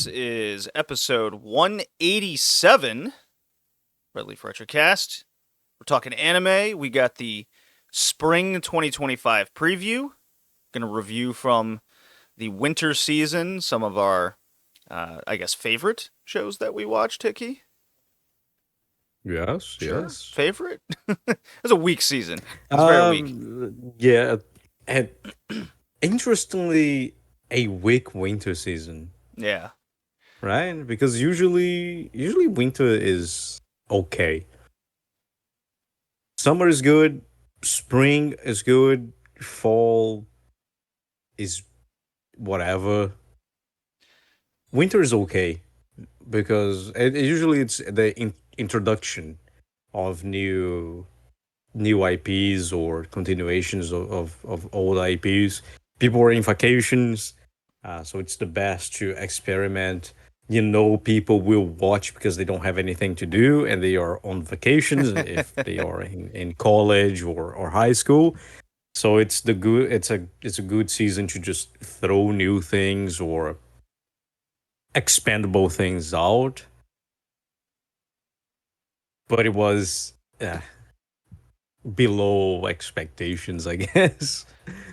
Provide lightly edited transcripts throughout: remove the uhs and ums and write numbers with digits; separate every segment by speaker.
Speaker 1: This is episode 187, Red Leaf Retrocast. We're talking anime. We got the spring 2025 preview. Going to review from the winter season some of our, favorite shows that we watched, Hickey.
Speaker 2: Yes,
Speaker 1: Sure.
Speaker 2: yes.
Speaker 1: Favorite? It was a weak season. It was very weak.
Speaker 2: Yeah, and interestingly, a weak winter season,
Speaker 1: Yeah.
Speaker 2: right? Because usually winter is okay. Summer is good, spring is good, fall is whatever. Winter is okay because usually it's the introduction of new IPs or continuations of old IPs. People are in vacations, so it's the best to experiment. People will watch because they don't have anything to do and they are on vacations if they are in college or high school. So it's a good season to just throw new things or expandable things out. But it was below expectations, I guess.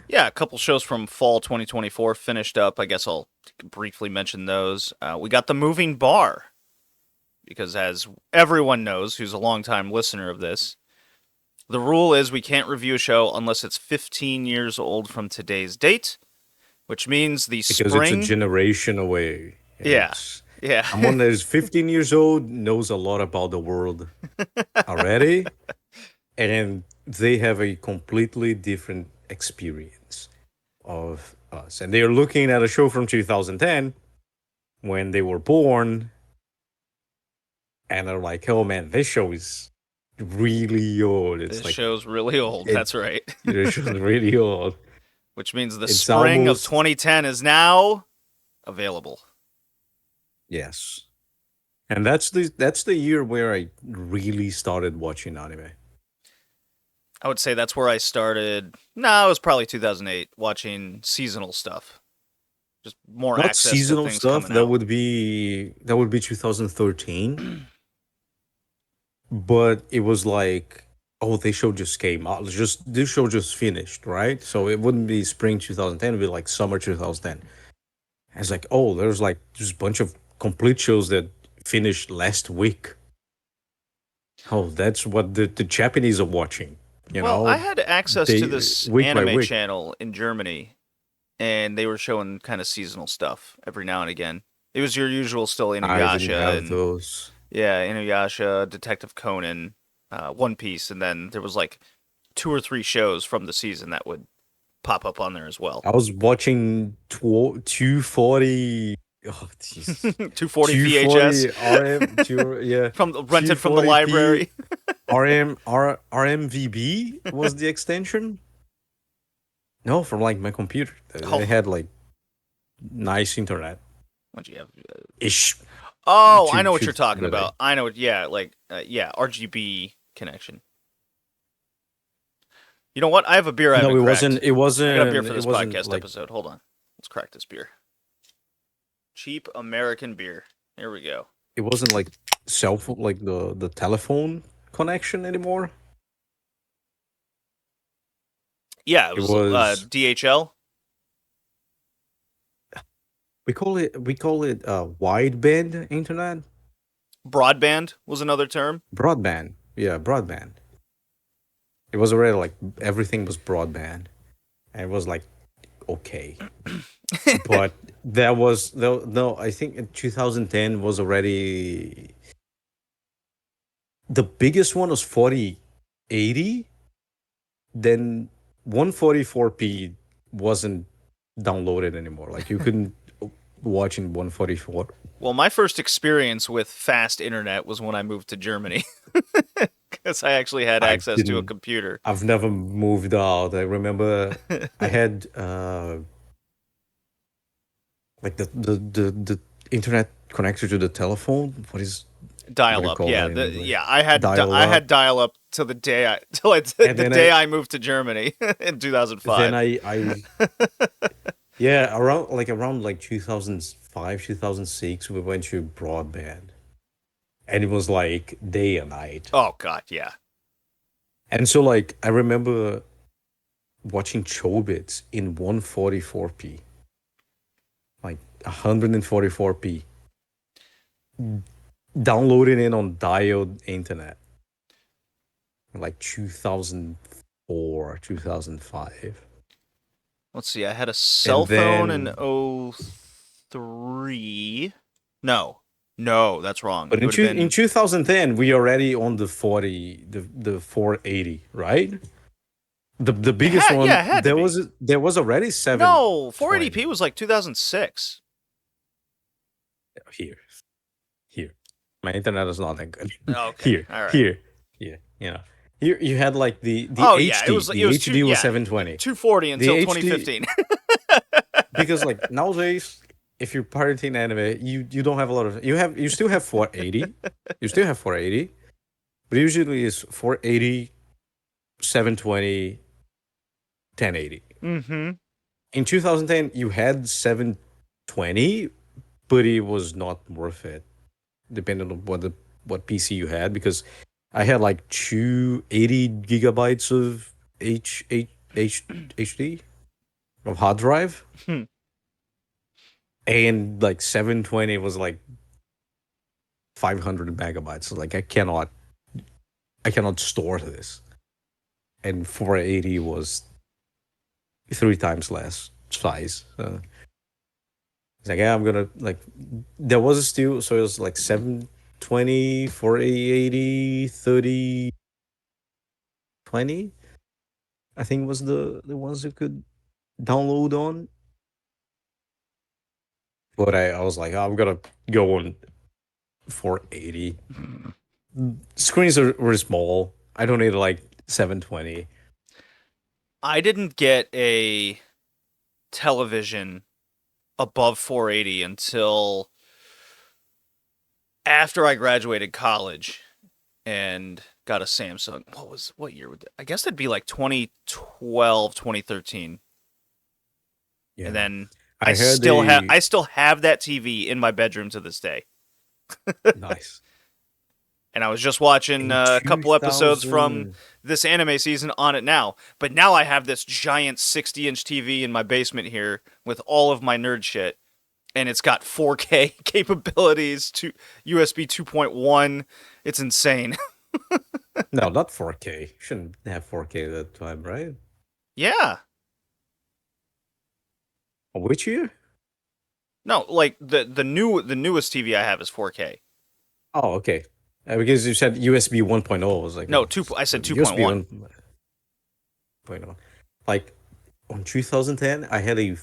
Speaker 1: Yeah, a couple shows from fall 2024 finished up. I guess I'll briefly mention those. We got The Moving Bar, because as everyone knows who's a longtime listener of this, the rule is we can't review a show unless it's 15 years old from today's date, which means the
Speaker 2: Because
Speaker 1: spring...
Speaker 2: it's a generation away.
Speaker 1: Yeah.
Speaker 2: Someone that is 15 years old knows a lot about the world already, and they have a completely different experience of us. And they are looking at a show from 2010 when they were born, and they're like, "Oh man, this show is really old."
Speaker 1: This show's really old. That's right.
Speaker 2: This show's really old.
Speaker 1: Which means the
Speaker 2: It's
Speaker 1: spring
Speaker 2: almost-
Speaker 1: of 2010 is now available.
Speaker 2: Yes. And that's the year where I really started watching anime.
Speaker 1: I would say that's where I started. No, it was probably 2008, watching seasonal stuff. Just more
Speaker 2: Not
Speaker 1: access
Speaker 2: seasonal
Speaker 1: to things
Speaker 2: stuff.
Speaker 1: coming
Speaker 2: That
Speaker 1: out.
Speaker 2: would be 2013. But it was like, oh, this show just came out. This show just finished, right? So it wouldn't be spring 2010. It'd be like summer 2010. And it's like, oh, there's like just a bunch of complete shows that finished last week. Oh, that's what the Japanese are watching.
Speaker 1: I had access to this
Speaker 2: week by
Speaker 1: anime
Speaker 2: week.
Speaker 1: channel in Germany, and they were showing kind of seasonal stuff every now and again. It was your usual still
Speaker 2: I didn't
Speaker 1: Inuyasha
Speaker 2: have
Speaker 1: and
Speaker 2: those.
Speaker 1: Inuyasha, Detective Conan, One Piece, and then there was like 2 or 3 shows from the season that would pop up on there as well.
Speaker 2: I was watching 240. Oh, Jesus.
Speaker 1: 240 VHS
Speaker 2: RM,
Speaker 1: from rented from the
Speaker 2: 240p
Speaker 1: library.
Speaker 2: RMVB was the extension. No, from like my computer. They had like nice internet.
Speaker 1: What'd you have?
Speaker 2: Ish.
Speaker 1: Oh,
Speaker 2: Shoot-
Speaker 1: I know what
Speaker 2: shoot
Speaker 1: you're talking
Speaker 2: the
Speaker 1: about. I know. RGB connection. You know what? I have a beer I
Speaker 2: No,
Speaker 1: haven't
Speaker 2: it
Speaker 1: cracked.
Speaker 2: wasn't. It wasn't.
Speaker 1: I got a beer for
Speaker 2: it
Speaker 1: this
Speaker 2: wasn't,
Speaker 1: podcast
Speaker 2: like,
Speaker 1: episode. Hold on. Let's crack this beer. Cheap American beer. Here we go.
Speaker 2: It wasn't like cell phone, like the telephone connection anymore.
Speaker 1: Yeah, it was,
Speaker 2: was-
Speaker 1: DHL.
Speaker 2: We call it wideband internet,
Speaker 1: Broadband was another term.
Speaker 2: broadband. Yeah, broadband. It was already like everything was broadband, and it was like okay, but that was no. I think in 2010 was already the biggest one was 4080. Then 144p wasn't downloaded anymore. Like you couldn't watch in 144.
Speaker 1: Well, my first experience with fast internet was when I moved to Germany. Because I actually had
Speaker 2: I
Speaker 1: access to a
Speaker 2: didn't-
Speaker 1: computer.
Speaker 2: I've never moved out. I remember I had like the internet connected to the telephone. What is
Speaker 1: Dial
Speaker 2: What
Speaker 1: up,
Speaker 2: do you
Speaker 1: yeah,
Speaker 2: call that in English?
Speaker 1: I had
Speaker 2: Dial
Speaker 1: I had
Speaker 2: up.
Speaker 1: dial up till the day
Speaker 2: And then
Speaker 1: I moved to Germany in 2005.
Speaker 2: then I Yeah, around 2005, 2006, we went to broadband, and it was like day and night.
Speaker 1: Oh God, yeah.
Speaker 2: And so like I remember watching Chobits in 144p, like 144p, downloading it on dialed internet, like 2004, 2005.
Speaker 1: Let's see. I had a cell
Speaker 2: And
Speaker 1: phone in
Speaker 2: then,
Speaker 1: '03. No, no, that's wrong.
Speaker 2: but
Speaker 1: It would have
Speaker 2: in
Speaker 1: been
Speaker 2: 2010, we already on the 40, the 480, right? The biggest
Speaker 1: yeah,
Speaker 2: one,
Speaker 1: it had to be.
Speaker 2: there was already
Speaker 1: No,
Speaker 2: 720
Speaker 1: 480p was like 2006.
Speaker 2: here. Here. My internet is not that good.
Speaker 1: Okay,
Speaker 2: Here.
Speaker 1: all right.
Speaker 2: Here. Yeah, you know. Here you had like the
Speaker 1: Oh yeah,
Speaker 2: HD.
Speaker 1: it
Speaker 2: The
Speaker 1: was two
Speaker 2: HD was
Speaker 1: yeah
Speaker 2: 720.
Speaker 1: 240
Speaker 2: The
Speaker 1: until
Speaker 2: HD
Speaker 1: 2015.
Speaker 2: because like nowadays if you're pirating anime, you don't have a lot of you still have 480. You still have 480, but usually it's 480, 720, 1080.
Speaker 1: Mm-hmm.
Speaker 2: In 2010 you had 720, but it was not worth it depending on what PC you had because I had like 280 gigabytes of HD of hard drive, and like 720 was like 500 megabytes. So like I cannot store this, and 480 was three times less size. So it's like yeah, I'm gonna like there was still so it was like 720, 480, 30, 20. I think was the ones you could download on. But I was like, oh, I'm gonna go on 480. Screens were small. I don't need like 720.
Speaker 1: I didn't get a television above 480 until after I graduated college and got a Samsung. What year would that? I guess that'd be like 2012, 2013. And
Speaker 2: Yeah.
Speaker 1: then
Speaker 2: I had a
Speaker 1: I still have that TV in my bedroom to this day.
Speaker 2: nice.
Speaker 1: And I was just watching
Speaker 2: In
Speaker 1: a couple episodes from
Speaker 2: 2000.
Speaker 1: this anime season on it now. But now I have this giant 60-inch TV in my basement here with all of my nerd shit. And it's got 4K capabilities, to USB 2.1. It's insane.
Speaker 2: No, not 4K. Shouldn't have 4K at that time, right?
Speaker 1: Yeah.
Speaker 2: Which year?
Speaker 1: No, like the newest TV I have is 4K.
Speaker 2: Oh, okay. Because you said USB 1.0. I was like,
Speaker 1: No,
Speaker 2: oh,
Speaker 1: two. I said
Speaker 2: USB
Speaker 1: 2.1.
Speaker 2: 1.0. Like on 2010, I had a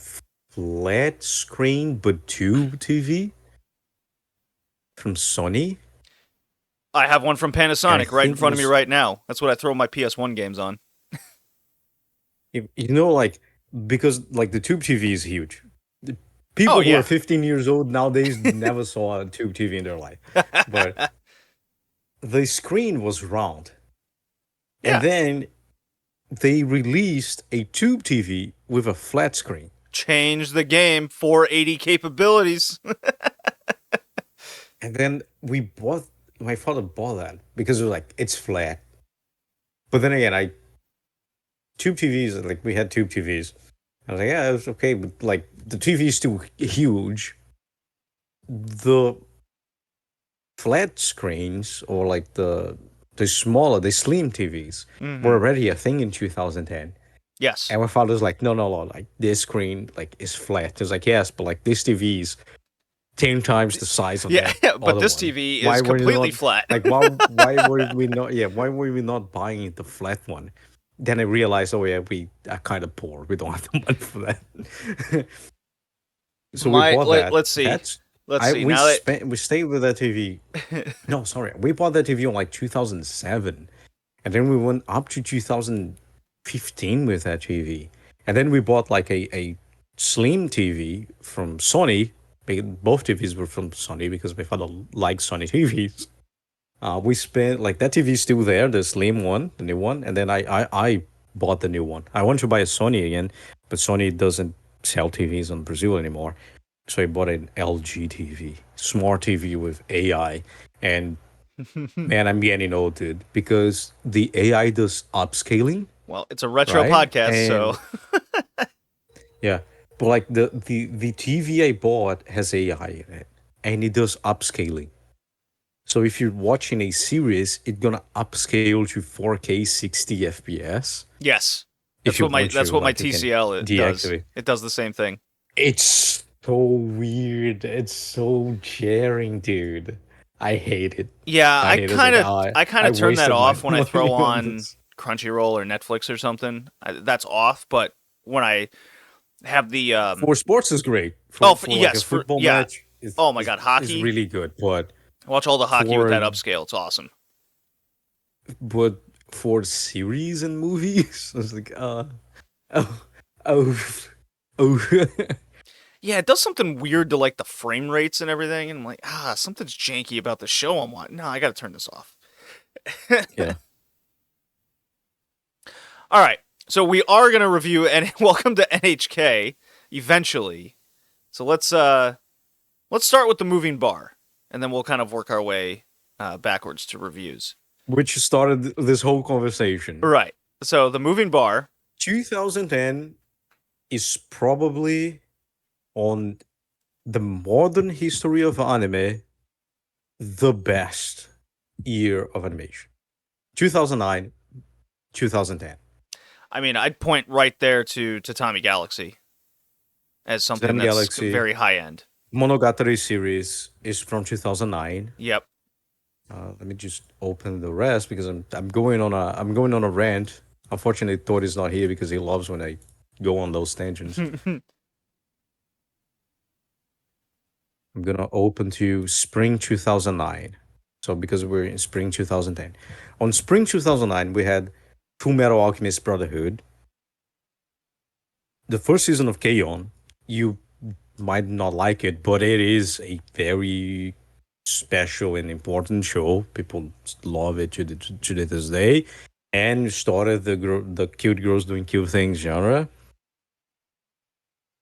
Speaker 2: flat screen but tube TV from Sony,
Speaker 1: I have one from
Speaker 2: and I
Speaker 1: Panasonic right in
Speaker 2: think it
Speaker 1: front of me
Speaker 2: was
Speaker 1: right now. That's what I throw my PS1 games on.
Speaker 2: like because like the tube TV is huge. The
Speaker 1: Oh
Speaker 2: people who are
Speaker 1: yeah.
Speaker 2: 15 years old nowadays never saw a tube TV in their life, but the screen was round, and
Speaker 1: Yeah.
Speaker 2: then they released a tube TV with a flat screen.
Speaker 1: Change the game. 480 capabilities.
Speaker 2: And then my father bought that because it was like, it's flat. But then again, tube TVs, like we had tube TVs. I was like, yeah, it's okay, but like the TV is too huge. The flat screens or like the slim TVs were
Speaker 1: Mm-hmm.
Speaker 2: already a thing in 2010.
Speaker 1: Yes.
Speaker 2: And my father's like, no, no, no, like this screen like is flat. It's like, yes, but like this TV is 10 times the size of
Speaker 1: Yeah,
Speaker 2: that
Speaker 1: but
Speaker 2: other
Speaker 1: this
Speaker 2: one.
Speaker 1: TV
Speaker 2: Why
Speaker 1: is
Speaker 2: were you
Speaker 1: completely
Speaker 2: not
Speaker 1: flat.
Speaker 2: like why were we not buying the flat one? Then I realized, oh yeah, we are kind of poor. We don't have the money for that. So we bought that.
Speaker 1: Let's see.
Speaker 2: That's
Speaker 1: Let's
Speaker 2: I
Speaker 1: see. Now that
Speaker 2: we stayed with that TV. No, sorry. We bought that TV on like 2007. And then we went up to 2015 with that TV. And then we bought like a slim TV from Sony. Both TVs were from Sony because my father likes Sony TVs. We spent like that TV is still there, the slim one, the new one. And then I bought the new one. I want to buy a Sony again, but Sony doesn't sell TVs in Brazil anymore. So I bought an LG TV, smart TV with AI. And man, I'm getting old, dude, because the AI does upscaling,
Speaker 1: Well, it's a retro
Speaker 2: right?
Speaker 1: podcast, so
Speaker 2: And yeah, but like the TV I bought has AI in it, and it does upscaling. So if you're watching a series, it's gonna upscale to 4K 60 FPS.
Speaker 1: yes.
Speaker 2: If you want
Speaker 1: That's
Speaker 2: to,
Speaker 1: what my
Speaker 2: like, you can
Speaker 1: TCL does.
Speaker 2: deactivate.
Speaker 1: It does the same thing.
Speaker 2: It's so weird. It's so jarring, dude. I hate it.
Speaker 1: Yeah,
Speaker 2: I hate it. It's like,
Speaker 1: I kind
Speaker 2: I
Speaker 1: of turn that
Speaker 2: wasted my
Speaker 1: off when I throw
Speaker 2: money on
Speaker 1: on
Speaker 2: this.
Speaker 1: Crunchyroll or Netflix or something. That's off, but when I have the
Speaker 2: For sports is great.
Speaker 1: oh
Speaker 2: For like a
Speaker 1: yes, for
Speaker 2: football
Speaker 1: yeah.
Speaker 2: match
Speaker 1: Oh my god,
Speaker 2: is
Speaker 1: hockey.
Speaker 2: really good. But
Speaker 1: Watch all the hockey with
Speaker 2: for
Speaker 1: that upscale. It's awesome.
Speaker 2: but for series and movies, it's like oh oh oh
Speaker 1: Yeah, it does something weird to like the frame rates and everything, and I'm like, something's janky about the show I'm watching. No, I gotta turn this off.
Speaker 2: yeah.
Speaker 1: All right, so we are gonna review and welcome to NHK eventually. So let's start with the moving bar, and then we'll kind of work our way backwards to reviews.
Speaker 2: Which started this whole conversation.
Speaker 1: Right. So the moving bar.
Speaker 2: 2010 is probably on the modern history of anime the best year of animation. 2009, 2010.
Speaker 1: I mean, I'd point right there to Tatami Galaxy as something
Speaker 2: Time
Speaker 1: that's
Speaker 2: Galaxy
Speaker 1: very high end.
Speaker 2: Monogatari series is from 2009.
Speaker 1: Yep.
Speaker 2: Let me just open the rest because I'm going on a rant. Unfortunately, Todd is not here because he loves when I go on those tangents. I'm gonna open to spring 2009. So because we're in spring 2010, on spring 2009 we had Full Metal Alchemist Brotherhood, the first season of K-On! You might not like it, but it is a very special and important show. People love it to this day, and started the cute girls doing cute things genre.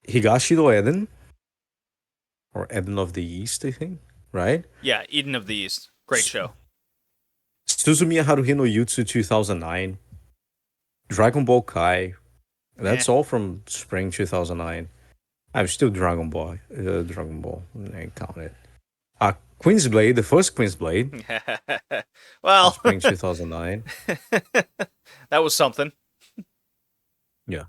Speaker 2: Higashi no Eden, or Eden of the East, I think, right?
Speaker 1: Yeah, Eden of the East. Great show.
Speaker 2: Suzumiya Haruhi no Yutsu 2009, Dragon Ball Kai.
Speaker 1: Eh.
Speaker 2: That's all from spring 2009. I'm still Dragon Ball. Dragon Ball. I count it. Queen's Blade, the first Queen's Blade, from
Speaker 1: Well,
Speaker 2: spring 2009.
Speaker 1: that was something.
Speaker 2: Yeah.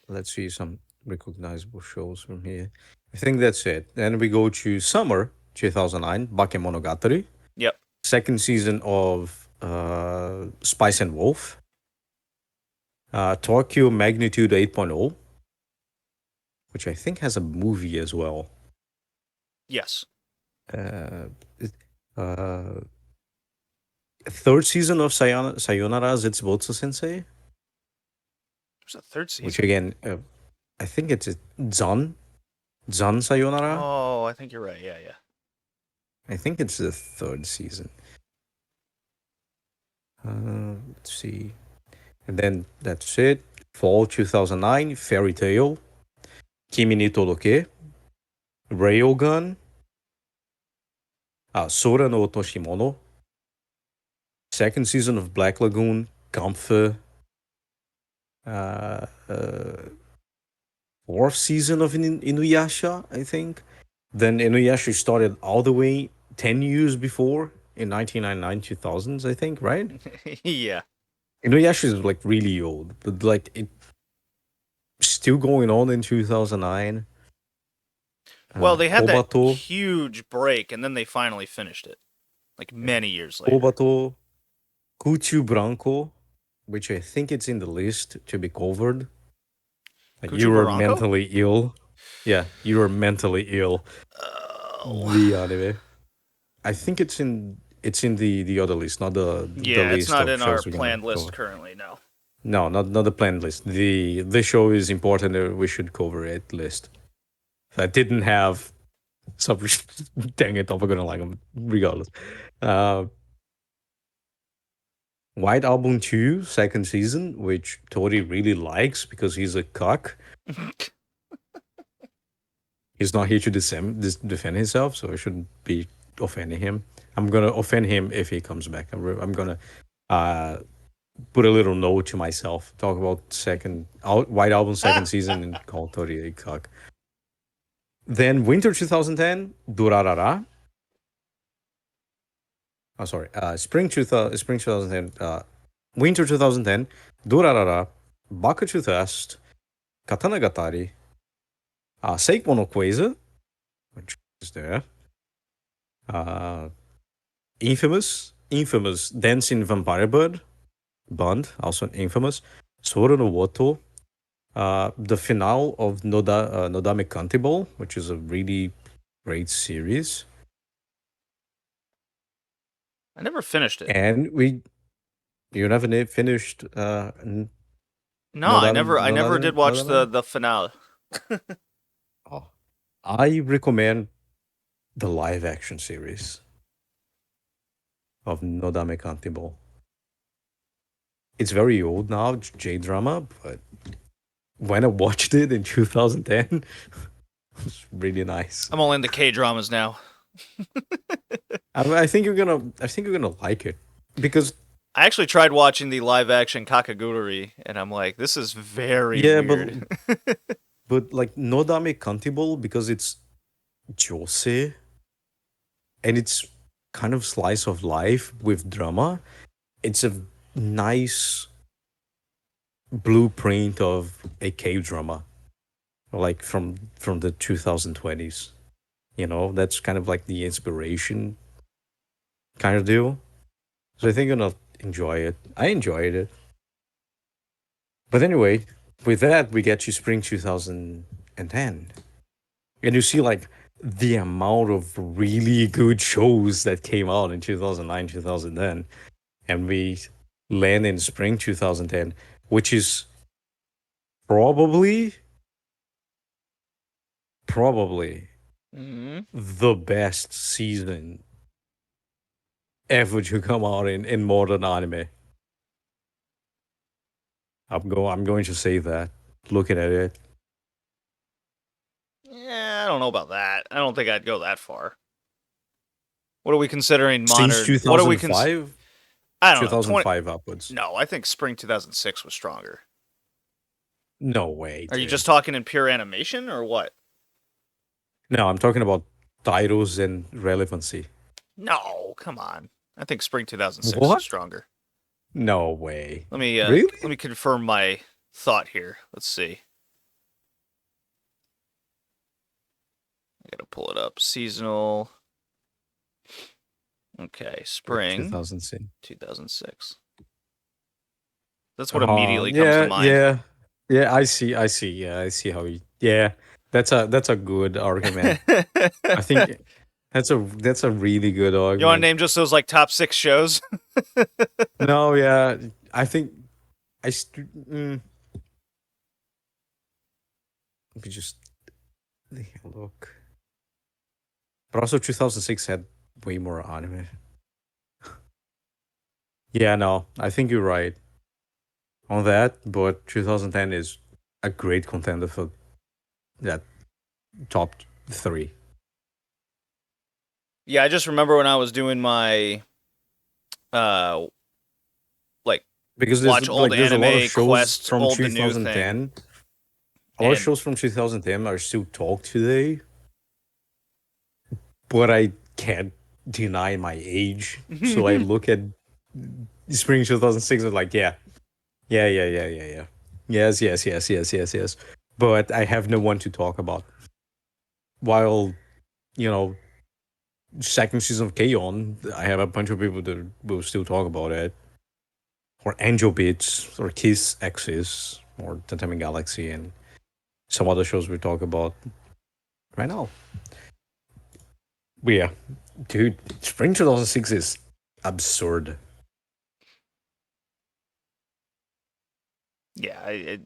Speaker 2: Let's see some recognizable shows from here. I think that's it. Then we go to summer 2009, Bakemonogatari.
Speaker 1: Yep.
Speaker 2: Second season of Spice and Wolf. Tokyo Magnitude 8.0, which I think has a movie as well.
Speaker 1: Yes.
Speaker 2: Uh, uh, Third season of Sayonara Zetsubotsu Sensei,
Speaker 1: There's a third
Speaker 2: which
Speaker 1: season.
Speaker 2: again, I think it's a Zan Sayonara.
Speaker 1: Oh, I think you're right. Yeah, yeah.
Speaker 2: I think it's the third season. Let's see. And then that's it. Fall 2009, Fairy Tail, Kimi ni Todoke, Railgun, Sora no Otoshimono, second season of Black Lagoon, Kampfe, uh, uh, fourth season of Inuyasha, I think. Then Inuyasha started all the way 10 years before in 1999, 2000s, I think, right?
Speaker 1: Yeah.
Speaker 2: Inuyasha is like really old, but like it's still going on in 2009.
Speaker 1: Well, they had that
Speaker 2: Kobato,
Speaker 1: huge break, and then they finally finished it, like many years later.
Speaker 2: Kobato, Cuchu Branco, which I think it's in the list to be covered. Like
Speaker 1: Cucho
Speaker 2: you were
Speaker 1: Barranco?
Speaker 2: mentally ill. Yeah, you were mentally ill.
Speaker 1: Oh.
Speaker 2: The anime. I think it's in the other list, not the
Speaker 1: Yeah, it's
Speaker 2: list
Speaker 1: not
Speaker 2: of
Speaker 1: in our
Speaker 2: shows we're gonna
Speaker 1: planned list
Speaker 2: cover.
Speaker 1: currently, no.
Speaker 2: No, not the planned list. The show is important. We should cover it list. If I didn't have some. Dang it, I'm gonna like them regardless. Uh, White Album 2, second season, which Tori really likes because he's a cuck. He's not here to defend himself, so I shouldn't be offending him. I'm gonna offend him if he comes back. I'm gonna uh, put a little note to myself. Talk about White Album second season and call Tori a cuck. Then winter 2010, Durarara. Oh, sorry. Spring 2010. Winter 2010, Durarara, Bakuchu Test, Katanagatari, Seikmo no Quasar, which is there. Uh, Infamous Dancing Vampire Bond, also infamous. Sword no Woto, the finale of Nodame Cantable, which is a really great series.
Speaker 1: I never finished it.
Speaker 2: And you never finished
Speaker 1: No, I never did watch
Speaker 2: Nodame?
Speaker 1: the finale.
Speaker 2: Oh, I recommend the live action series of Nodame Cantable. It's very old now, J drama, but when I watched it in 2010, it was really nice.
Speaker 1: I'm all into K dramas now.
Speaker 2: I think you're gonna like it because
Speaker 1: I actually tried watching the live action Kakagururi, and I'm like, this is very
Speaker 2: yeah,
Speaker 1: weird.
Speaker 2: but like Nodame Cantable because it's jose and it's kind of slice of life with drama. It's a nice blueprint of a K drama, like from the 2020s. You know, that's kind of like the inspiration kind of deal. So I think you're gonna enjoy it. I enjoyed it. But anyway, with that, we get to spring 2010. And you see like the amount of really good shows that came out in 2009, 2010. And we land in spring 2010, which is probably
Speaker 1: Mm-hmm.
Speaker 2: the best season ever to come out in modern anime. I'm going to say that. Looking at it.
Speaker 1: Yeah, I don't know about that. I don't think I'd go that far. What are we considering
Speaker 2: Since
Speaker 1: modern? What are we
Speaker 2: 2005?
Speaker 1: I don't know.
Speaker 2: 2005 upwards.
Speaker 1: No, I think spring 2006 was stronger.
Speaker 2: No way,
Speaker 1: Are you
Speaker 2: dude.
Speaker 1: just talking in pure animation or what?
Speaker 2: No, I'm talking about titles and relevancy.
Speaker 1: No, come on. I think spring 2006 is
Speaker 2: What?
Speaker 1: stronger.
Speaker 2: No way.
Speaker 1: Let
Speaker 2: Really?
Speaker 1: me confirm my thought here. Let's see. I gotta pull it up. Seasonal. Okay, spring
Speaker 2: 2006.
Speaker 1: 2006. That's what immediately comes to
Speaker 2: Yeah,
Speaker 1: mind.
Speaker 2: yeah. Yeah, I see. Yeah, I see how you. Yeah. That's a good argument. I think that's a really good
Speaker 1: You want to
Speaker 2: argument.
Speaker 1: name just those like top 6 shows?
Speaker 2: No, yeah. I think let me just look. But also 2006 had way more anime. Yeah, no, I think you're right on that, but 2010 is a great contender for that top 3.
Speaker 1: Yeah, I just remember when I was doing my uh like
Speaker 2: Because
Speaker 1: watch old
Speaker 2: there's a lot of
Speaker 1: anime
Speaker 2: shows
Speaker 1: quest
Speaker 2: from
Speaker 1: old to new thing
Speaker 2: 2010. A lot of
Speaker 1: and
Speaker 2: shows from 2010 are still talked today, but I can't deny my age. So I look at spring 2006 and like, yeah. Yes. But I have no one to talk about. While, you know, second season of K-On, I have a bunch of people that will still talk about it. Or Angel Beats, or Kiss X's, or Tentami Galaxy, and some other shows we talk about right now. But yeah, dude, Spring 2006 is absurd.
Speaker 1: yeah,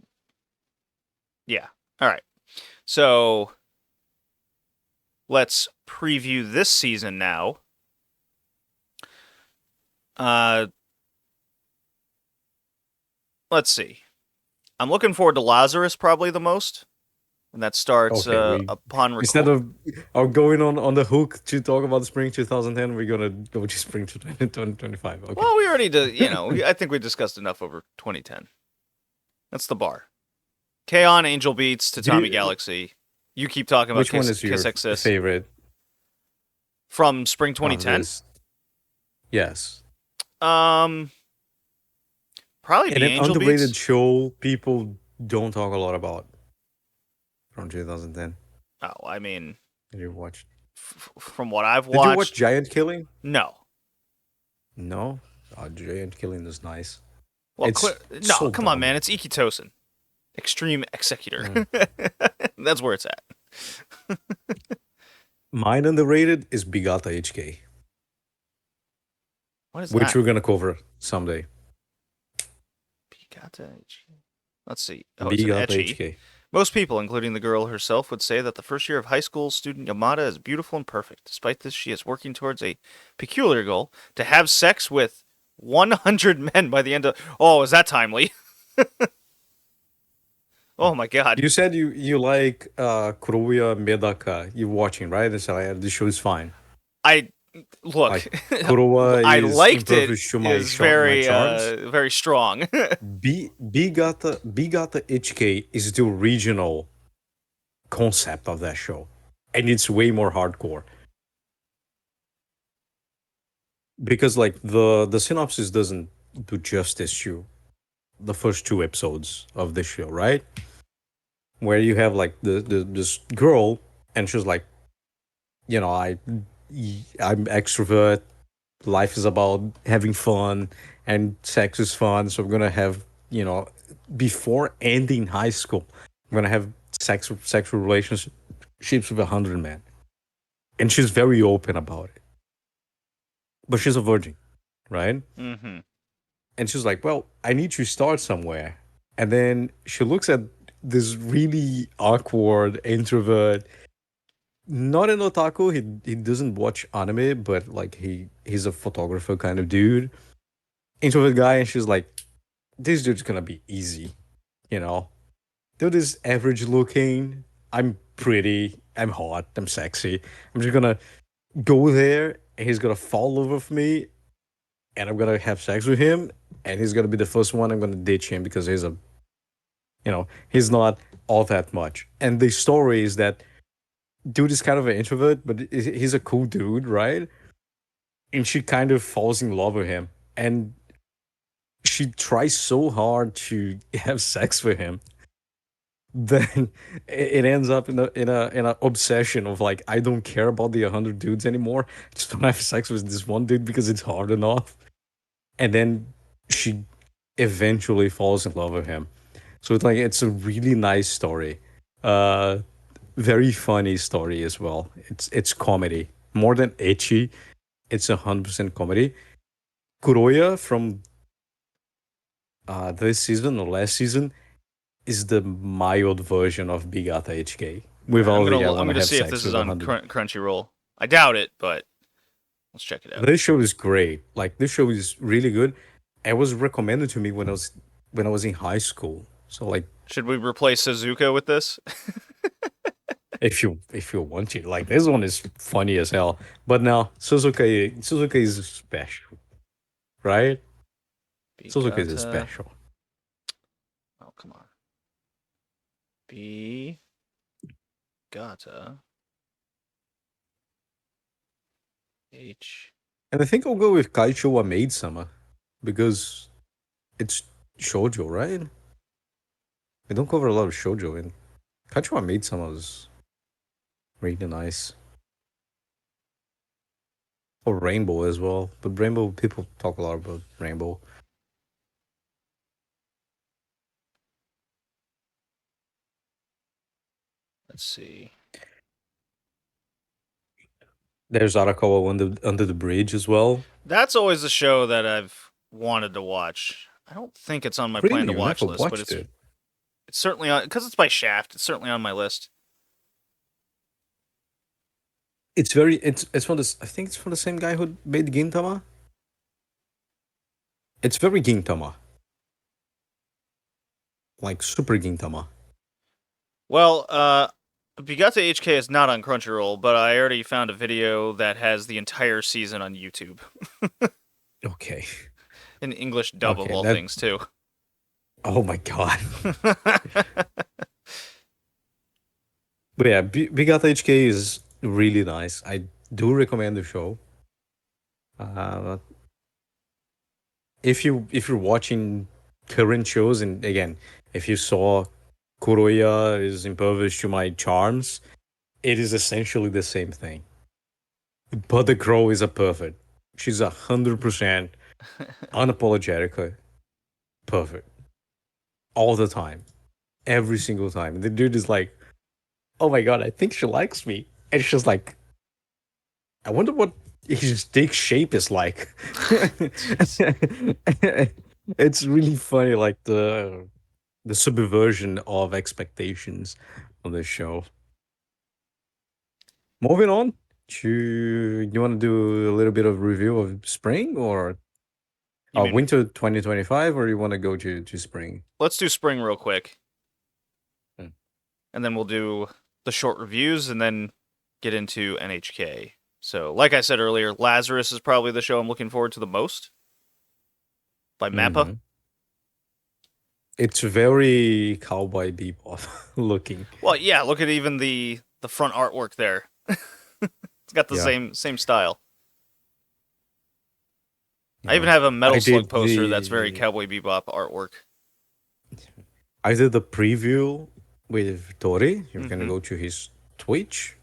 Speaker 1: yeah. All right. So, let's preview this season now. Uh let's see. I'm looking forward to Lazarus probably the most, and that starts
Speaker 2: Okay, we
Speaker 1: upon
Speaker 2: instead
Speaker 1: record.
Speaker 2: of going on the hook to talk about spring 2010, we're gonna go to spring 2025. Okay.
Speaker 1: Well, we already did. I think we discussed enough over 2010. That's the bar. K-On! Angel Beats,
Speaker 2: Do
Speaker 1: Tatami
Speaker 2: you,
Speaker 1: Galaxy. You keep talking about
Speaker 2: which one is your
Speaker 1: Kiss Exis
Speaker 2: favorite
Speaker 1: from spring
Speaker 2: of
Speaker 1: 2010.
Speaker 2: this? Yes.
Speaker 1: Um, Probably
Speaker 2: And
Speaker 1: be
Speaker 2: an
Speaker 1: Angel
Speaker 2: underrated
Speaker 1: Beats.
Speaker 2: show people don't talk a lot about from 2010.
Speaker 1: Oh, I mean,
Speaker 2: Did you watch?
Speaker 1: from what I've
Speaker 2: Did you watch
Speaker 1: watched,
Speaker 2: Giant Killing?
Speaker 1: no.
Speaker 2: No. Oh, Giant Killing is nice.
Speaker 1: Well,
Speaker 2: It's
Speaker 1: no,
Speaker 2: so
Speaker 1: come on,
Speaker 2: dumb.
Speaker 1: man. It's Iki Tosin, Extreme Executor.
Speaker 2: Mm.
Speaker 1: That's where it's at.
Speaker 2: Mine underrated is Bigata HK,
Speaker 1: What is
Speaker 2: which
Speaker 1: that?
Speaker 2: we're gonna cover someday.
Speaker 1: Picata. Let's see. Oh, it's an
Speaker 2: Bigata
Speaker 1: etchy.
Speaker 2: HK.
Speaker 1: Most people, including the girl herself, would say that the first year of high school student Yamada is beautiful and perfect. Despite this, she is working towards a peculiar goal to have sex with 100 men by the end of. Oh, is that timely? Oh my god.
Speaker 2: You said you like Kuroya Medaka. You're watching, right? It's like the show is fine.
Speaker 1: I look.
Speaker 2: Like Kurowa
Speaker 1: I
Speaker 2: is
Speaker 1: liked it.
Speaker 2: impervious to
Speaker 1: Is
Speaker 2: my
Speaker 1: very
Speaker 2: charms.
Speaker 1: very strong.
Speaker 2: Bigata HK is the original concept of that show, and it's way more hardcore because like the synopsis doesn't do justice to the first two episodes of the show, right? Where you have like the this girl, and she's like, you know, I'm extrovert. Life is about having fun, and sex is fun. So I'm gonna have, you know, before ending high school, I'm gonna have sexual relationships with 100 men, and she's very open about it. But she's a virgin, right?
Speaker 1: hmm
Speaker 2: And she's like, well, I need to start somewhere. And then she looks at this really awkward introvert, not an otaku. He doesn't watch anime, but like he's a photographer kind of dude, introvert guy. And she's like, this dude's gonna be easy, you know. Dude is average looking. I'm pretty. I'm hot. I'm sexy. I'm just gonna go there, and he's gonna fall over for me, and I'm gonna have sex with him, and he's gonna be the first one. I'm gonna ditch him because he's a, you know, he's not all that much. And the story is that dude is kind of an introvert, but he's a cool dude, right? And she kind of falls in love with him, and she tries so hard to have sex with him. Then it ends up in a obsession of like, I don't care about the 100 dudes anymore. I just want to have sex with this one dude because it's hard enough. And then she eventually falls in love with him. So it's a really nice story. Uh Very funny story as well. It's comedy. More than ecchi, it's 100% comedy. Kuroya from this season or last season is the mild version of Bigata HK.
Speaker 1: All right,
Speaker 2: Without the I
Speaker 1: I'm
Speaker 2: want to
Speaker 1: gonna
Speaker 2: have
Speaker 1: see if
Speaker 2: sex
Speaker 1: this is
Speaker 2: with a
Speaker 1: on
Speaker 2: hundred.
Speaker 1: Crunchyroll. I doubt it, but let's check it out.
Speaker 2: This show is great. Like this show is really good. It was recommended to me when I was in high school. So like
Speaker 1: Should we replace Suzuka with this?
Speaker 2: if you want to, like this one is funny as hell. But now Suzuka is special, right? Suzuka is
Speaker 1: Bigata.
Speaker 2: special.
Speaker 1: Oh, come on. Bigata. H.
Speaker 2: And I think I'll go with Kaicho wa Maid Sama because it's shoujo, right? We don't cover a lot of shoujo, and Kaicho wa Maid Sama is really nice. Or Rainbow as well. But Rainbow, people talk a lot about Rainbow.
Speaker 1: Let's see.
Speaker 2: There's Arakawa under the bridge as well.
Speaker 1: That's always a show that I've wanted to watch. I don't think it's on my plan
Speaker 2: Really,
Speaker 1: to
Speaker 2: you
Speaker 1: watch
Speaker 2: never
Speaker 1: list, but
Speaker 2: watched it.
Speaker 1: it's certainly on because it's by Shaft. It's certainly on my list.
Speaker 2: It's from this. I think it's from the same guy who made Gintama. It's very Gintama. like Super Gintama.
Speaker 1: Well, Bugatti HK is not on Crunchyroll, but I already found a video that has the entire season on YouTube.
Speaker 2: Okay.
Speaker 1: In English dub of
Speaker 2: Okay.
Speaker 1: all
Speaker 2: That.
Speaker 1: things, too.
Speaker 2: Oh my god. But yeah, Big Art HK is really nice. I do recommend the show. Uh, if you're watching current shows, and again, if you saw Kuroya is impoverished to my charms, it is essentially the same thing. But the girl is a perfect. She's 100% unapologetically perfect all the time, every single time. The dude is like, "Oh my god, I think she likes me," and it's just like, I wonder what his dick shape is like.
Speaker 1: Jeez.
Speaker 2: It's really funny, like the subversion of expectations on this show. Moving on to, you want to do a little bit of review of spring or
Speaker 1: You mean,
Speaker 2: winter 2025, or you want to go to spring?
Speaker 1: let's do spring real quick,
Speaker 2: Hmm.
Speaker 1: and then we'll do the short reviews, and then get into NHK. So, like I said earlier, Lazarus is probably the show I'm looking forward to the most by Mappa.
Speaker 2: Mhm. It's very Cowboy Bebop looking.
Speaker 1: Well, yeah, look at even the front artwork there. It's got the
Speaker 2: Yeah,
Speaker 1: same style. I even
Speaker 2: yeah.
Speaker 1: have a
Speaker 2: I
Speaker 1: Metal Slug
Speaker 2: did
Speaker 1: poster that's very
Speaker 2: the
Speaker 1: Cowboy Bebop artwork.
Speaker 2: I did the preview with Tori. You're gonna
Speaker 1: Mm-hmm.
Speaker 2: go to his Twitch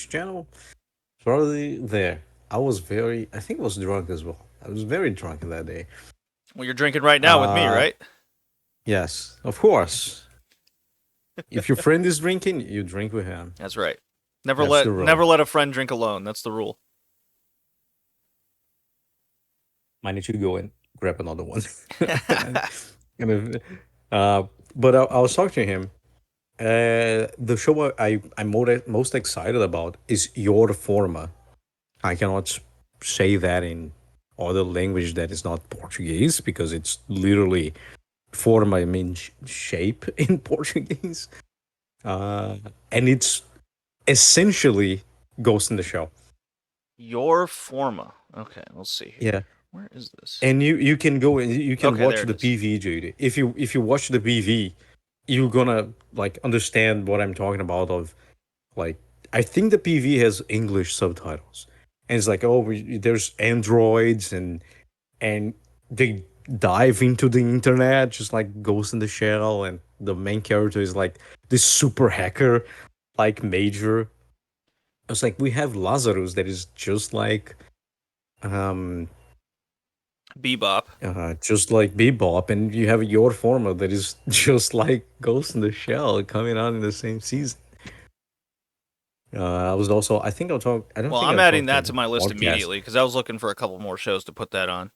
Speaker 2: channel. Probably there. I think I was drunk as well. I was very drunk that day.
Speaker 1: Well, you're drinking right now with me,
Speaker 2: Uh,
Speaker 1: right?
Speaker 2: yes, of course. If your friend is drinking, you drink with him.
Speaker 1: That's right. Never
Speaker 2: That's the
Speaker 1: let
Speaker 2: rule.
Speaker 1: never let a friend drink alone. That's the rule.
Speaker 2: I need to go and grab another one. And but I was talking to him. The show I'm most excited about is Your Forma. I cannot say that in other language that is not Portuguese because it's literally forma means shape in Portuguese. Uh, and it's essentially Ghost in the Shell.
Speaker 1: Your Forma. Okay, let's see here.
Speaker 2: Yeah.
Speaker 1: Where is this?
Speaker 2: And you can go and you can
Speaker 1: Okay,
Speaker 2: watch
Speaker 1: there it
Speaker 2: the
Speaker 1: is.
Speaker 2: PV, dude. If you watch the PV, you're gonna like understand what I'm talking about. Of like, I think the PV has English subtitles, and it's like, oh, there's androids and they dive into the internet just like Ghost in the Shell, and the main character is like this super hacker, like Major. It's like we have Lazarus that is um
Speaker 1: Bebop.
Speaker 2: just like Bebop, and you have your former that is just like Ghost in the Shell coming out in the same season. I was also, I think I'll talk. I don't
Speaker 1: Well,
Speaker 2: think
Speaker 1: I'm
Speaker 2: I'll
Speaker 1: adding
Speaker 2: talk
Speaker 1: that
Speaker 2: about
Speaker 1: to
Speaker 2: the
Speaker 1: my list
Speaker 2: podcast.
Speaker 1: immediately because I was looking for a couple more shows to put that on.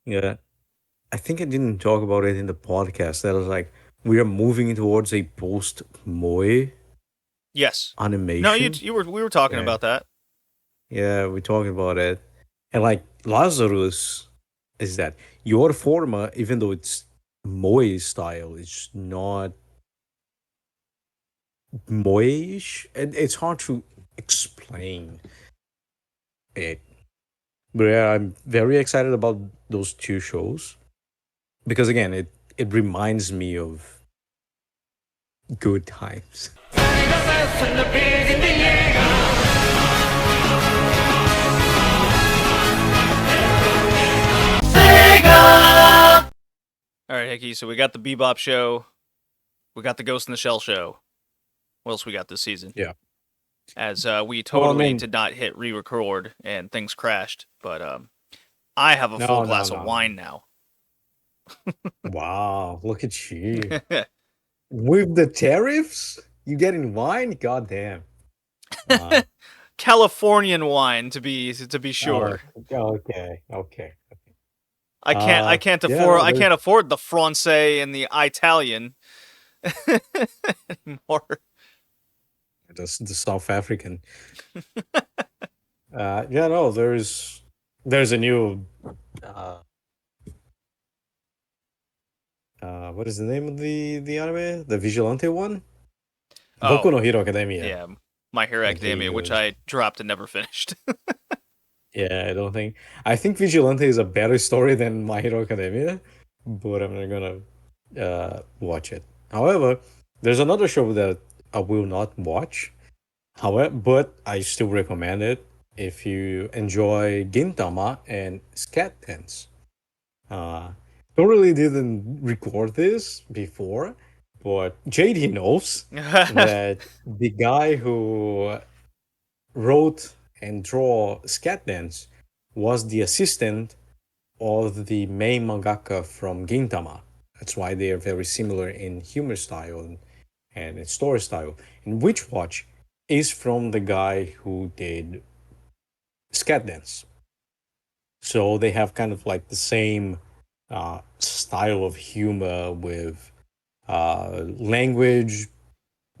Speaker 2: Yeah, I think I didn't talk about it in the podcast. That was like we are moving towards a post Moe
Speaker 1: Yes. No,
Speaker 2: animation.
Speaker 1: you were we were talking
Speaker 2: Yeah,
Speaker 1: about that.
Speaker 2: yeah, we're talking about it, and like Lazarus is that your forma, even though it's Moe style, it's not Moe-ish, and it's hard to explain it. But yeah, I'm very excited about those two shows because again, it reminds me of good times.
Speaker 1: All right, Hickey. So we got the Bebop show. We got the Ghost in the Shell show. What else we got this season?
Speaker 2: Yeah.
Speaker 1: As we
Speaker 2: Well, I
Speaker 1: totally
Speaker 2: mean,
Speaker 1: did not hit re-record and things crashed, but I have a full
Speaker 2: no, no,
Speaker 1: glass of
Speaker 2: no, no.
Speaker 1: wine now.
Speaker 2: Wow, look at you. With the tariffs, you getting wine? God damn. Uh,
Speaker 1: Californian wine to be
Speaker 2: oh,
Speaker 1: sure.
Speaker 2: okay, okay.
Speaker 1: I
Speaker 2: There's
Speaker 1: can't afford the Francais and the Italian anymore.
Speaker 2: the South African. Yeah, no, there's a new uh what is the name of the anime? The Vigilante one? Boku
Speaker 1: Oh,
Speaker 2: no Hero Academia.
Speaker 1: yeah, My Hero
Speaker 2: And here he
Speaker 1: Academia, which
Speaker 2: goes.
Speaker 1: I dropped and never finished.
Speaker 2: Yeah, I think Vigilante is a better story than My Hero Academia, but I'm not gonna watch it. However, there's another show that I will not watch. However, but I still recommend it if you enjoy Gintama and Scat Dance. Uh, totally didn't record this before, but JD knows that the guy who wrote and draw Scat Dance was the assistant of the main mangaka from Gintama. That's why they are very similar in humor style and in story style. And Witch Watch is from the guy who did Scat Dance. So they have kind of like the same style of humor with language,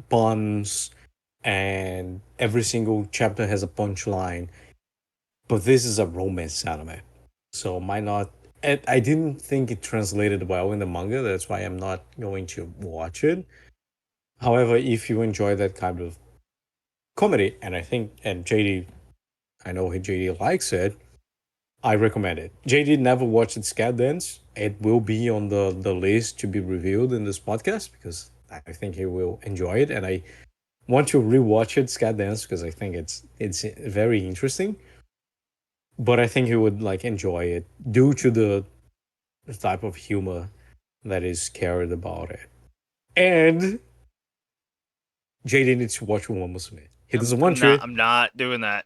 Speaker 2: puns, and every single chapter has a punchline. But this is a romance anime. So might not. I didn't think it translated well in the manga. That's why I'm not going to watch it. However, if you enjoy that kind of comedy, and I think, and JD, I know JD likes it, I recommend it. JD never watched Scat Dance. It will be on the list to be reviewed in this podcast because I think he will enjoy it, and I want to rewatch it, Scat Dance, because I think it's very interesting. But I think he would like enjoy it due to the type of humor that is carried about it. And JD needs to watch Uma Musume. He doesn't want to.
Speaker 1: I'm not doing that.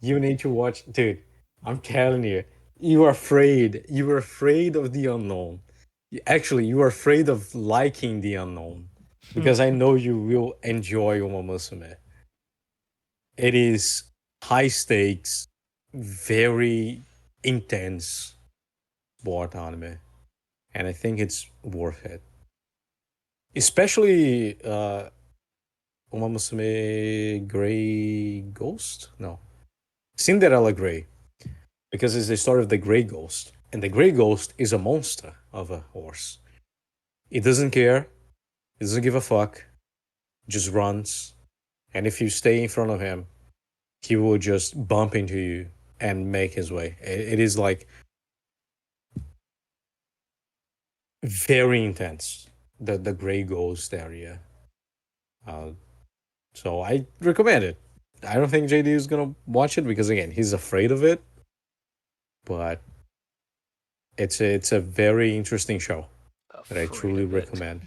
Speaker 2: You need to watch, dude. I'm telling you, you are afraid. You are afraid of the unknown. Actually, you are afraid of liking the unknown because I know you will enjoy Uma Musume. It is high stakes, very intense sport anime, and I think it's worth it. Especially Uma Musume Grey Ghost? No, Cinderella Grey, because it's the story of the Grey Ghost, and the Grey Ghost is a monster of a horse. It doesn't care. It doesn't give a fuck. Just runs, and if you stay in front of him, he will just bump into you and make his way. It is like very intense. The Grey Ghost area. Uh, so I recommend it. I don't think JD is gonna watch it because again he's afraid of it, but it's a very interesting show that I
Speaker 1: Afraid
Speaker 2: truly
Speaker 1: of it.
Speaker 2: recommend.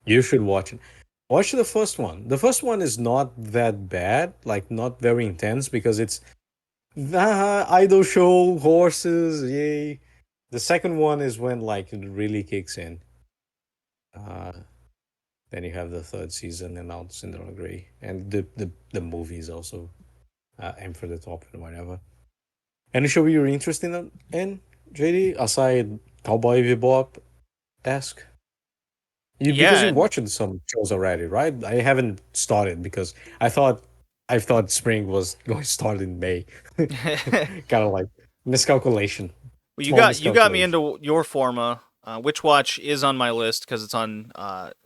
Speaker 2: You should watch it. Watch the first one. The first one is not that bad, like not very intense because it's idol show horses, yay. The second one is when like it really kicks in. Uh, then you have the third season and now Cinderella Grey, and the movie is also aim for the top and whatever. Any show you're interested in, JD, aside Cowboy Bebop esque? You because
Speaker 1: Yeah,
Speaker 2: you
Speaker 1: and
Speaker 2: watched some shows already, right? I haven't started because I thought spring was going to start in May. Kind of like miscalculation,
Speaker 1: well,
Speaker 2: small
Speaker 1: you got me
Speaker 2: miscalculation.
Speaker 1: into your Forma. Witch Watch is on my list because it's on,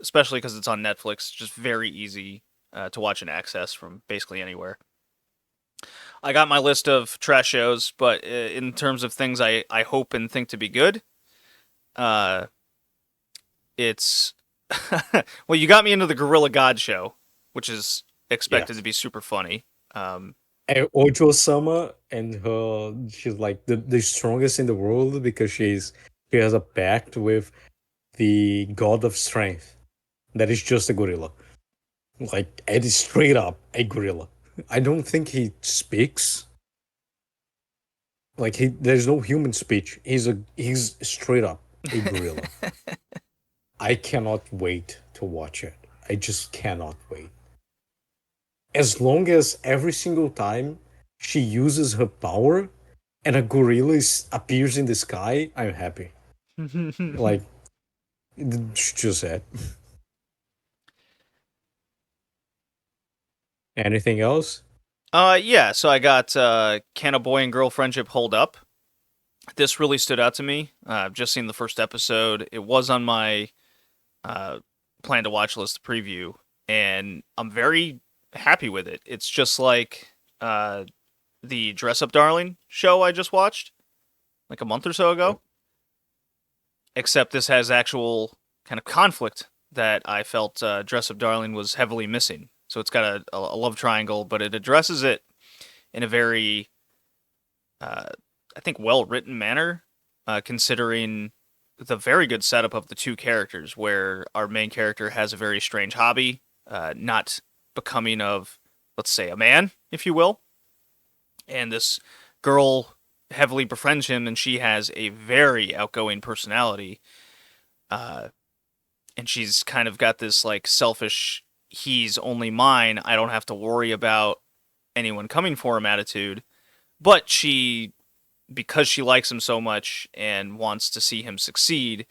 Speaker 1: especially because it's on Netflix. Just very easy to watch and access from basically anywhere. I got my list of trash shows, but in terms of things I hope and think to be good, uh, it's well, you got me into the Gorilla God show, which is expected to
Speaker 2: Yes.
Speaker 1: be super funny. Um,
Speaker 2: And Ojo Sama and she's like the strongest in the world because she has a pact with the god of strength that is just a gorilla. Like it is straight up a gorilla. I don't think he speaks. Like he there's no human speech. He's straight up a gorilla. I cannot wait to watch it. I just cannot wait. As long as every single time she uses her power and a gorilla appears in the sky, I'm happy. Like just that. Anything else?
Speaker 1: yeah, so I got Can a Boy and Girl Friendship Hold Up? this really stood out to me. I've just seen the first episode. It was on my uh, plan to watch list preview, and I'm very happy with it. It's just like the Dress Up Darling show I just watched like a month or so ago, except this has actual kind of conflict that I felt Dress Up Darling was heavily missing. So it's got a love triangle, but it addresses it in a very, uh, I think, well written manner, considering the very good setup of the two characters, where our main character has a very strange hobby, not becoming of, let's say, a man, if you will, and this girl heavily befriends him, and she has a very outgoing personality, uh, and she's kind of got this like selfish, he's only mine, I don't have to worry about anyone coming for him attitude. But she, because she likes him so much and wants to see him succeed,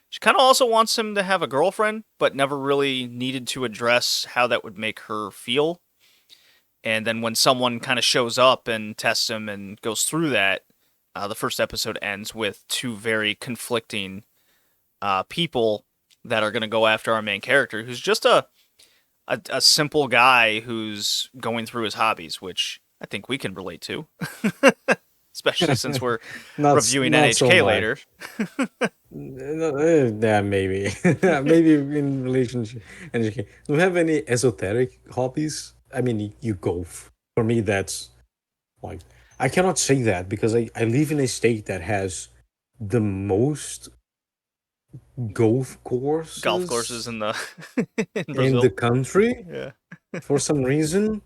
Speaker 1: she kind of also wants him to have a girlfriend, but never really needed to address how that would make her feel. And then when someone kind of shows up and tests him and goes through that, the first episode ends with two very conflicting people that are going to go after our main character, who's just a simple guy who's going through his hobbies, which I think we can relate to, especially since we're reviewing
Speaker 2: Not so
Speaker 1: NHK
Speaker 2: much.
Speaker 1: later.
Speaker 2: Yeah, maybe. Maybe in relationship. And okay. Do you have any esoteric hobbies? I mean, you golf. For me, that's like I cannot say that because I live in a state that has the most golf
Speaker 1: Golf courses
Speaker 2: courses
Speaker 1: in the in
Speaker 2: in the
Speaker 1: Brazil.
Speaker 2: country.
Speaker 1: Yeah.
Speaker 2: For some reason,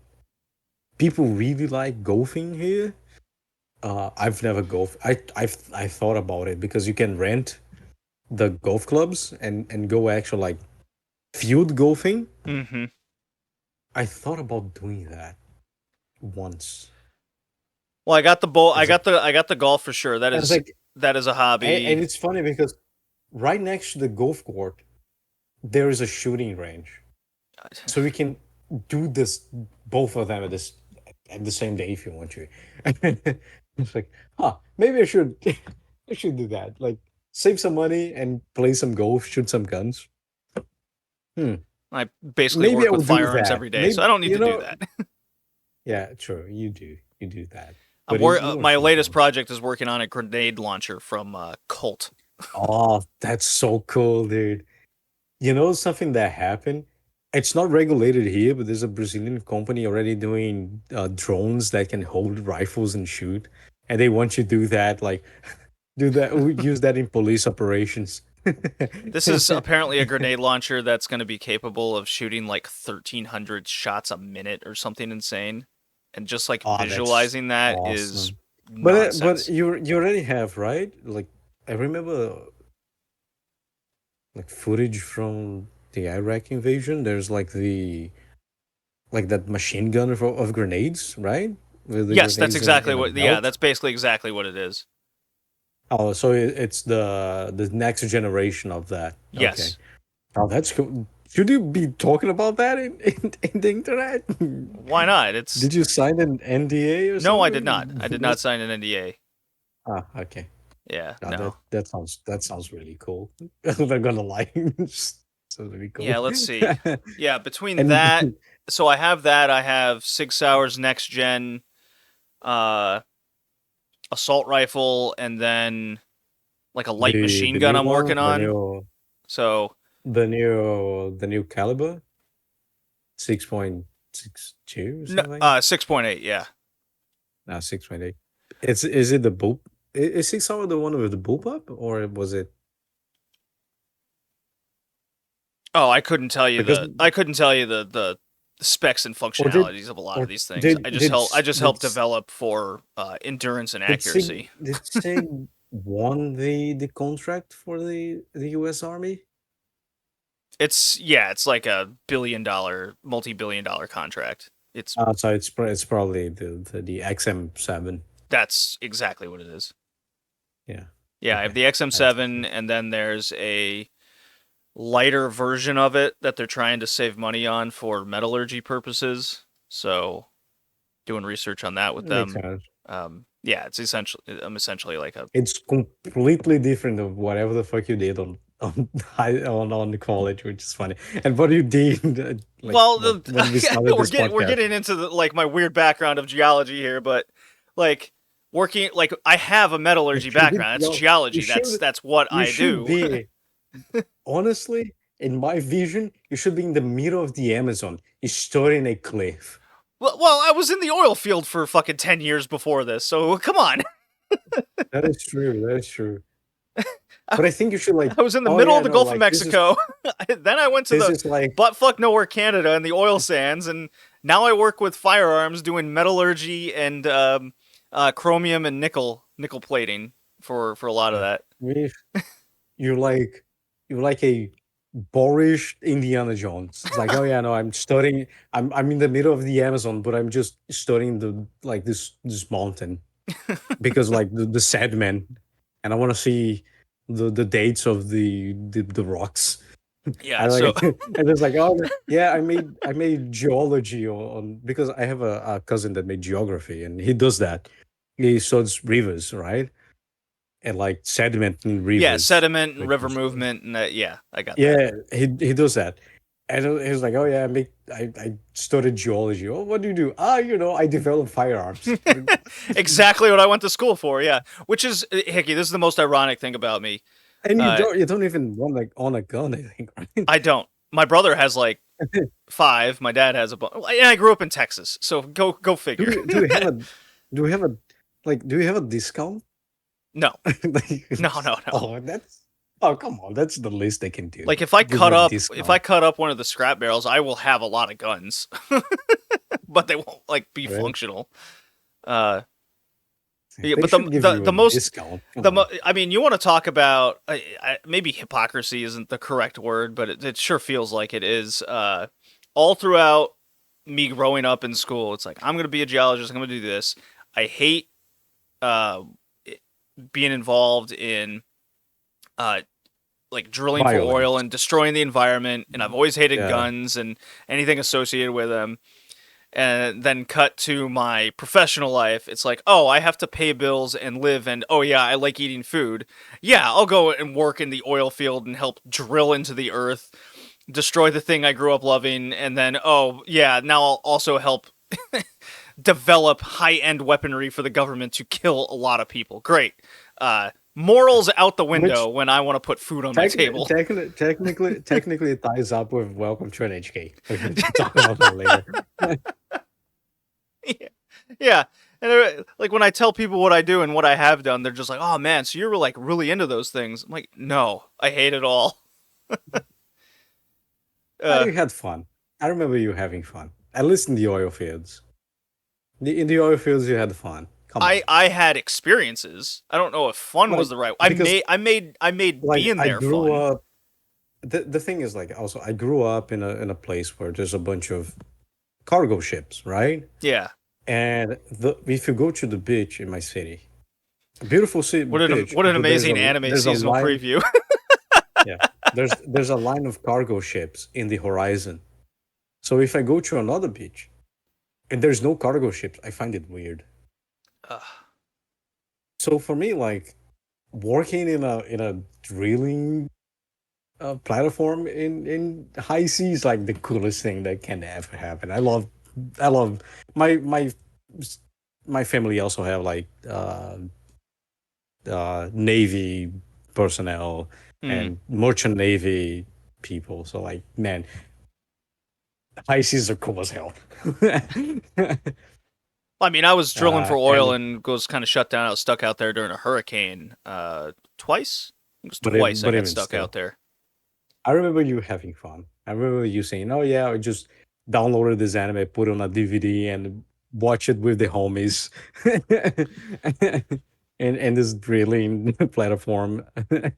Speaker 2: people really like golfing here. I've never golfed. I thought about it because you can rent the golf clubs and go actual like field golfing.
Speaker 1: Hmm.
Speaker 2: I thought about doing that once.
Speaker 1: Well, I got the bowl. I
Speaker 2: It's like
Speaker 1: got the golf for sure.
Speaker 2: it's like
Speaker 1: That is a
Speaker 2: and
Speaker 1: hobby.
Speaker 2: it's funny because right next to the golf court there is a shooting range, so we can do this both of them at the same day if you want to. It's like, huh? Maybe I should I should do that. Like save some money and play some golf, shoot some guns. Hmm.
Speaker 1: I basically
Speaker 2: Maybe I
Speaker 1: work with
Speaker 2: will do
Speaker 1: firearms
Speaker 2: that.
Speaker 1: every day, so
Speaker 2: Maybe
Speaker 1: I don't need
Speaker 2: you
Speaker 1: to do
Speaker 2: know.
Speaker 1: that.
Speaker 2: Yeah, true. You do. You do that.
Speaker 1: I'm
Speaker 2: But it's more
Speaker 1: my latest
Speaker 2: fun.
Speaker 1: project is working on a grenade launcher from Colt.
Speaker 2: Oh, that's so cool, dude. You know something that happened? It's not regulated here, but there's a Brazilian company already doing drones that can hold rifles and shoot, and they want you to do that, like do that, use that in police operations.
Speaker 1: This is apparently a grenade launcher that's going to be capable of shooting like 1,300 shots a minute or something insane. And just like
Speaker 2: Oh, that's
Speaker 1: visualizing that is
Speaker 2: awesome. But
Speaker 1: nonsense.
Speaker 2: you already have, right? Like I remember like footage from the Iraq invasion. There's like that machine gun of grenades, right? With the
Speaker 1: Yes, that's
Speaker 2: grenades
Speaker 1: exactly
Speaker 2: in a
Speaker 1: what. Yeah,
Speaker 2: belt.
Speaker 1: that's basically exactly what it is.
Speaker 2: Oh, so it's the next generation of that. Okay.
Speaker 1: Yes.
Speaker 2: Oh, that's cool. Should you be talking about that in the internet?
Speaker 1: Why not? It's
Speaker 2: Did you sign an NDA or
Speaker 1: no, I did not.
Speaker 2: something?
Speaker 1: I did not sign an NDA.
Speaker 2: Ah, okay.
Speaker 1: Yeah,
Speaker 2: No,
Speaker 1: no.
Speaker 2: that sounds really cool. I'm not gonna lie. Sounds really
Speaker 1: Yeah,
Speaker 2: cool.
Speaker 1: let's see. Yeah, between
Speaker 2: And
Speaker 1: that, so I have that. I have 6 hours next gen uh assault rifle, and then like a light machine
Speaker 2: the
Speaker 1: gun
Speaker 2: new
Speaker 1: I'm
Speaker 2: one,
Speaker 1: working on. So
Speaker 2: the new caliber 6.62 or
Speaker 1: no,
Speaker 2: something.
Speaker 1: 6.8. Yeah.
Speaker 2: No, 6.8. It's is it the bull? Is 6 hour the one with the bullpup or was it
Speaker 1: Oh,
Speaker 2: because
Speaker 1: I couldn't tell you the specs and
Speaker 2: or did
Speaker 1: functionalities of a lot of
Speaker 2: or
Speaker 1: these things. I just help
Speaker 2: did
Speaker 1: develop for endurance and
Speaker 2: did Sig
Speaker 1: accuracy.
Speaker 2: did Sig won the contract for the U.S. Army?
Speaker 1: It's yeah, it's like a multi-billion dollar contract. It's
Speaker 2: So it's probably the XM7.
Speaker 1: That's exactly what it is.
Speaker 2: Yeah.
Speaker 1: Yeah, I have
Speaker 2: Okay.
Speaker 1: the
Speaker 2: That's
Speaker 1: XM7, and then there's a lighter version of it that they're trying to save money on for metallurgy purposes. So, doing research on that with
Speaker 2: makes
Speaker 1: them.
Speaker 2: sense.
Speaker 1: Yeah, it's essentially I'm essentially like a
Speaker 2: It's completely different of whatever the fuck you did on on the college, which is funny. And what you did, like
Speaker 1: well,
Speaker 2: when we started
Speaker 1: we're
Speaker 2: this
Speaker 1: getting
Speaker 2: podcast,
Speaker 1: into like my weird background of geology here, but like working like I have a metallurgy
Speaker 2: if you did,
Speaker 1: background. That's
Speaker 2: yo, you
Speaker 1: geology.
Speaker 2: should
Speaker 1: That's what
Speaker 2: you
Speaker 1: I
Speaker 2: should
Speaker 1: do.
Speaker 2: be honestly, in my vision, you should be in the middle of the Amazon, you studying a cliff.
Speaker 1: Well, I was in the oil field for fucking 10 years before this, so come on.
Speaker 2: That is true. That is true. But I think you should like,
Speaker 1: I was in the
Speaker 2: oh
Speaker 1: middle
Speaker 2: yeah,
Speaker 1: of the
Speaker 2: no,
Speaker 1: Gulf of
Speaker 2: like
Speaker 1: Mexico. Then I went to
Speaker 2: this
Speaker 1: the
Speaker 2: is like
Speaker 1: buttfuck nowhere Canada and the oil sands, and now I work with firearms doing metallurgy and chromium and nickel plating for a lot of
Speaker 2: yeah,
Speaker 1: that.
Speaker 2: me- you're like you're like a boorish Indiana Jones. It's like, oh yeah, no, I'm studying. I'm in the middle of the Amazon, but I'm just studying the like this mountain because like the Sandman, and I want to see the dates of the rocks.
Speaker 1: Yeah,
Speaker 2: I like
Speaker 1: so
Speaker 2: it. And it's like, oh yeah, I made geology on because I have a cousin that made geography, and he does that. He studies rivers, right? And like sediment in
Speaker 1: yeah,
Speaker 2: rivers.
Speaker 1: sediment and
Speaker 2: Like
Speaker 1: river movement, and yeah, I got that.
Speaker 2: yeah, he does that. And he was like, oh yeah, I studied geology. Oh, what do you do? Ah, I develop firearms.
Speaker 1: Exactly what I went to school for. Yeah, which is Hickey. This is the most ironic thing about me.
Speaker 2: And you
Speaker 1: Uh,
Speaker 2: don't even want like on a gun, I think, right?
Speaker 1: I don't. My brother has like five. My dad has a bunch. And I grew up in Texas, so go
Speaker 2: Do
Speaker 1: figure.
Speaker 2: we do we have a do we have a do we have a discount?
Speaker 1: No,
Speaker 2: Like,
Speaker 1: no.
Speaker 2: come on, that's the least they can do.
Speaker 1: Like
Speaker 2: Give you a
Speaker 1: if I
Speaker 2: discount,
Speaker 1: cut up one of the scrap barrels, I will have a lot of guns, but they won't like be
Speaker 2: right?
Speaker 1: functional. Uh, yeah,
Speaker 2: They
Speaker 1: but
Speaker 2: should give you
Speaker 1: the
Speaker 2: a
Speaker 1: most
Speaker 2: discount. Come on.
Speaker 1: I mean, you want to talk about maybe hypocrisy isn't the correct word, but it sure feels like it is. All throughout me growing up in school, it's like I'm gonna be a geologist. I'm gonna do this. I hate uh, being involved in uh, like drilling for oil
Speaker 2: Violence.
Speaker 1: and destroying the environment. And I've always hated
Speaker 2: Yeah.
Speaker 1: guns and anything associated with them. And then cut to my professional life. It's like, oh, I have to pay bills and live. And oh, yeah, I like eating food. Yeah, I'll go and work in the oil field and help drill into the earth, destroy the thing I grew up loving. And then, oh, yeah, now I'll also help develop high-end weaponry for the government to kill a lot of people. Great. Morals out the window
Speaker 2: Which
Speaker 1: when I want to put food on my table.
Speaker 2: technically it ties up with Welcome to NHK. We can talk about that later.
Speaker 1: Yeah. Yeah. And like when I tell people what I do and what I have done, they're just like, "Oh man, so you're like really into those things." I'm like, "No, I hate it all." Uh,
Speaker 2: You had fun. I remember you having fun. At least in the oil fields. In the oil fields, you had fun. Come on.
Speaker 1: I had experiences. I don't know if fun was
Speaker 2: Like
Speaker 1: the right.
Speaker 2: because
Speaker 1: I made
Speaker 2: like
Speaker 1: being
Speaker 2: I
Speaker 1: there
Speaker 2: grew
Speaker 1: fun.
Speaker 2: up. The thing is like also I grew up in a place where there's a bunch of cargo ships, right?
Speaker 1: Yeah.
Speaker 2: And if you go to the beach in my city, a beautiful beach,
Speaker 1: What an
Speaker 2: but
Speaker 1: amazing anime
Speaker 2: there's a
Speaker 1: seasonal
Speaker 2: line.
Speaker 1: preview.
Speaker 2: Yeah, there's a line of cargo ships in the horizon. So if I go to another beach and there's no cargo ships, I find it weird. So for me, like working in a drilling platform in high seas, like the coolest thing that can ever happen. I love my my family also have like navy personnel
Speaker 1: Hmm.
Speaker 2: and merchant navy people. So like, man, high seas are cool as hell.
Speaker 1: I mean, I was drilling for oil
Speaker 2: And
Speaker 1: and was kind of shut down. I was stuck out there during a hurricane. Twice. It was
Speaker 2: but
Speaker 1: twice I got
Speaker 2: even
Speaker 1: stuck
Speaker 2: still,
Speaker 1: out there.
Speaker 2: I remember you having fun. I remember you saying, "Oh yeah, I just downloaded this anime, put it on a DVD, and watch it with the homies." And this drilling platform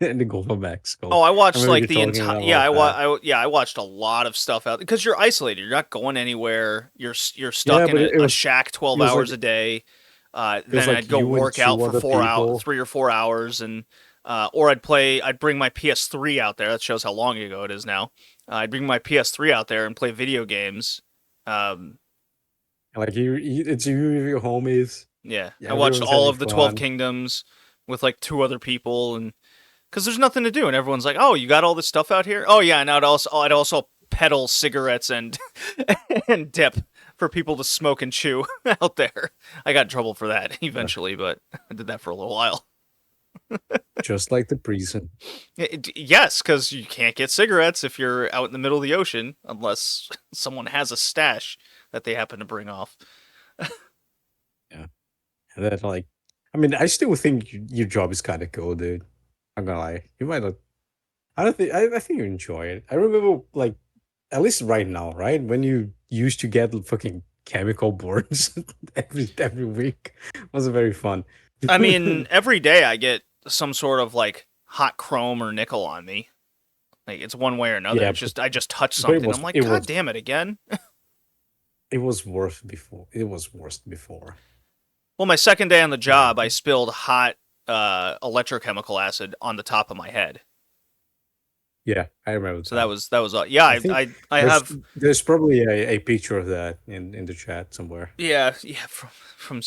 Speaker 2: in the Gulf of Mexico.
Speaker 1: Oh, I
Speaker 2: I
Speaker 1: watched
Speaker 2: remember
Speaker 1: like
Speaker 2: you
Speaker 1: the
Speaker 2: talking
Speaker 1: entire.
Speaker 2: about that.
Speaker 1: Yeah, I watched a lot of stuff out because you're isolated. You're not going anywhere. You're
Speaker 2: Yeah,
Speaker 1: stuck in
Speaker 2: but
Speaker 1: a shack
Speaker 2: it
Speaker 1: 12
Speaker 2: was
Speaker 1: hours
Speaker 2: like
Speaker 1: a day.
Speaker 2: it was
Speaker 1: Then
Speaker 2: like
Speaker 1: I'd go
Speaker 2: you and
Speaker 1: work out
Speaker 2: two
Speaker 1: for
Speaker 2: other people.
Speaker 1: 3 or 4 hours, and or I'd bring my PS3 out there. That shows how long ago it is now. I'd bring my PS3 out there and play video games. Um,
Speaker 2: Like it's you with your homies.
Speaker 1: Yeah, I watched
Speaker 2: Everyone's
Speaker 1: all
Speaker 2: having
Speaker 1: of the 12
Speaker 2: fun.
Speaker 1: Kingdoms with like two other people, and because there's nothing to do, and everyone's like, "Oh, you got all this stuff out here? Oh yeah." And I'd also peddle cigarettes and and dip for people to smoke and chew out there. I got in trouble for that
Speaker 2: Uh,
Speaker 1: eventually, but I did that for a little while.
Speaker 2: just like the prison.
Speaker 1: Yes, because you can't get cigarettes if you're out in the middle of the ocean unless someone has a stash that they happen to bring off.
Speaker 2: Yeah. And then like, I mean, I still think your job is kind of cool, dude. I'm gonna lie. You might not. I don't think. I think you enjoy it. I remember, like, at least right now, right when you used to get fucking chemical burns every week, was very fun.
Speaker 1: I mean, every day I get some sort of like hot chrome or nickel on me. Like it's one way or another.
Speaker 2: Yeah,
Speaker 1: It's just I just touch
Speaker 2: but
Speaker 1: something. I'm like, God damn it again.
Speaker 2: it was worse before. It was worse before.
Speaker 1: Well, my second day on the
Speaker 2: Yeah.
Speaker 1: job, I spilled hot electrochemical acid on the top of my head.
Speaker 2: Yeah, I remember
Speaker 1: So
Speaker 2: that.
Speaker 1: that was yeah.
Speaker 2: I think
Speaker 1: I
Speaker 2: there's
Speaker 1: have
Speaker 2: there's probably a picture of that in the chat somewhere.
Speaker 1: yeah from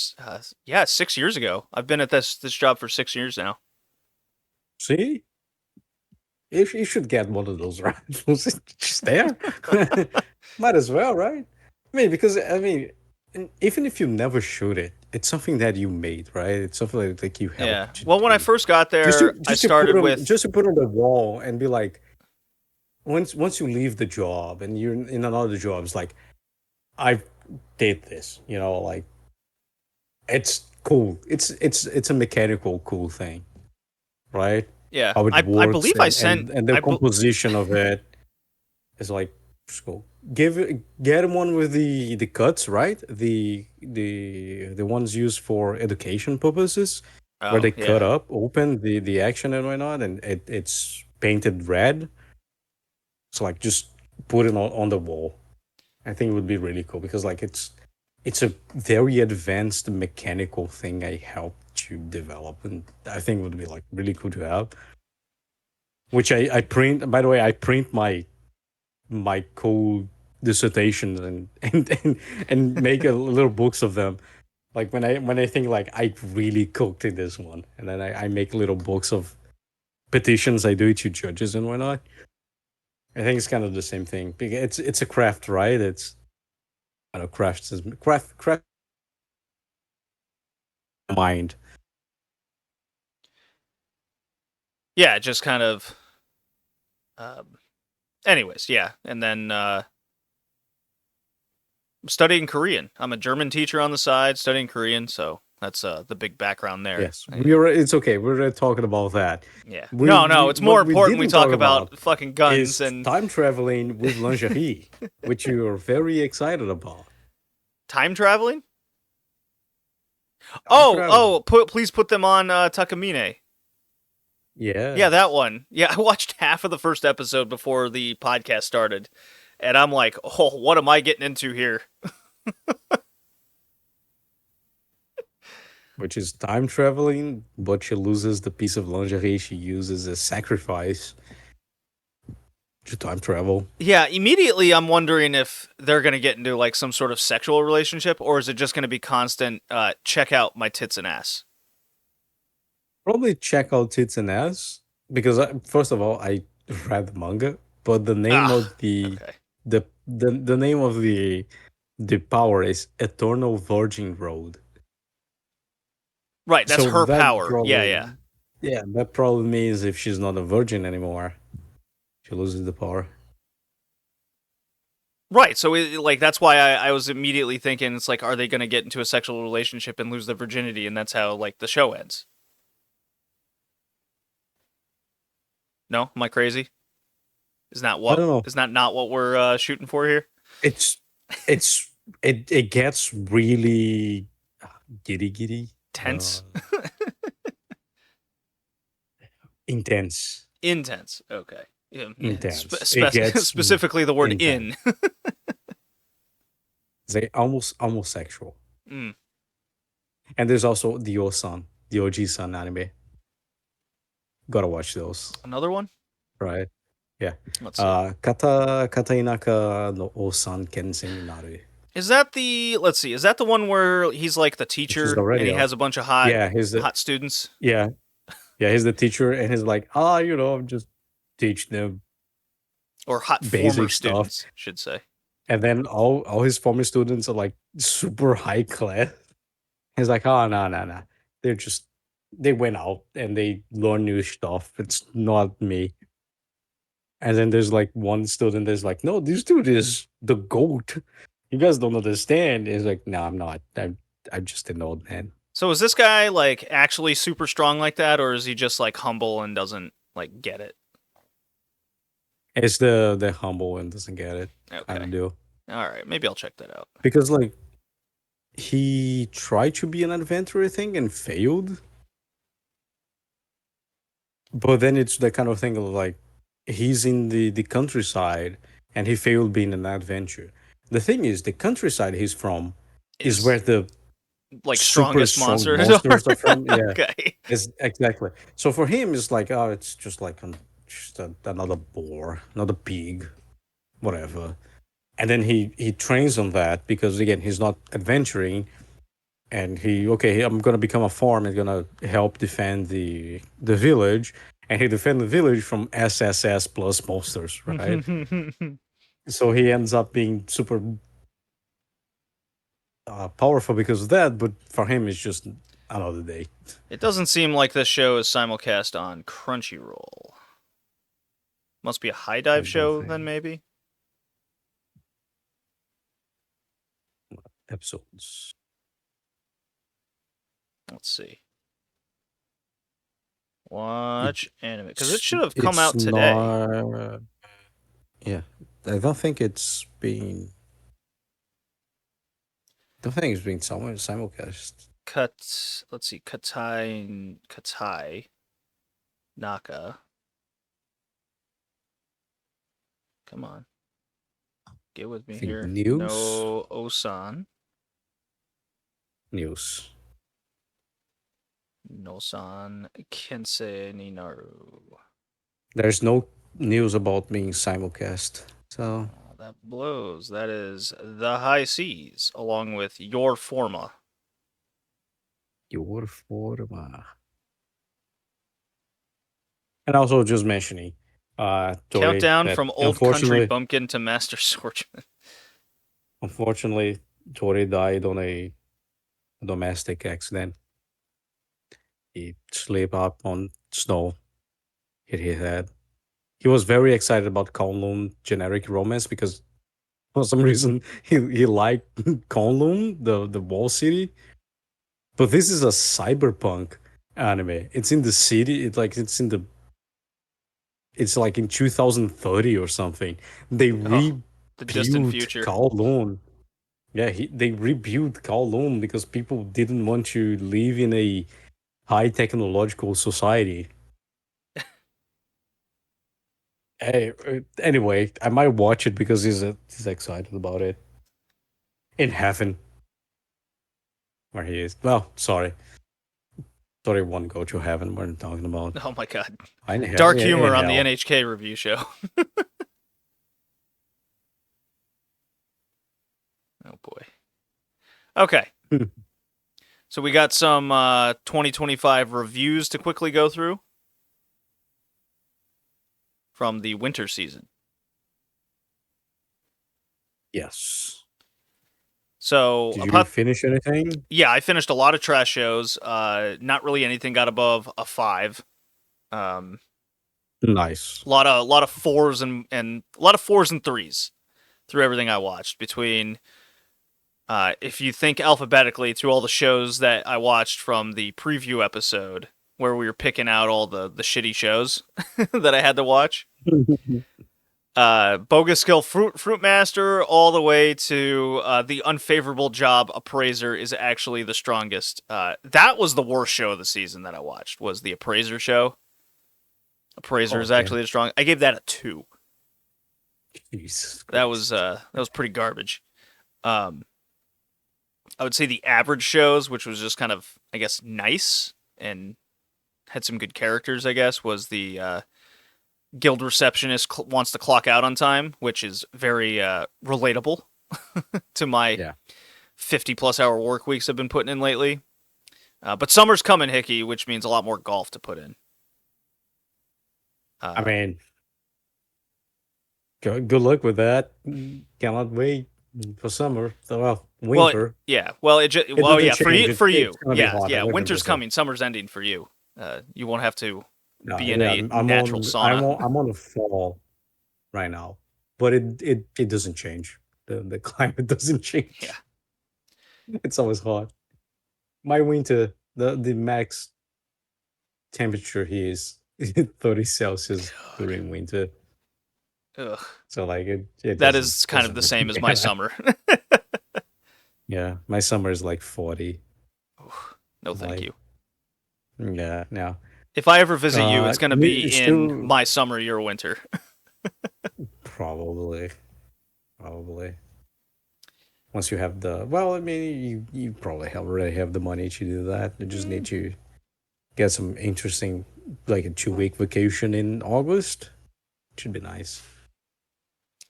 Speaker 1: yeah 6 years ago. I've been at this job for 6 years now.
Speaker 2: See, you should get one of those rifles. It's just there. Might as well, right? I mean, because I mean, even if you never shoot it, it's something that you made, right? It's something like you
Speaker 1: Yeah.
Speaker 2: helped to
Speaker 1: Well, when I
Speaker 2: do.
Speaker 1: first got
Speaker 2: Just to
Speaker 1: there, I
Speaker 2: just to put
Speaker 1: started
Speaker 2: on
Speaker 1: with
Speaker 2: just to put on the wall and be like, once you leave the job and you're in another job, it's like I did this, like it's cool. It's a mechanical cool thing, right?
Speaker 1: yeah.
Speaker 2: How it
Speaker 1: I
Speaker 2: works
Speaker 1: believe I sent
Speaker 2: and the composition of it is like cool. Get one with the cuts, right? The ones used for education purposes, where
Speaker 1: oh
Speaker 2: they cut
Speaker 1: yeah.
Speaker 2: up, open the action and whatnot, and it's painted red. So like just put it on the wall. I think it would be really cool because like it's a very advanced mechanical thing I helped to develop, and I think it would be like really cool to have. Which I print. By the way, I print my cool dissertations and make a little books of them. Like when I think like I really cooked in this one, and then I make little books of petitions I do to judges and whatnot. I think it's kind of the same thing. It's a craft, right? It's I don't know, craft mind.
Speaker 1: Yeah, just kind of um anyways, yeah. And then I'm studying Korean. I'm a German teacher on the side studying Korean, so that's the big background there.
Speaker 2: Yes, it's okay. We're talking about that.
Speaker 1: Yeah.
Speaker 2: We,
Speaker 1: No,
Speaker 2: we
Speaker 1: it's more
Speaker 2: what we
Speaker 1: important we
Speaker 2: didn't talk
Speaker 1: talk
Speaker 2: about
Speaker 1: about fucking guns
Speaker 2: is
Speaker 1: and
Speaker 2: time traveling with lingerie, which you are very excited about.
Speaker 1: time traveling.
Speaker 2: Time traveling.
Speaker 1: Please put them on Takamine. Yeah, that
Speaker 2: Yes.
Speaker 1: one. Yeah, I watched half of the first episode before the podcast started, and I'm like, oh, what am I getting into here?
Speaker 2: Which is time traveling, but she loses the piece of lingerie she uses as sacrifice to time travel.
Speaker 1: Yeah, immediately I'm wondering if they're gonna get into like some sort of sexual relationship, or is it just gonna be constant? Check out my tits and ass.
Speaker 2: Probably check out Tits and Ass because first of all, I read the manga, but the name
Speaker 1: Ah,
Speaker 2: of the
Speaker 1: okay.
Speaker 2: the name of the power is Eternal Virgin Road.
Speaker 1: Right, that's
Speaker 2: So
Speaker 1: her
Speaker 2: that
Speaker 1: power. Yeah,
Speaker 2: probably,
Speaker 1: yeah.
Speaker 2: yeah, that probably means if she's not a virgin anymore, she loses the power.
Speaker 1: Right, so like that's why I was immediately thinking it's like, are they gonna get into a sexual relationship and lose their virginity, and that's how like the show ends? No, am I crazy?
Speaker 2: I don't know.
Speaker 1: Is that not what we're shooting for here?
Speaker 2: It's it's it gets really giddy, uh,
Speaker 1: Tense,
Speaker 2: intense,
Speaker 1: intense. Okay,
Speaker 2: intense. It gets
Speaker 1: specifically the word
Speaker 2: intense.
Speaker 1: "in."
Speaker 2: They almost sexual.
Speaker 1: Mm.
Speaker 2: And there's also the Osan, the OG Sun anime. Gotta watch those,
Speaker 1: Another one.
Speaker 2: right? Yeah.
Speaker 1: Let's see.
Speaker 2: Kata Inaka no Osan Kensen Naru.
Speaker 1: Is that the? Let's see. Is that the one where he's like the
Speaker 2: She's
Speaker 1: teacher and
Speaker 2: already
Speaker 1: he
Speaker 2: off.
Speaker 1: has a bunch of hot
Speaker 2: Yeah, he's the
Speaker 1: hot students
Speaker 2: yeah he's the teacher, and he's like, I'm just teach them
Speaker 1: or hot former
Speaker 2: basic stuff,
Speaker 1: students, should say.
Speaker 2: and then all his former students are like super high class. He's like, oh no, they're just they went out and they learn new stuff. It's not me. And then there's like one student that's like, no, this dude is the goat. You guys don't understand. He's like, no, I'm not. I'm just an old man.
Speaker 1: So is this guy like actually super strong like that, or is he just like humble and doesn't like get it?
Speaker 2: It's the humble and doesn't get it kind
Speaker 1: Okay.
Speaker 2: of deal.
Speaker 1: All right. Maybe I'll check that out.
Speaker 2: Because like he tried to be an adventurer thing and failed. But then it's the kind of thing of like he's in the countryside and he failed being an adventure. The thing is, the countryside he's from is
Speaker 1: Is
Speaker 2: where the
Speaker 1: like
Speaker 2: super
Speaker 1: strongest
Speaker 2: strong
Speaker 1: monsters.
Speaker 2: monsters are from. Yeah,
Speaker 1: Okay.
Speaker 2: is exactly. So for him, it's like, oh, it's just like another boar, another pig, whatever. And then he trains on that because again, he's not adventuring, and I'm gonna become a farm and gonna help defend the village, and he defend the village from SSS plus monsters, right? So he ends up being super powerful because of that, but for him it's just another day.
Speaker 1: It doesn't seem like this show is simulcast on Crunchyroll. Must be a high
Speaker 2: I
Speaker 1: dive
Speaker 2: don't
Speaker 1: show then,
Speaker 2: think
Speaker 1: maybe.
Speaker 2: episodes.
Speaker 1: Let's see. Watch anime because it
Speaker 2: It's
Speaker 1: should have come
Speaker 2: it's
Speaker 1: out today.
Speaker 2: not. Yeah, I don't think it's being. Don't think it's being simulcast.
Speaker 1: Let's see. Katai Naka. Come on. Get with
Speaker 2: I
Speaker 1: me
Speaker 2: think
Speaker 1: here.
Speaker 2: news.
Speaker 1: No Osan.
Speaker 2: News.
Speaker 1: Nosan Kensei Ninaru.
Speaker 2: There's no news about being simulcast. So
Speaker 1: Oh, that blows. That is The High Seas, along with Your Forma.
Speaker 2: your forma. And also just mentioning, Tori,
Speaker 1: Countdown
Speaker 2: that
Speaker 1: from Old Country Bumpkin to Master Swordsman.
Speaker 2: unfortunately, Tori died on a domestic accident. He slipped up on snow, hit his head. He was very excited about Kowloon generic romance because for some reason he liked Kowloon, the wall city. But this is a cyberpunk anime. It's in the city. It's like in 2030 or something. They
Speaker 1: Oh, the distant
Speaker 2: rebuilt
Speaker 1: future.
Speaker 2: Kowloon. Yeah, they rebuilt Kowloon because people didn't want to live in a high technological society. Hey, anyway, I might watch it because he's excited about it. In heaven, where he is. Well, sorry, won't go to heaven. We're talking about
Speaker 1: Oh my god.
Speaker 2: in hell.
Speaker 1: Dark
Speaker 2: In
Speaker 1: humor on the
Speaker 2: hell.
Speaker 1: NHK review show. Oh boy. Okay. So we got some 2025 reviews to quickly go through from the winter season.
Speaker 2: Yes.
Speaker 1: So,
Speaker 2: Did you finish anything?
Speaker 1: yeah, I finished a lot of trash shows. Not really anything got above a 5.
Speaker 2: Nice.
Speaker 1: A lot of 4s and a lot of 4s and 3s through everything I watched. Between if you think alphabetically through all the shows that I watched from the preview episode where we were picking out all the shitty shows that I had to watch. Bogus Skill Fruit Master, all the way to the Unfavorable Job Appraiser is actually the strongest. That was the worst show of the season that I watched, was the Appraiser show. Appraiser is actually the strong. I gave that a 2.
Speaker 2: Jesus
Speaker 1: that was pretty garbage. I would say the average shows, which was just kind of, I guess, nice and had some good characters, I guess, was the guild receptionist wants to clock out on time, which is very relatable to my
Speaker 2: Yeah.
Speaker 1: 50 plus hour work weeks I've been putting in lately. But summer's coming, Hickey, which means a lot more golf to put in.
Speaker 2: I
Speaker 1: Uh,
Speaker 2: mean, good luck with that. Cannot wait for summer. So, well,
Speaker 1: well,
Speaker 2: winter.
Speaker 1: yeah. Well,
Speaker 2: It
Speaker 1: well,
Speaker 2: doesn't
Speaker 1: yeah.
Speaker 2: change.
Speaker 1: For
Speaker 2: It's
Speaker 1: you,
Speaker 2: gonna be
Speaker 1: yeah,
Speaker 2: hot,
Speaker 1: yeah. Winter's
Speaker 2: 100%.
Speaker 1: coming. Summer's ending for you. You won't have to
Speaker 2: No,
Speaker 1: be in
Speaker 2: yeah,
Speaker 1: a natural sauna.
Speaker 2: I'm on a fall right now, but it doesn't change. The climate doesn't
Speaker 1: Yeah.
Speaker 2: change. It's always hot. My winter, the max temperature here is 30 Celsius during winter.
Speaker 1: Ugh.
Speaker 2: So like it
Speaker 1: That is kind of
Speaker 2: doesn't
Speaker 1: the
Speaker 2: really
Speaker 1: same as my
Speaker 2: matter.
Speaker 1: summer.
Speaker 2: Yeah, my summer is like 40.
Speaker 1: No, thank
Speaker 2: Like
Speaker 1: you.
Speaker 2: yeah, no.
Speaker 1: If I ever visit you, it's going to be
Speaker 2: It's
Speaker 1: in
Speaker 2: still
Speaker 1: my summer, your winter.
Speaker 2: probably probably once you have the well, I mean you probably already have the money to do that. You just need to get some interesting like a 2 week vacation in August. Should be nice.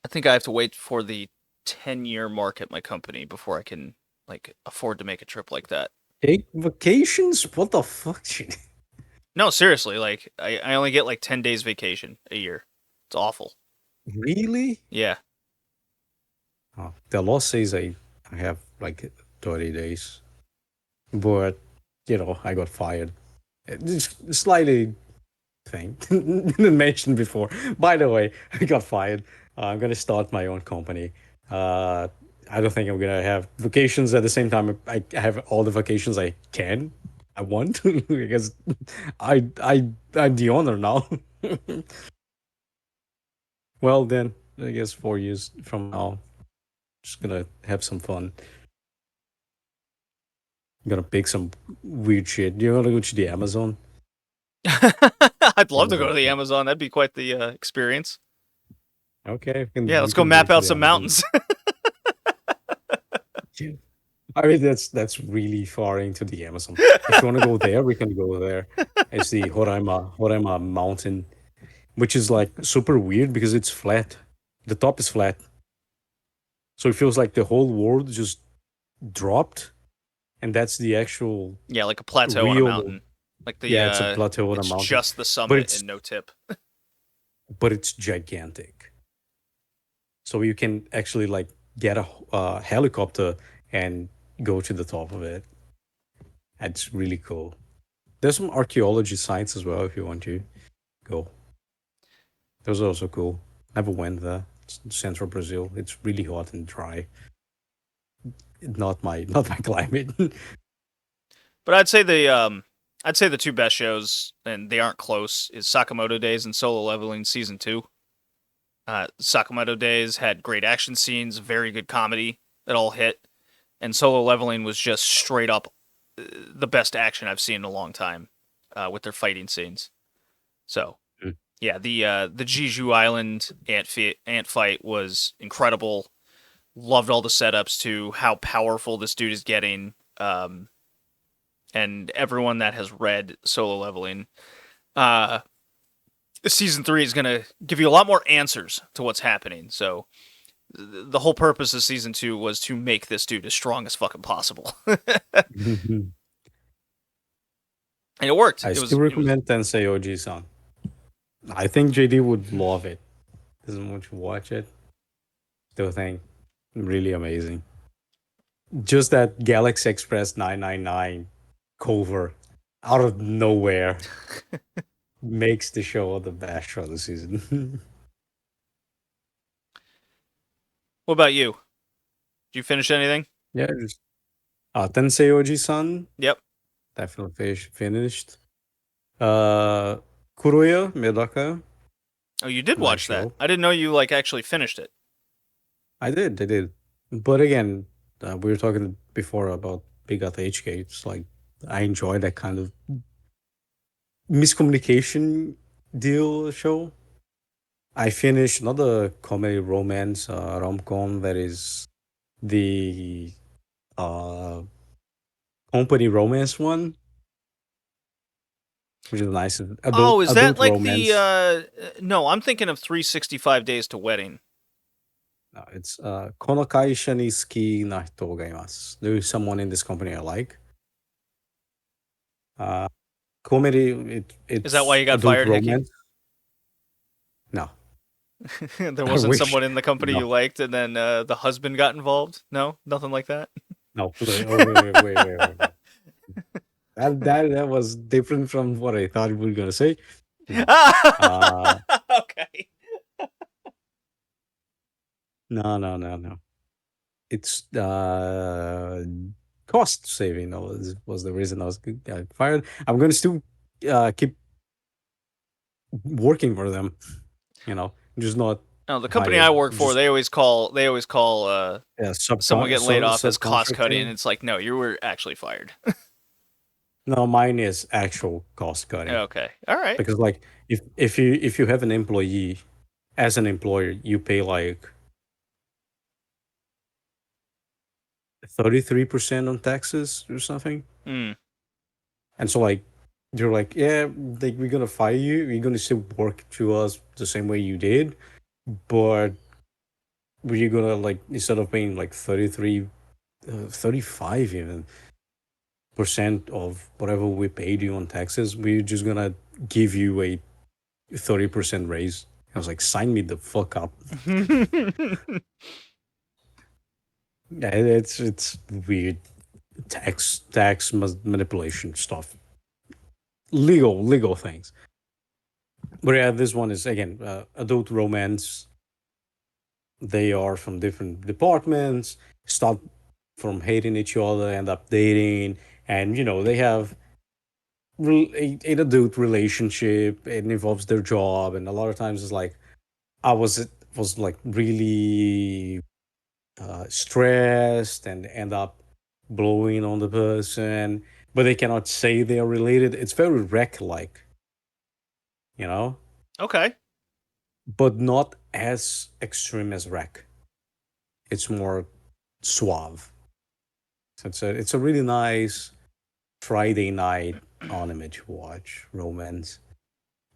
Speaker 1: I think I have to wait for the 10-year mark at my company before I can like afford to make a trip like that.
Speaker 2: Take vacations? What the fuck?
Speaker 1: No, seriously, like I only get like 10 days vacation a year. It's awful.
Speaker 2: Really?
Speaker 1: Yeah.
Speaker 2: Oh, the law says I have like 30 days, but I got fired. It's slightly thing didn't mention before. By the way, I got fired. I'm gonna start my own company. Uh, I don't think I'm gonna have vacations at the same time. I have all the vacations I want because I'm the owner now. Well, then I guess 4 years from now, just gonna have some fun. Gonna pick some weird shit. You wanna go to the Amazon?
Speaker 1: I'd love to go to
Speaker 2: Amazon.
Speaker 1: the Amazon. That'd be quite the experience.
Speaker 2: Okay,
Speaker 1: Yeah,
Speaker 2: we
Speaker 1: let's go
Speaker 2: can go
Speaker 1: map
Speaker 2: to
Speaker 1: out
Speaker 2: the
Speaker 1: some
Speaker 2: Amazon.
Speaker 1: mountains.
Speaker 2: Yeah. I mean, that's really far into the Amazon. If you want to go there, we can go there. It's the Roraima Mountain, which is like super weird because it's flat. The top is flat, so it feels like the whole world just dropped, and that's the actual
Speaker 1: Yeah, like a plateau on a
Speaker 2: real.
Speaker 1: mountain. Like
Speaker 2: Yeah, it's a plateau on a
Speaker 1: it's
Speaker 2: mountain,
Speaker 1: just the
Speaker 2: but
Speaker 1: summit
Speaker 2: it's
Speaker 1: and no tip.
Speaker 2: but it's gigantic. So you can actually like get a helicopter and go to the top of it. That's really cool. There's some archaeology sites as well if you want to go. Those are also cool. Never went there. It's in central Brazil. It's really hot and dry. Not my climate.
Speaker 1: But I'd say the two best shows, and they aren't close, is Sakamoto Days and Solo Leveling Season 2. Sakamoto Days had great action scenes, very good comedy that all hit, and Solo Leveling was just straight up the best action I've seen in a long time with their fighting scenes. So,
Speaker 2: Mm.
Speaker 1: yeah, the Jeju Island ant fight was incredible. Loved all the setups to how powerful this dude is getting. And everyone that has read Solo Leveling, uh, season 3 is gonna give you a lot more answers to what's happening. So the whole purpose of season 2 was to make this dude as strong as fucking possible, and it worked.
Speaker 2: I still
Speaker 1: It was
Speaker 2: recommend Tensei Oji-san. I think JD would love it. Doesn't want to watch it. Still think really amazing. Just that Galaxy Express 999 cover out of nowhere makes the show the best show of the season.
Speaker 1: What about you? Did you finish anything?
Speaker 2: Yeah, just Tensei Oji-san
Speaker 1: Yep.
Speaker 2: definitely finished. Uh, Kuroya Medaka,
Speaker 1: Oh, you did
Speaker 2: nice
Speaker 1: watch that.
Speaker 2: show.
Speaker 1: I didn't know you like actually finished it.
Speaker 2: I did. But again, we were talking before about Big at HK. It's like I enjoy that kind of miscommunication deal show. I finished another comedy romance rom-com that is the uh company romance one, which is nice.
Speaker 1: Oh, is that
Speaker 2: Adult
Speaker 1: like the
Speaker 2: romance.
Speaker 1: no, I'm thinking of 365 Days to Wedding.
Speaker 2: No, it's Konokai Shaniski na hito ga imasu. There is someone in this company I like. Uh, comedy,
Speaker 1: Is that why
Speaker 2: it's
Speaker 1: you got
Speaker 2: adult
Speaker 1: fired, Hickey?
Speaker 2: romance. No,
Speaker 1: There
Speaker 2: I
Speaker 1: wasn't
Speaker 2: wish.
Speaker 1: someone in the company
Speaker 2: No,
Speaker 1: you liked, and then the husband got involved? No, nothing like that.
Speaker 2: no. Oh, wait. No. That was different from what I thought we were gonna say. No. Uh
Speaker 1: Okay.
Speaker 2: no. It's cost saving. No, was the reason I was fired. I'm gonna still keep working for them. Just not
Speaker 1: No, the company I
Speaker 2: hired.
Speaker 1: work for,
Speaker 2: Just
Speaker 1: they always call
Speaker 2: yeah,
Speaker 1: someone getting laid off as cost cutting, and
Speaker 2: subcontracting.
Speaker 1: it's like, no, you were actually fired.
Speaker 2: No, mine is actual cost cutting
Speaker 1: Okay, all right.
Speaker 2: because like if you have an employee as an employer, you pay like 33% on taxes or something.
Speaker 1: Hmm.
Speaker 2: And so like they're like, yeah, like we're gonna fire you. You're gonna still work to us the same way you did, but we're gonna like instead of paying like 33, 35 even percent of whatever we paid you on taxes, we're just gonna give you a 30% raise. I was like, sign me the fuck up. Yeah, it's weird tax manipulation stuff, legal things. But yeah, this one is again adult romance. They are from different departments, start from hating each other, end up dating, and they have an adult relationship. It involves their job, and a lot of times it's like I was like really stressed and end up blowing on the person, but they cannot say they are related. It's very wreck like, you know,
Speaker 1: Okay.
Speaker 2: but not as extreme as wreck. It's more suave. So it's a really nice Friday night anime to watch, romance.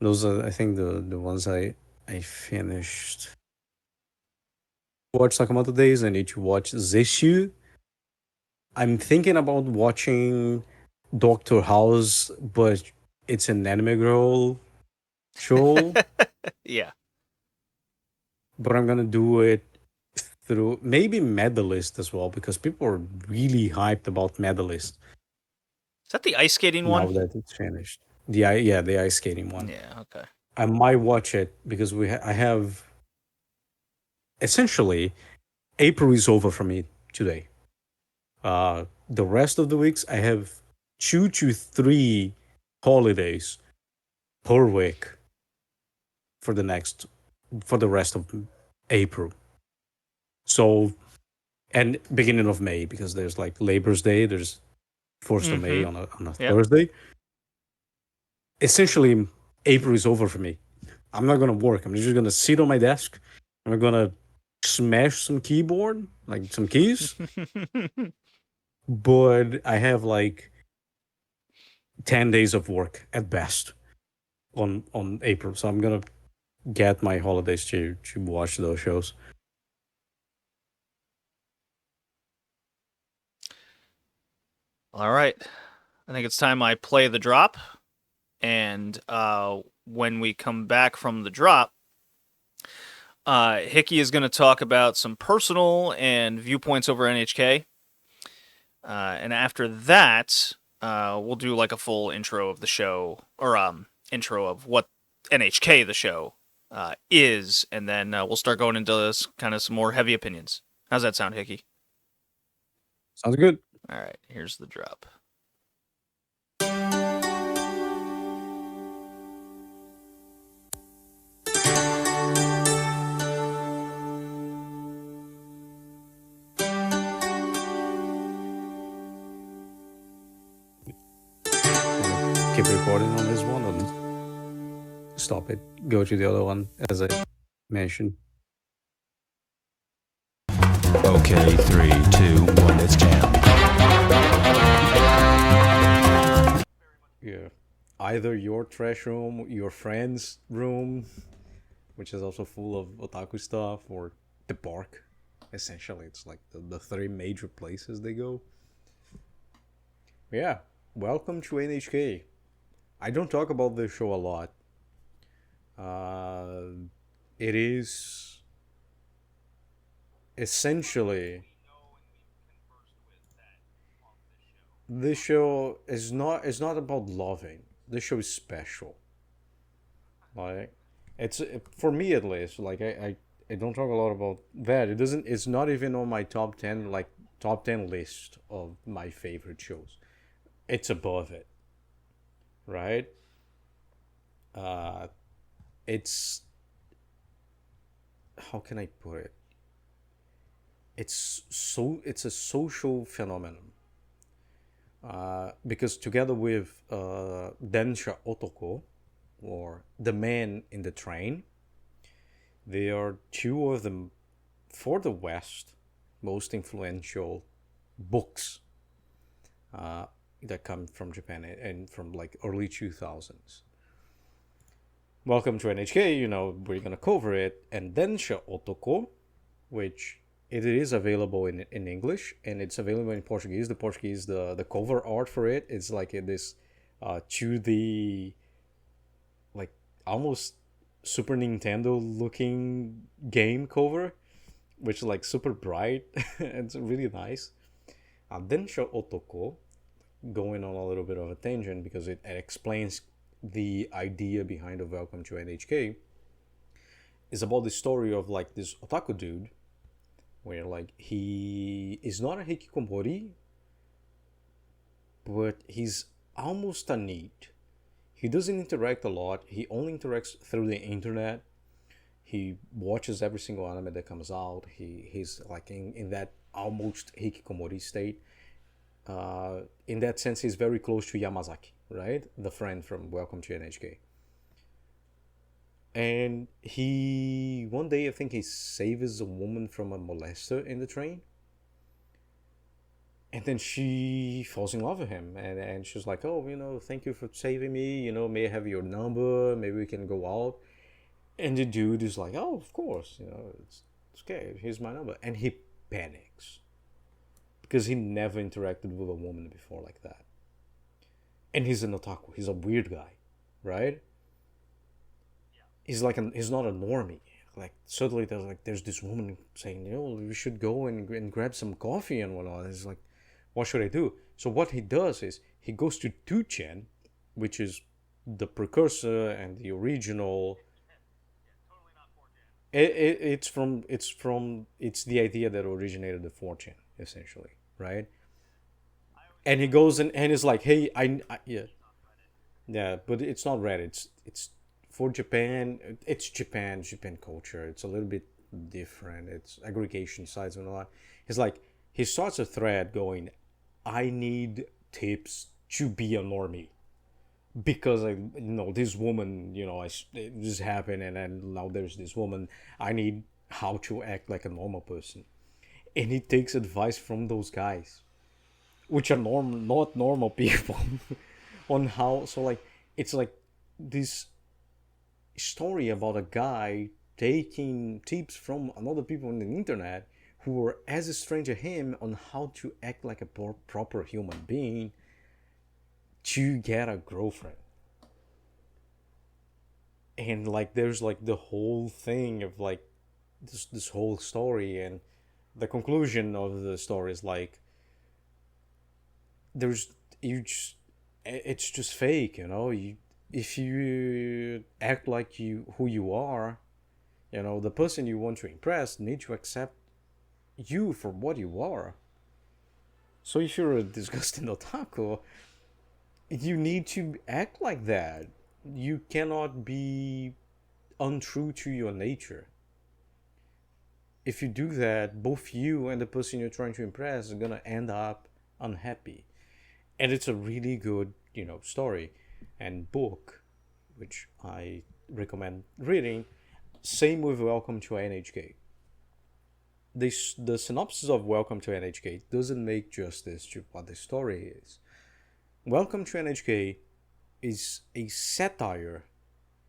Speaker 2: Those are, I think, the ones I finished. Watch Sakamoto Days. I need to watch Zeshu. I'm thinking about watching Doctor House, but it's an anime girl show.
Speaker 1: Yeah.
Speaker 2: But I'm gonna do it through maybe Medalist as well because people are really hyped about Medalist
Speaker 1: Is that the ice skating
Speaker 2: now
Speaker 1: one?
Speaker 2: that it's finished. The ice skating one.
Speaker 1: Yeah. Okay.
Speaker 2: I might watch it because I have essentially April is over for me today. The rest of the weeks I have 2 to 3 holidays per week for the rest of April. So and beginning of May because there's like Labor's Day, there's 1st of May
Speaker 1: Mm-hmm.
Speaker 2: on a
Speaker 1: Yep.
Speaker 2: Thursday. Essentially, April is over for me. I'm not gonna work. I'm just gonna sit on my desk. I'm gonna smash some keyboard, like some keys. But I have like 10 days of work at best on April, so I'm gonna get my holidays to watch those shows.
Speaker 1: All right. I think it's time I play the drop, and when we come back from the drop, Hickey is going to talk about some personal and viewpoints over NHK. And after that, we'll do like a full intro of the show, or intro of what NHK the show is, and then we'll start going into this kind of some more heavy opinions. How's that sound, Hickey?
Speaker 2: Sounds good.
Speaker 1: All right, here's the drop.
Speaker 2: Keep recording on this one and stop it. Go to the other one as I mentioned.
Speaker 3: Okay, 3, 2, 1, it's jam.
Speaker 2: Yeah. Either your trash room, your friend's room, which is also full of otaku stuff, or the park. Essentially, it's like the three major places they go. Yeah, welcome to NHK. I don't talk about this show a lot. Uh, it is essentially this show is not about loving. This show is special. Like it's for me at least. Like I don't talk a lot about that. It doesn't. It's not even on my top 10 top 10 list of my favorite shows. It's above it, right? Uh, it's how can I put it? It's a social phenomenon. Because together with Densha Otoko, or the man in the train, they are two of the, for the West, most influential books uh, that come from Japan and from like early 2000s. Welcome to NHK, we're gonna cover it, and Densha Otoko, which it is available in English and it's available in Portuguese. The cover art for it is like this 2D, like almost Super Nintendo looking game cover, which is like super bright. It's really nice. Densha Otoko, going on a little bit of a tangent because it explains the idea behind of Welcome to NHK, is about the story of like this otaku dude where like he is not a hikikomori, but he's almost a neat. He doesn't interact a lot. He only interacts through the internet. He watches every single anime that comes out. He's like in that almost hikikomori state. In that sense, he's very close to Yamazaki, right? The friend from Welcome to NHK. And he one day I think he saves a woman from a molester in the train, and then she falls in love with him, and she's like, oh, thank you for saving me, may I have your number, maybe we can go out. And the dude is like, oh, of course, it's okay, here's my number. And he panics because he never interacted with a woman before like that, and he's an otaku, he's a weird guy, right? He's not a normie. Like suddenly there's this woman saying, we should go and grab some coffee and whatnot. It's like, what should I do? So what he does is he goes to 2chan, which is the precursor and the original. It's the idea that originated the 4chan essentially, right? And he goes and is like, hey, yeah, but it's not Reddit. It's for Japan. It's Japan culture. It's a little bit different. It's aggregation sites and all that. It's like he starts a thread going, I need tips to be a normie because this woman, this happened, and then now there's this woman. I need how to act like a normal person, and he takes advice from those guys, which are not normal people, on how. So like it's like this story about a guy taking tips from another people on the internet who were as strange as him on how to act like a proper human being to get a girlfriend. And like there's like the whole thing of like this whole story, and the conclusion of the story is like there's you just it's just fake, if you act like who you are, the person you want to impress needs to accept you for what you are. So if you're a disgusting otaku, you need to act like that. You cannot be untrue to your nature. If you do that, both you and the person you're trying to impress are gonna end up unhappy. And it's a really good, story and book, which I recommend reading. Same with Welcome to NHK. The synopsis of Welcome to NHK doesn't make justice to what the story is. Welcome to NHK is a satire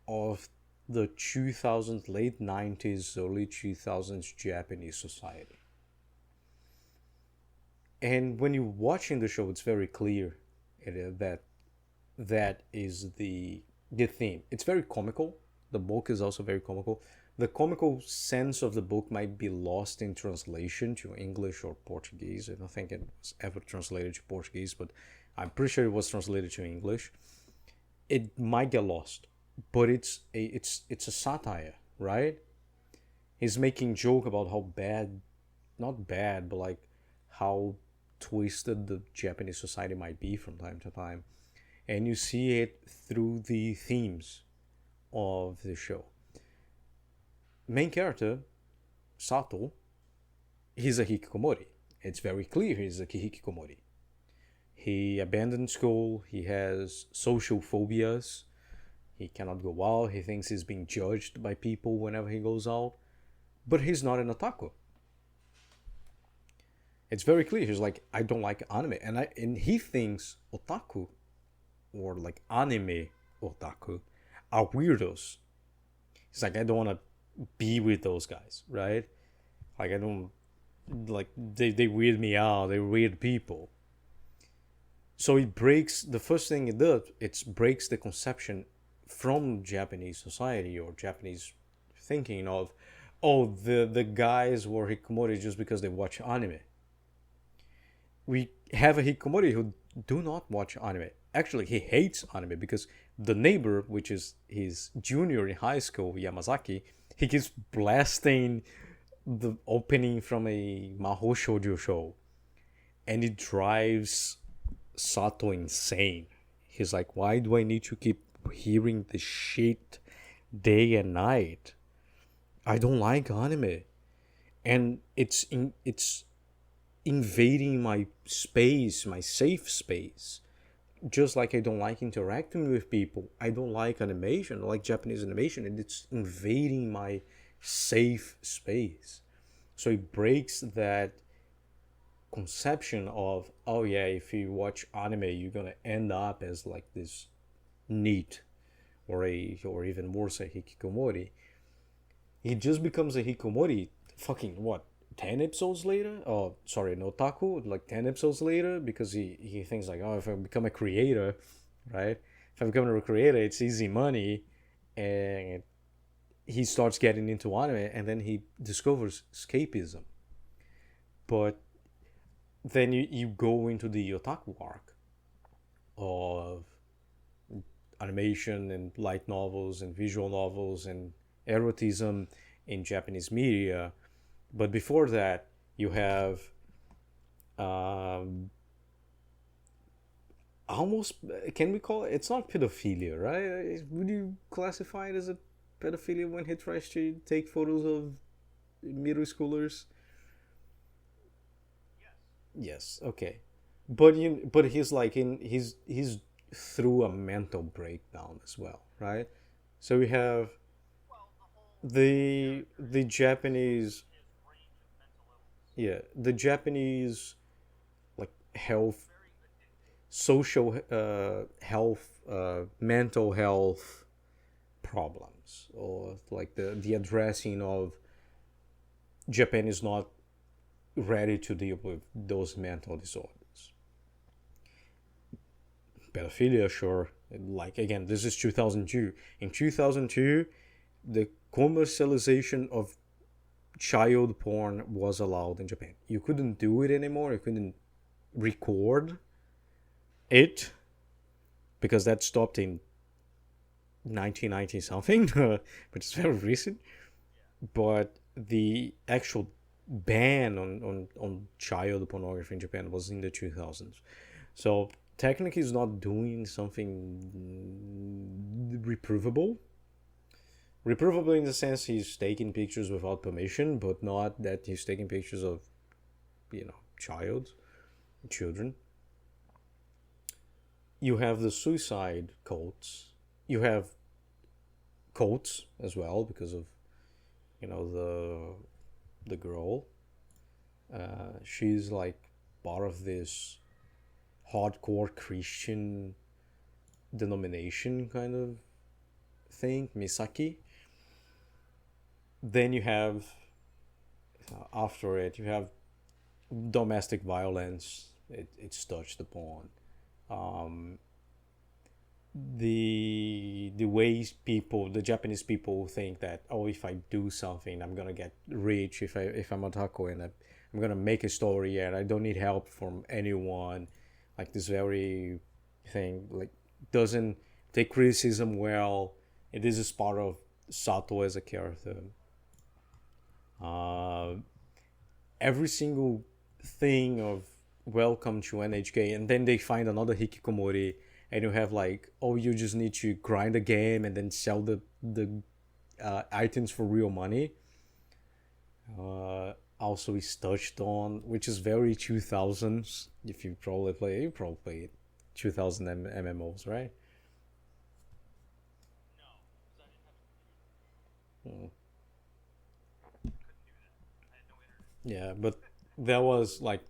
Speaker 2: of the 2000s, late 90s, early 2000s Japanese society. And when you're watching the show, it's very clear that that is the theme. It's very comical. The book is also very comical. The comical sense of the book might be lost in translation to English or Portuguese. I don't think it was ever translated to Portuguese, but I'm pretty sure it was translated to English. It might get lost, but it's a satire, right? He's making joke about how bad, not bad, but like how twisted the Japanese society might be from time to time, and you see it through the themes of the show. Main character Sato, he's a hikikomori. It's very clear he's a hikikomori. He abandoned school. He has social phobias. He cannot go out. He thinks he's being judged by people whenever he goes out. But he's not an otaku. It's very clear. He's like, I don't like anime, and he thinks otaku, or like anime otaku, are weirdos. He's like, I don't want to be with those guys, right? Like, I don't, like, they weird me out. They're weird people. So it breaks, the first thing it does, it breaks the conception from Japanese society or Japanese thinking of, oh, the guys were hikikomori just because they watch anime. We have a hikikomori who do not watch anime. Actually, he hates anime because the neighbor, which is his junior in high school, Yamazaki, he keeps blasting the opening from a Mahou Shoujo show, and it drives Sato insane. He's like, why do I need to keep hearing this shit day and night? I don't like anime, and it's invading my space, my safe space. Just like I don't like interacting with people, I don't like animation, I like Japanese animation, and it's invading my safe space. So it breaks that conception of, oh yeah, if you watch anime, you're gonna end up as like this NEET, or even worse, a hikikomori. He just becomes a hikikomori fucking what, 10 episodes later? Oh, sorry, an otaku, like 10 episodes later, because he thinks like, oh, if I become a creator, right? If I become a creator, it's easy money, and he starts getting into anime, and then he discovers escapism. But then you go into the otaku arc of animation and light novels and visual novels and erotism in Japanese media. But before that, you have almost, can we call it? It's not pedophilia, right? Would you classify it as a pedophilia when he tries to take photos of middle schoolers? Yes. Okay. But he's like he's through a mental breakdown as well, right? So we have the Japanese, yeah, the Japanese like health, social health, mental health problems, or like the addressing of Japan is not ready to deal with those mental disorders. Pedophilia, sure. Like, again, this is 2002. In 2002, the commercialization of child porn was allowed in Japan. You couldn't do it anymore. You couldn't record it because that stopped in 1990 something, which is very recent. But the actual ban on child pornography in Japan was in the 2000s. So technically he's not doing something reprovable. Reprovable in the sense he's taking pictures without permission, but not that he's taking pictures of, children. You have the suicide cults. You have cults as well because of, the girl. She's like part of this hardcore Christian denomination kind of thing, Misaki. then you have after it you have domestic violence. It's touched upon. Um, the ways people, the Japanese people, think that, oh, if I do something I'm gonna get rich, if I'm otaku and I'm gonna make a story and I don't need help from anyone, like this very thing, like doesn't take criticism well. And this is part of Sato as a character. uh every single thing of welcome to NHK, and then they find another hikikomori, and you have like, oh, you just need to grind the game and then sell the items for real money. Also is touched on, which is very 2000s. If you probably played 2000 MMOs, right? Hmm. Yeah, but that was like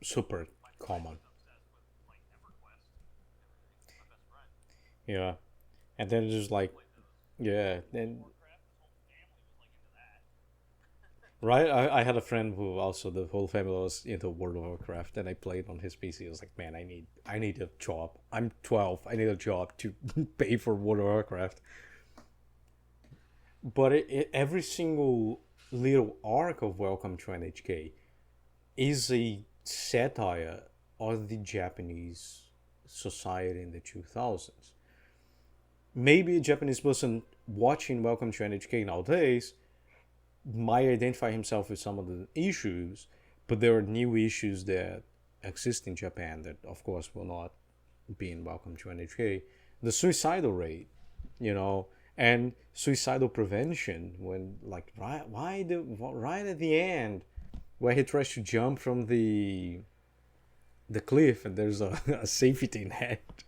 Speaker 2: super common. Yeah, and then it's just like, yeah, and right. I had a friend who also the whole family was into World of Warcraft, and I played on his PC. I was like, man, I need a job. I'm 12. I need a job to pay for World of Warcraft. But every single little arc of Welcome to NHK is a satire of the Japanese society in the 2000s. Maybe a Japanese person watching Welcome to NHK nowadays might identify himself with some of the issues, but there are new issues that exist in Japan that, of course, will not be in Welcome to NHK. The suicidal rate, you know, and suicidal prevention, when like right at the end where he tries to jump from the cliff and there's a safety net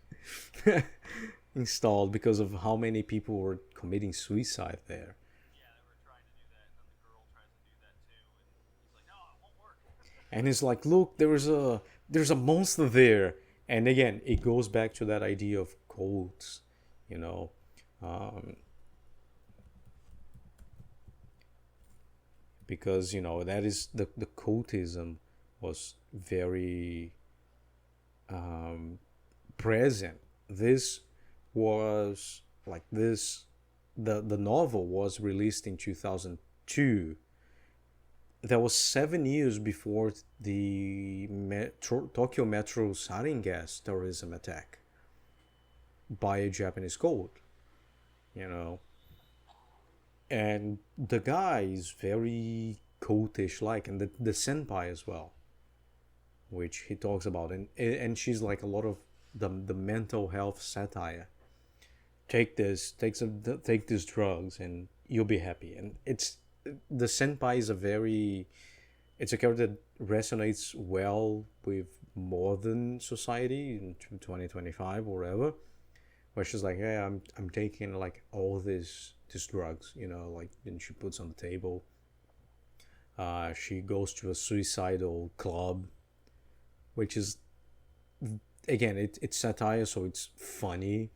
Speaker 2: installed because of how many people were committing suicide there. And it's like, look, there's a monster there. And again, it goes back to that idea of codes, you know. um, because that is the cultism was very present. This was like this. The novel was released in 2002. That was 7 years before the Tokyo Metro sarin gas terrorism attack by a Japanese code, you know. And the guy is very cultish like, and the senpai as well, which he talks about, and she's like a lot of the mental health satire. Take these drugs and you'll be happy. And it's the senpai is a very, it's a character that resonates well with modern society in 2025 or whatever, where she's like, yeah, I'm taking like all these drugs, like, and she puts on the table. She goes to a suicidal club, which is, again, it's satire, so it's funny,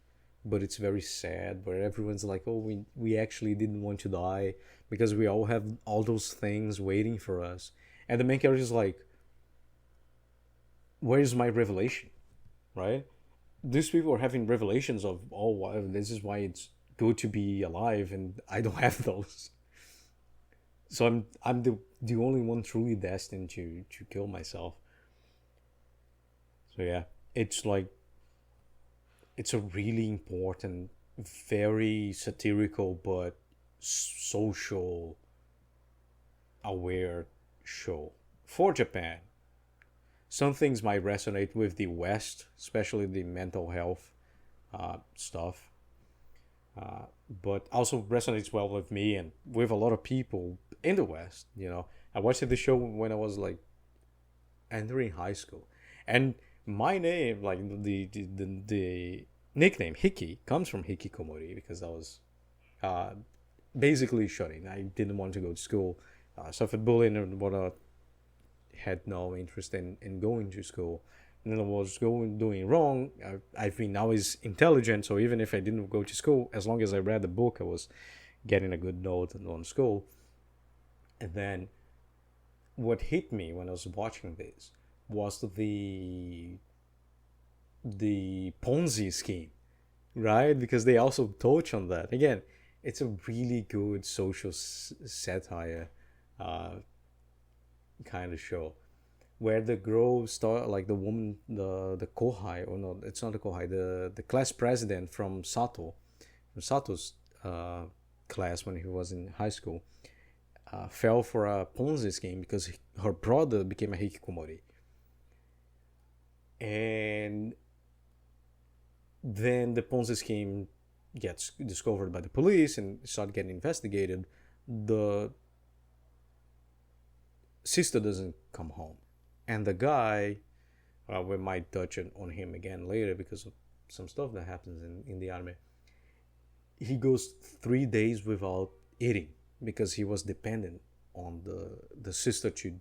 Speaker 2: but it's very sad, where everyone's like, oh, we actually didn't want to die because we all have all those things waiting for us. And the main character is like, where's my revelation, right? These people are having revelations of, oh, wow, this is why it's good to be alive, and I don't have those. So I'm the only one truly destined to kill myself. So yeah, it's like, it's a really important, very satirical but social aware show for Japan. Some things might resonate with the West, especially the mental health stuff, but also resonates well with me and with a lot of people in the West. I watched the show when I was like entering high school, and my name, like the nickname Hiki, comes from Hikikomori, because I was basically shunning. I didn't want to go to school, suffered bullying and whatnot, had no interest in going to school. And then I was doing wrong. I've been always intelligent, so even if I didn't go to school, as long as I read the book, I was getting a good note on school. And then what hit me when I was watching this was the Ponzi scheme, right? Because they also touch on that. Again, it's a really good social satire uh, kind of show where the girl start like the woman, the kohai, or no, it's not the kohai, the class president from Sato's class when he was in high school, fell for a Ponzi scheme because her brother became a hikikomori. And then the Ponzi scheme gets discovered by the police and start getting investigated. The sister doesn't come home, and the guy, we might touch on him again later because of some stuff that happens in the anime. He goes 3 days without eating because he was dependent on the sister to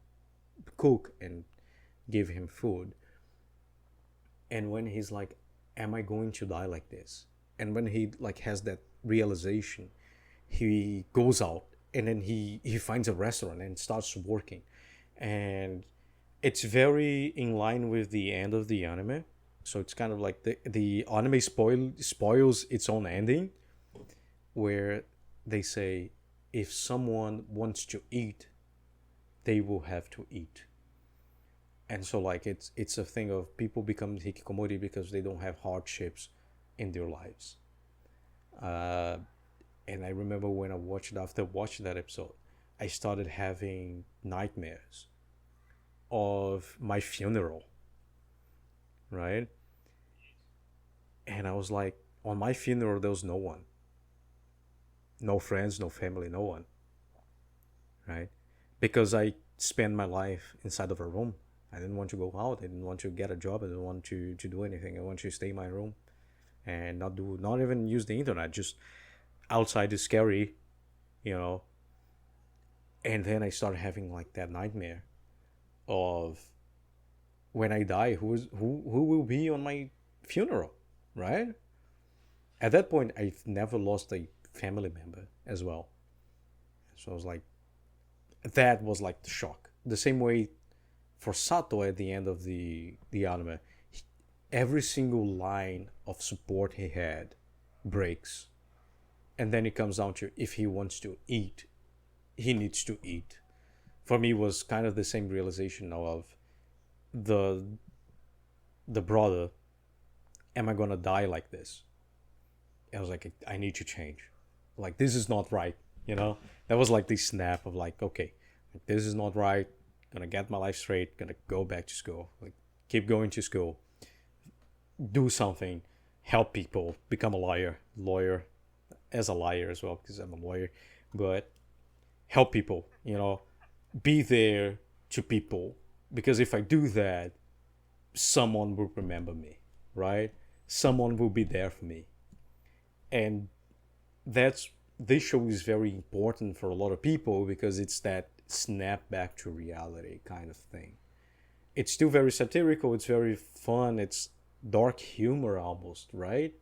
Speaker 2: cook and give him food. And when he's like, am I going to die like this? And when he like has that realization, he goes out and then he finds a restaurant and starts working. And it's very in line with the end of the anime. So it's kind of like the anime spoils its own ending, where they say if someone wants to eat, they will have to eat. And so like it's a thing of people become hikikomori because they don't have hardships in their lives. Uh, and I remember when after watching that episode, I started having nightmares of my funeral, right? And I was like, on my funeral, there was no one, no friends, no family, no one, right? Because I spent my life inside of a room. I didn't want to go out. I didn't want to get a job. I didn't want to do anything. I want to stay in my room and not even use the internet. Just outside is scary, you know. And then I started having like that nightmare of when I die, who will be on my funeral, right? At that point, I've never lost a family member as well. So I was like, that was like the shock. The same way for Sato at the end of the anime, every single line of support he had breaks, and then it comes down to if he wants to eat, he needs to eat. For me, was kind of the same realization now of the brother. Am I gonna die like this? I was like, I need to change. Like this is not right. You know, that was like the snap of like, okay, this is not right. Gonna get my life straight. Gonna go back to school. Like keep going to school. Do something. Help people. Become a lawyer, as a liar as well because I'm a lawyer. But help people. You know, be there to people because if I do that, someone will remember me, right? Someone will be there for me, and that's this show is very important for a lot of people because it's that snap back to reality kind of thing. It's still very satirical, it's very fun, it's dark humor almost, right?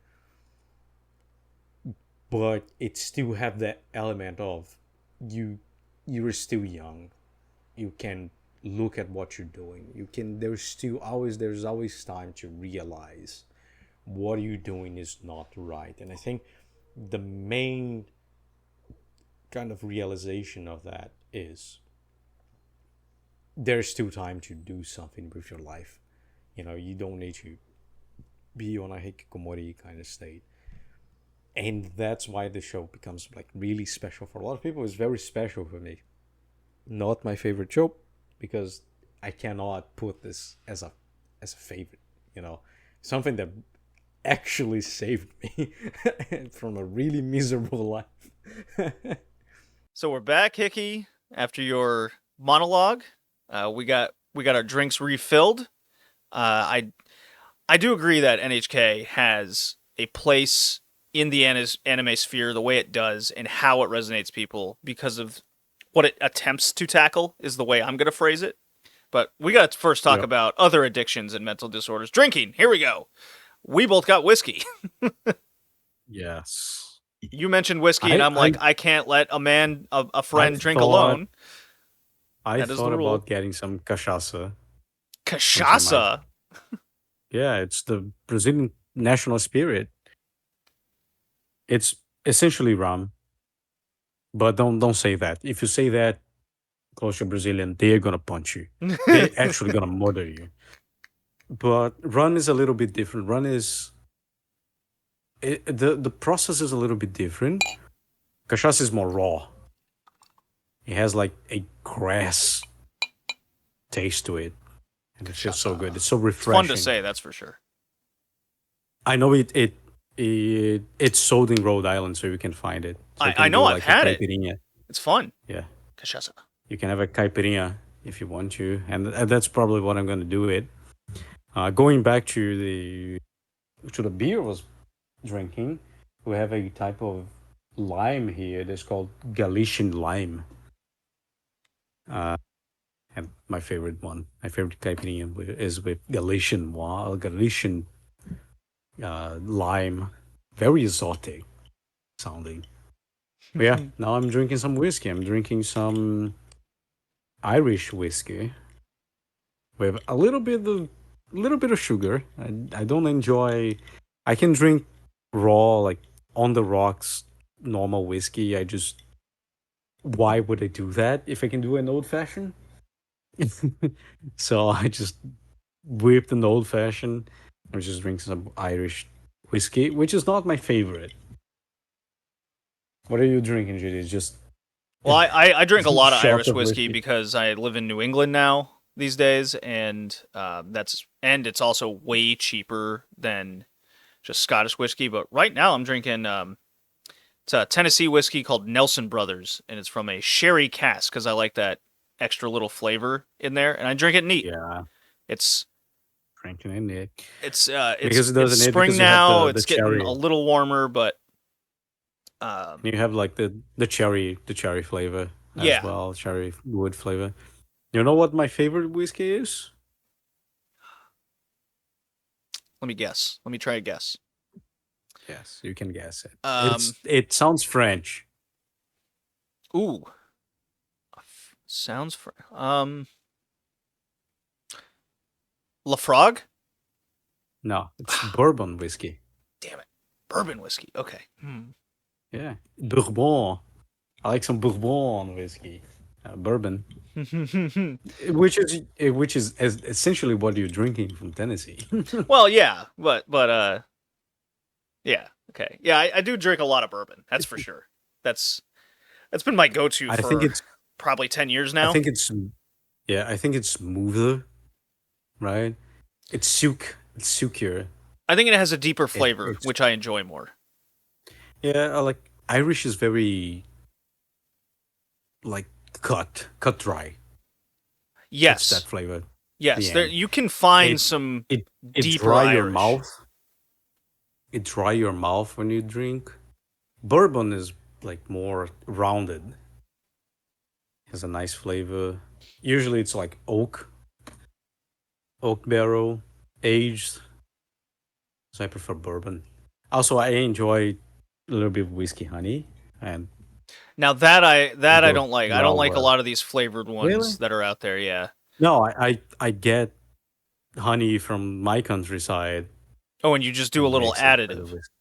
Speaker 2: But it still have that element of you you're still young. You can look at what you're doing. You can there's always time to realize what you're doing is not right. And I think the main kind of realization of that is there's still time to do something with your life. You know, you don't need to be on a hikikomori kind of state. And that's why the show becomes like really special for a lot of people. It's very special for me. Not my favorite show because I cannot put this as a favorite, you know. Something that actually saved me from a really miserable life.
Speaker 1: So we're back, Hickey, after your monologue. We got our drinks refilled. I do agree that NHK has a place in the anime sphere the way it does and how it resonates people because of what it attempts to tackle is the way I'm going to phrase it. But we got to first talk about other addictions and mental disorders. Drinking. Here we go. We both got whiskey.
Speaker 2: Yes.
Speaker 1: You mentioned whiskey, and I'm like, I can't let a friend drink alone.
Speaker 2: I
Speaker 1: That is the
Speaker 2: thought
Speaker 1: rule.
Speaker 2: about getting some cachaça.
Speaker 1: Cachaça.
Speaker 2: Yeah, it's the Brazilian national spirit. It's essentially rum, but don't say that. If you say that close to Brazilian, they're gonna punch you. They're actually gonna murder you. But rum is a little bit different. The process is a little bit different. Cachaça is more raw. It has like a grass taste to it, and it's just so good. It's so
Speaker 1: It's fun
Speaker 2: refreshing.
Speaker 1: to say, that's for sure.
Speaker 2: I know it's sold in Rhode Island, so you can find it. So you
Speaker 1: I
Speaker 2: can
Speaker 1: know,
Speaker 2: do
Speaker 1: I've
Speaker 2: like
Speaker 1: had
Speaker 2: a
Speaker 1: it.
Speaker 2: caipirinha.
Speaker 1: It's fun.
Speaker 2: Yeah,
Speaker 1: Cachaça.
Speaker 2: you can have a caipirinha if you want to, and that's probably what I'm going to do. It. Going back to the beer I was drinking, we have a type of lime here that's called Galician lime. And my favorite one, my favorite caipirinha is with Galician lime, very exotic sounding. But yeah, now I'm drinking some whiskey. I'm drinking some Irish whiskey with a little bit of sugar. I don't enjoy. I can drink raw, like on the rocks, normal whiskey. I just why would I do that if I can do an old fashioned? So I just whipped an old fashioned. I'm just drinking some Irish whiskey, which is not my favorite. What are you drinking, Judy? It's just
Speaker 1: Well, I drink a lot of
Speaker 2: shots
Speaker 1: Irish
Speaker 2: of
Speaker 1: whiskey
Speaker 2: whiskey.
Speaker 1: because I live in New England now these days, and it's also way cheaper than just Scottish whiskey. But right now I'm drinking it's a Tennessee whiskey called Nelson Brothers, and it's from a sherry cask because I like that extra little flavor in there, and I drink it neat.
Speaker 2: Yeah,
Speaker 1: It's
Speaker 2: drinking in it.
Speaker 1: it's
Speaker 2: Because it
Speaker 1: it's
Speaker 2: doesn't it
Speaker 1: spring
Speaker 2: because you have
Speaker 1: now.
Speaker 2: the
Speaker 1: It's getting
Speaker 2: cherry.
Speaker 1: a little warmer, but
Speaker 2: You have like the cherry flavor as
Speaker 1: yeah.
Speaker 2: well, cherry wood flavor. You know what my favorite whiskey is?
Speaker 1: Let me guess. Let me try a guess.
Speaker 2: Yes, you can guess it.
Speaker 1: Um,
Speaker 2: It sounds French.
Speaker 1: Ooh, sounds Lafrogue?
Speaker 2: No, it's bourbon whiskey.
Speaker 1: Damn it. Bourbon whiskey. Okay.
Speaker 2: Yeah, bourbon. I like some bourbon whiskey, bourbon, which is essentially what you're drinking from Tennessee.
Speaker 1: Well, yeah, but yeah, okay, yeah, I do drink a lot of bourbon. That's for sure. That's been my go-to
Speaker 2: I
Speaker 1: for
Speaker 2: think it's
Speaker 1: probably 10 years
Speaker 2: I
Speaker 1: now.
Speaker 2: think it's yeah, I think it's smoother, right? It's silkier.
Speaker 1: I think it has a deeper flavor,
Speaker 2: It's
Speaker 1: which I enjoy more.
Speaker 2: yeah, I like Irish is very like cut dry. It's that
Speaker 1: Yes,
Speaker 2: flavor.
Speaker 1: yes.
Speaker 2: The
Speaker 1: There
Speaker 2: end.
Speaker 1: you can find
Speaker 2: It
Speaker 1: some
Speaker 2: it
Speaker 1: deeper
Speaker 2: dry your
Speaker 1: Irish.
Speaker 2: mouth. It dry your mouth when you drink. Bourbon is like more rounded. Has a nice flavor. Usually it's like oak barrel, aged. So I prefer bourbon. Also, I enjoy a little bit of whiskey honey, and
Speaker 1: Now that I
Speaker 2: goes
Speaker 1: don't like. I don't
Speaker 2: well
Speaker 1: like a
Speaker 2: with.
Speaker 1: lot of these flavored
Speaker 2: Really?
Speaker 1: ones that are out there. Yeah.
Speaker 2: No, I get honey from my countryside
Speaker 1: Oh, and you just do a
Speaker 2: and
Speaker 1: little
Speaker 2: mix it with the
Speaker 1: additive.
Speaker 2: whiskey.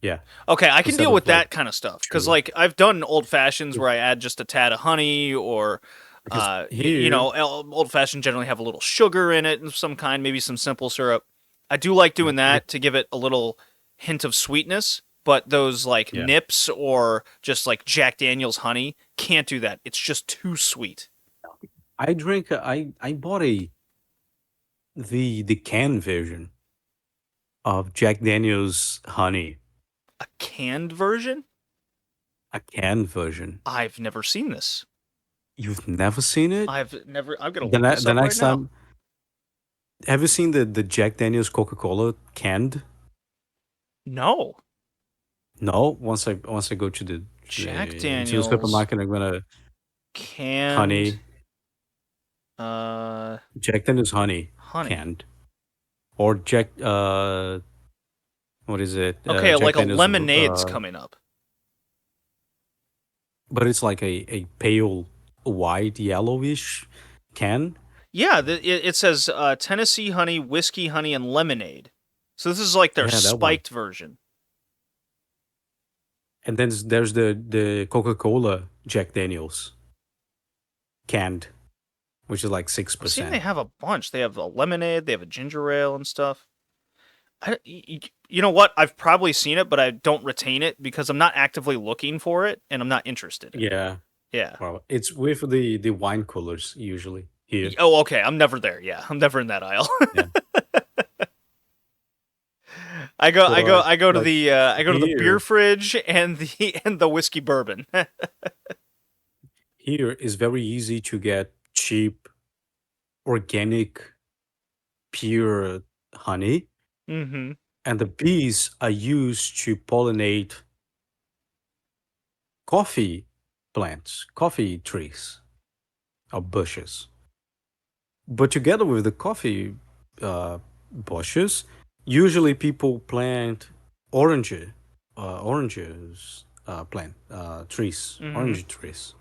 Speaker 2: Yeah,
Speaker 1: Okay, I can
Speaker 2: instead
Speaker 1: deal
Speaker 2: of
Speaker 1: with
Speaker 2: like
Speaker 1: that kind of stuff because,
Speaker 2: sugar.
Speaker 1: like, I've done old fashions where I add just a tad of honey, or,
Speaker 2: Because
Speaker 1: you
Speaker 2: here,
Speaker 1: know, old fashions generally have a little sugar in it of some kind, maybe some simple syrup. I do like doing
Speaker 2: yeah,
Speaker 1: that to give it a little hint of sweetness, but those like
Speaker 2: yeah,
Speaker 1: nips or just like Jack Daniel's honey can't do that. It's just too sweet.
Speaker 2: I drink. I bought the canned version of Jack Daniel's honey.
Speaker 1: A canned version?
Speaker 2: A canned version.
Speaker 1: I've never seen this.
Speaker 2: You've never seen it?
Speaker 1: I've never. I'm gonna look this
Speaker 2: The
Speaker 1: up right
Speaker 2: next
Speaker 1: now.
Speaker 2: time, have you seen the Jack Daniel's Coca Cola canned?
Speaker 1: No,
Speaker 2: No. Once I go to
Speaker 1: Jack
Speaker 2: to the
Speaker 1: Daniel's
Speaker 2: supermarket, I'm gonna
Speaker 1: canned.
Speaker 2: honey Jack Daniel's honey
Speaker 1: Honey.
Speaker 2: canned or Jack what is it?
Speaker 1: Okay,
Speaker 2: Jack
Speaker 1: like a
Speaker 2: Daniel's
Speaker 1: lemonade's coming up.
Speaker 2: but it's like a pale white yellowish can.
Speaker 1: Yeah, it says Tennessee honey, whiskey honey, and lemonade. So this is like their
Speaker 2: Yeah, that one.
Speaker 1: spiked version.
Speaker 2: And then there's the Coca-Cola Jack Daniels canned, which is like six
Speaker 1: I'm seeing they
Speaker 2: percent.
Speaker 1: have a bunch. They have a lemonade, they have a ginger ale and stuff. You know what? I've probably seen it, but I don't retain it because I'm not actively looking for it and I'm not interested in it.
Speaker 2: Yeah,
Speaker 1: Yeah.
Speaker 2: well, it's with the wine coolers usually here.
Speaker 1: Oh, okay. I'm never there. Yeah, I'm never in that aisle.
Speaker 2: Yeah,
Speaker 1: I
Speaker 2: but
Speaker 1: go to
Speaker 2: like
Speaker 1: the beer
Speaker 2: here,
Speaker 1: fridge and the whiskey bourbon.
Speaker 2: here is very easy to get cheap, organic, pure honey,
Speaker 1: Mm-hmm.
Speaker 2: and the bees are used to pollinate coffee plants, coffee trees or bushes. But together with the coffee bushes, usually people plant orange, oranges plant trees,
Speaker 1: Mm-hmm.
Speaker 2: orange trees,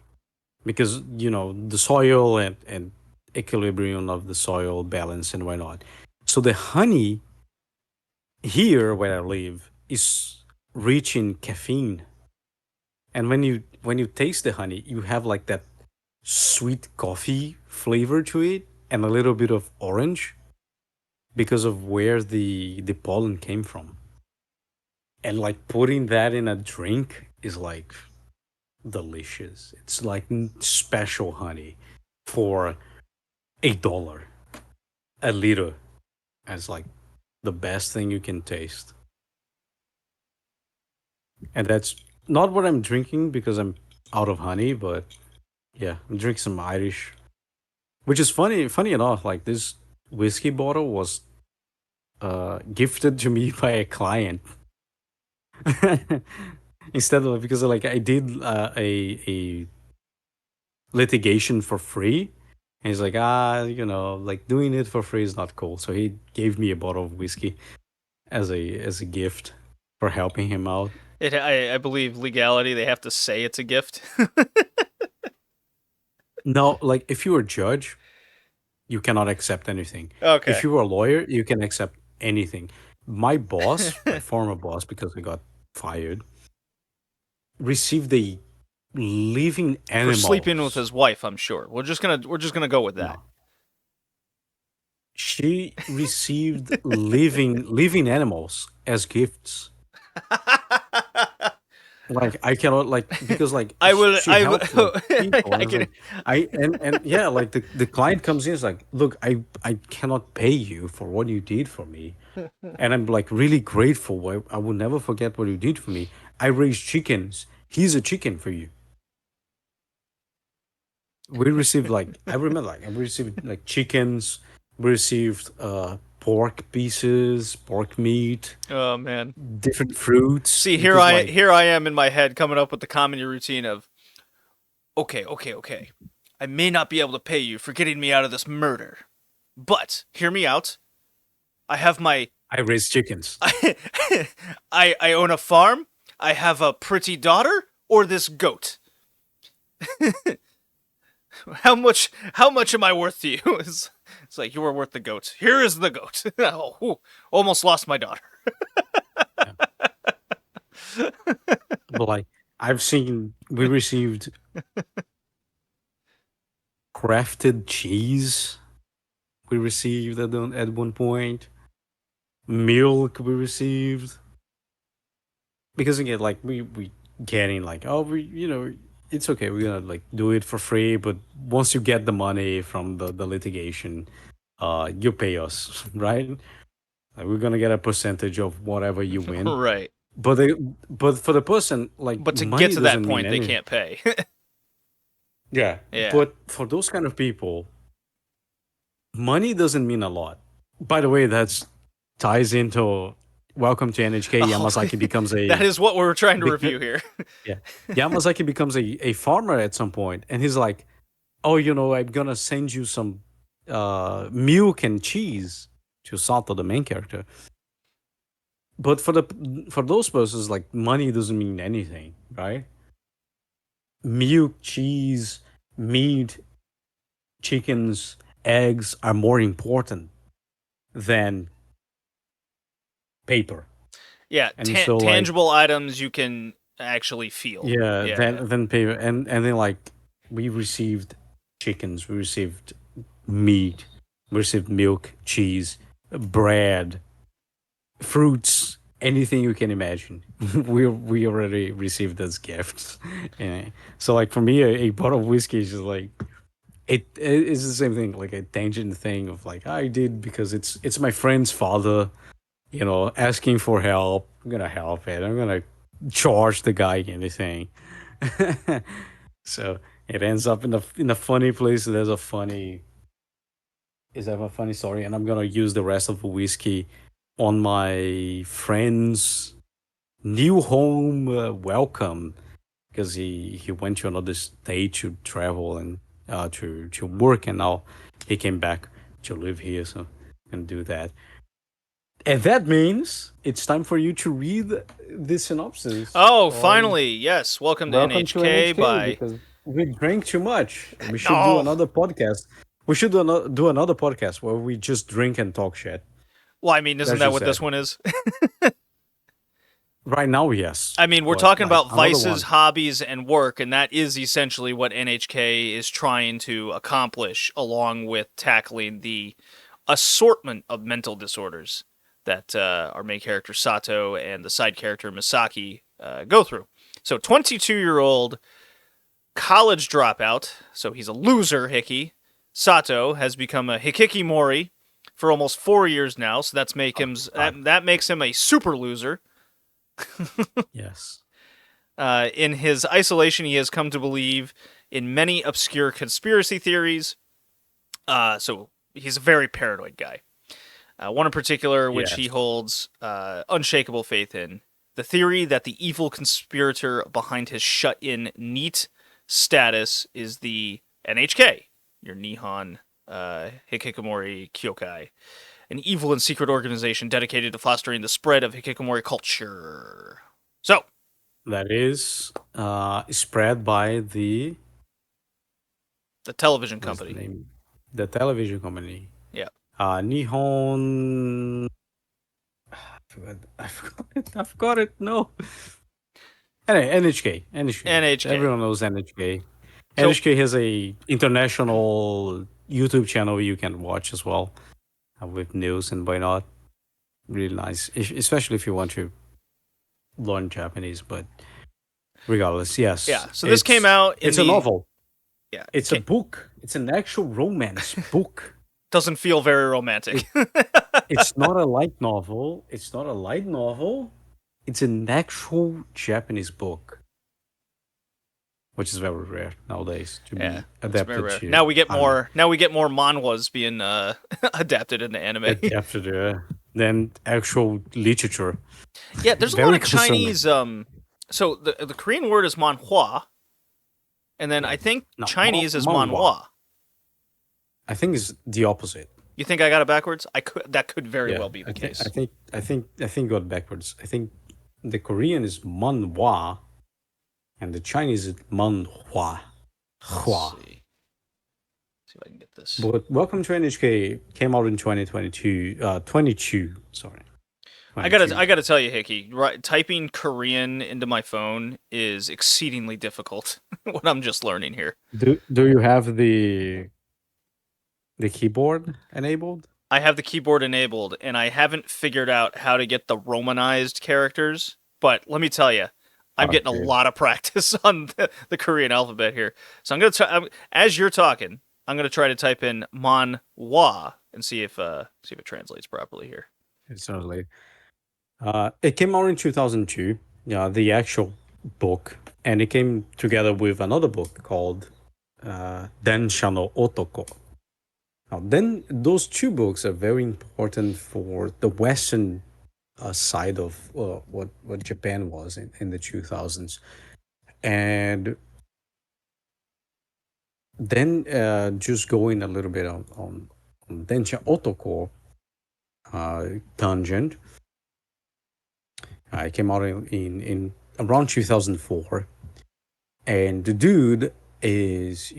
Speaker 2: because the soil and equilibrium of the soil balance and whatnot. So the honey here where I live is rich in caffeine, and when you taste the honey, you have like that sweet coffee flavor to it and a little bit of orange because of where the pollen came from. And like putting that in a drink is like delicious. It's like special honey for $8 a liter. It's like the best thing you can taste. And that's not what I'm drinking because I'm out of honey, but yeah, I'm drinking some Irish, which is funny enough. Like this whiskey bottle was gifted to me by a client. Instead of because like I did a litigation for free. And he's like, like doing it for free is not cool. So he gave me a bottle of whiskey as a gift for helping him out.
Speaker 1: I believe legality. They have to say it's a gift.
Speaker 2: No, like if you're a judge, you cannot accept anything. If
Speaker 1: Okay.
Speaker 2: you are a lawyer, you can accept anything. My boss, my former boss, because I got fired, received a living
Speaker 1: For sleeping with
Speaker 2: animals.
Speaker 1: his wife, I'm sure. We're just gonna go with that.
Speaker 2: No, she received living animals as gifts. Like I cannot like because like she
Speaker 1: I
Speaker 2: helps like
Speaker 1: will
Speaker 2: people and
Speaker 1: I
Speaker 2: it's
Speaker 1: can
Speaker 2: like and yeah, like the client comes in, it's like, look, I cannot pay you for what you did for me, and I'm like really grateful. I will never forget what you did for me. I raised chickens. He's a chicken for you. We received like I remember like I received like chickens. We received pork pieces, pork meat,
Speaker 1: Oh man.
Speaker 2: different fruits
Speaker 1: See,
Speaker 2: because like
Speaker 1: here I am in my head coming up with the comedy routine of okay. I may not be able to pay you for getting me out of this murder. But hear me out. I have my
Speaker 2: I raised chickens.
Speaker 1: I own a farm. I have a pretty daughter or this goat. How much am I worth to you? It's like you are worth the goat. Here is the goat. Oh, almost lost my daughter.
Speaker 2: Yeah. But like I've seen, we received crafted cheese. We received at one point milk. We received because again, like we getting like, oh, it's okay. We're gonna like do it for free, but once you get the money from the litigation, you pay us, right? Like we're gonna get a percentage of whatever you win.
Speaker 1: Right.
Speaker 2: But they, but for the person, like
Speaker 1: But to get
Speaker 2: money
Speaker 1: to that
Speaker 2: doesn't mean
Speaker 1: point, they
Speaker 2: anything.
Speaker 1: can't pay.
Speaker 2: Yeah,
Speaker 1: Yeah.
Speaker 2: but for those kind of people, money doesn't mean a lot. By the way, that's ties into Welcome to NHK.
Speaker 1: Oh,
Speaker 2: Yamazaki becomes
Speaker 1: that
Speaker 2: a
Speaker 1: is what we're trying to
Speaker 2: beca-
Speaker 1: review here.
Speaker 2: yeah. Yamazaki becomes a farmer at some point, and he's like, "Oh, I'm gonna send you some milk and cheese to Sato, the main character." But for those persons, like money doesn't mean anything, right? milk, cheese, meat, chickens, eggs are more important than paper.
Speaker 1: Yeah,
Speaker 2: And so like
Speaker 1: tangible items you can actually feel.
Speaker 2: yeah,
Speaker 1: Yeah.
Speaker 2: then paper and then like we received chickens, we received meat, we received milk, cheese, bread, fruits, anything you can imagine. We already received as gifts. Yeah. So like for me, a bottle of whiskey is just like it is the same thing, like a tangent thing of like I did because it's my friend's father, asking for help. I'm gonna help it. I'm gonna charge the guy anything. So it ends up in a funny place. There's a funny is have a funny story, and I'm gonna use the rest of the whiskey on my friend's new home welcome because he went to another state to travel and to work, and now he came back to live here, so I'm gonna do that. And that means it's time for you to read the synopsis.
Speaker 1: Oh,
Speaker 2: On
Speaker 1: finally, yes. Welcome to
Speaker 2: Welcome to
Speaker 1: NHK
Speaker 2: NHK
Speaker 1: by.
Speaker 2: because we drank too much. We should do
Speaker 1: No.
Speaker 2: another podcast. We should do another podcast where we just drink and talk shit.
Speaker 1: Well, I mean, isn't
Speaker 2: That's
Speaker 1: that
Speaker 2: just
Speaker 1: what
Speaker 2: it.
Speaker 1: this one is?
Speaker 2: Right now, yes.
Speaker 1: I mean, we're
Speaker 2: But
Speaker 1: talking
Speaker 2: like
Speaker 1: about
Speaker 2: another
Speaker 1: vices,
Speaker 2: one.
Speaker 1: hobbies, and work, and that is essentially what NHK is trying to accomplish, along with tackling the assortment of mental disorders that our main character Sato and the side character Misaki go through. So, 22-year-old college dropout, so he's a loser, Hickey. Sato has become a hikikimori for almost 4 years now, so that makes him a super loser.
Speaker 2: Yes.
Speaker 1: In his isolation, he has come to believe in many obscure conspiracy theories. So he's a very paranoid guy. One in particular, which he
Speaker 2: Yes.
Speaker 1: holds unshakable faith in: the theory that the evil conspirator behind his shut-in NEET status is the NHK, your Nihon Hikikomori Kyokai, an evil and secret organization dedicated to fostering the spread of hikikomori culture. So,
Speaker 2: That is spread by the
Speaker 1: the television
Speaker 2: what's the
Speaker 1: company.
Speaker 2: name? The television company.
Speaker 1: Yeah.
Speaker 2: Nihon. I forgot it. I forgot it. No. Anyway, NHK. NHK.
Speaker 1: NHK.
Speaker 2: Everyone knows NHK.
Speaker 1: So,
Speaker 2: NHK has a international YouTube channel you can watch as well with news and whatnot. Really nice, especially if you want to learn Japanese. But regardless, yes,
Speaker 1: yeah. So this came out in
Speaker 2: it's a
Speaker 1: the.
Speaker 2: novel.
Speaker 1: Yeah.
Speaker 2: It's a book. It's an actual romance book.
Speaker 1: Doesn't feel very romantic.
Speaker 2: It's not a light novel. It's not a light novel. It's an actual Japanese book, which is very rare nowadays to
Speaker 1: Yeah,
Speaker 2: be
Speaker 1: it's very
Speaker 2: adapted
Speaker 1: rare.
Speaker 2: to.
Speaker 1: Now we get
Speaker 2: anime.
Speaker 1: more manhwas being adapted into anime.
Speaker 2: Adapted than actual literature.
Speaker 1: Yeah, there's a lot
Speaker 2: Very
Speaker 1: of
Speaker 2: concerning.
Speaker 1: Chinese. So the Korean word is manhua, and then I think
Speaker 2: No,
Speaker 1: Chinese is
Speaker 2: manhwa.
Speaker 1: manhwa.
Speaker 2: I think it's the opposite.
Speaker 1: You think I got it backwards? That could very well be the case.
Speaker 2: I think got backwards. I think the Korean is manhwa, and the Chinese is manhua. Hua.
Speaker 1: Let's see if I can get this.
Speaker 2: But Welcome to NHK came out in 2022. 22. Sorry.
Speaker 1: I gotta tell you, Hickey. Right, typing Korean into my phone is exceedingly difficult. What I'm just learning here.
Speaker 2: Do you have the keyboard enabled?
Speaker 1: I have the keyboard enabled, and I haven't figured out how to get the Romanized characters. But let me tell you, I'm getting a
Speaker 2: Okay.
Speaker 1: lot of practice on the Korean alphabet here. So I'm gonna as you're talking, I'm gonna try to type in manhwa and see if it translates properly here.
Speaker 2: Certainly. It came out in 2002. Yeah, the actual book, and it came together with another book called Densha no Otoko. Now, then those two books are very important for the Western side of what Japan was in the 2000s, and then just going a little bit on Densha Otoko tangent. It came out in around 2004, And the dude is,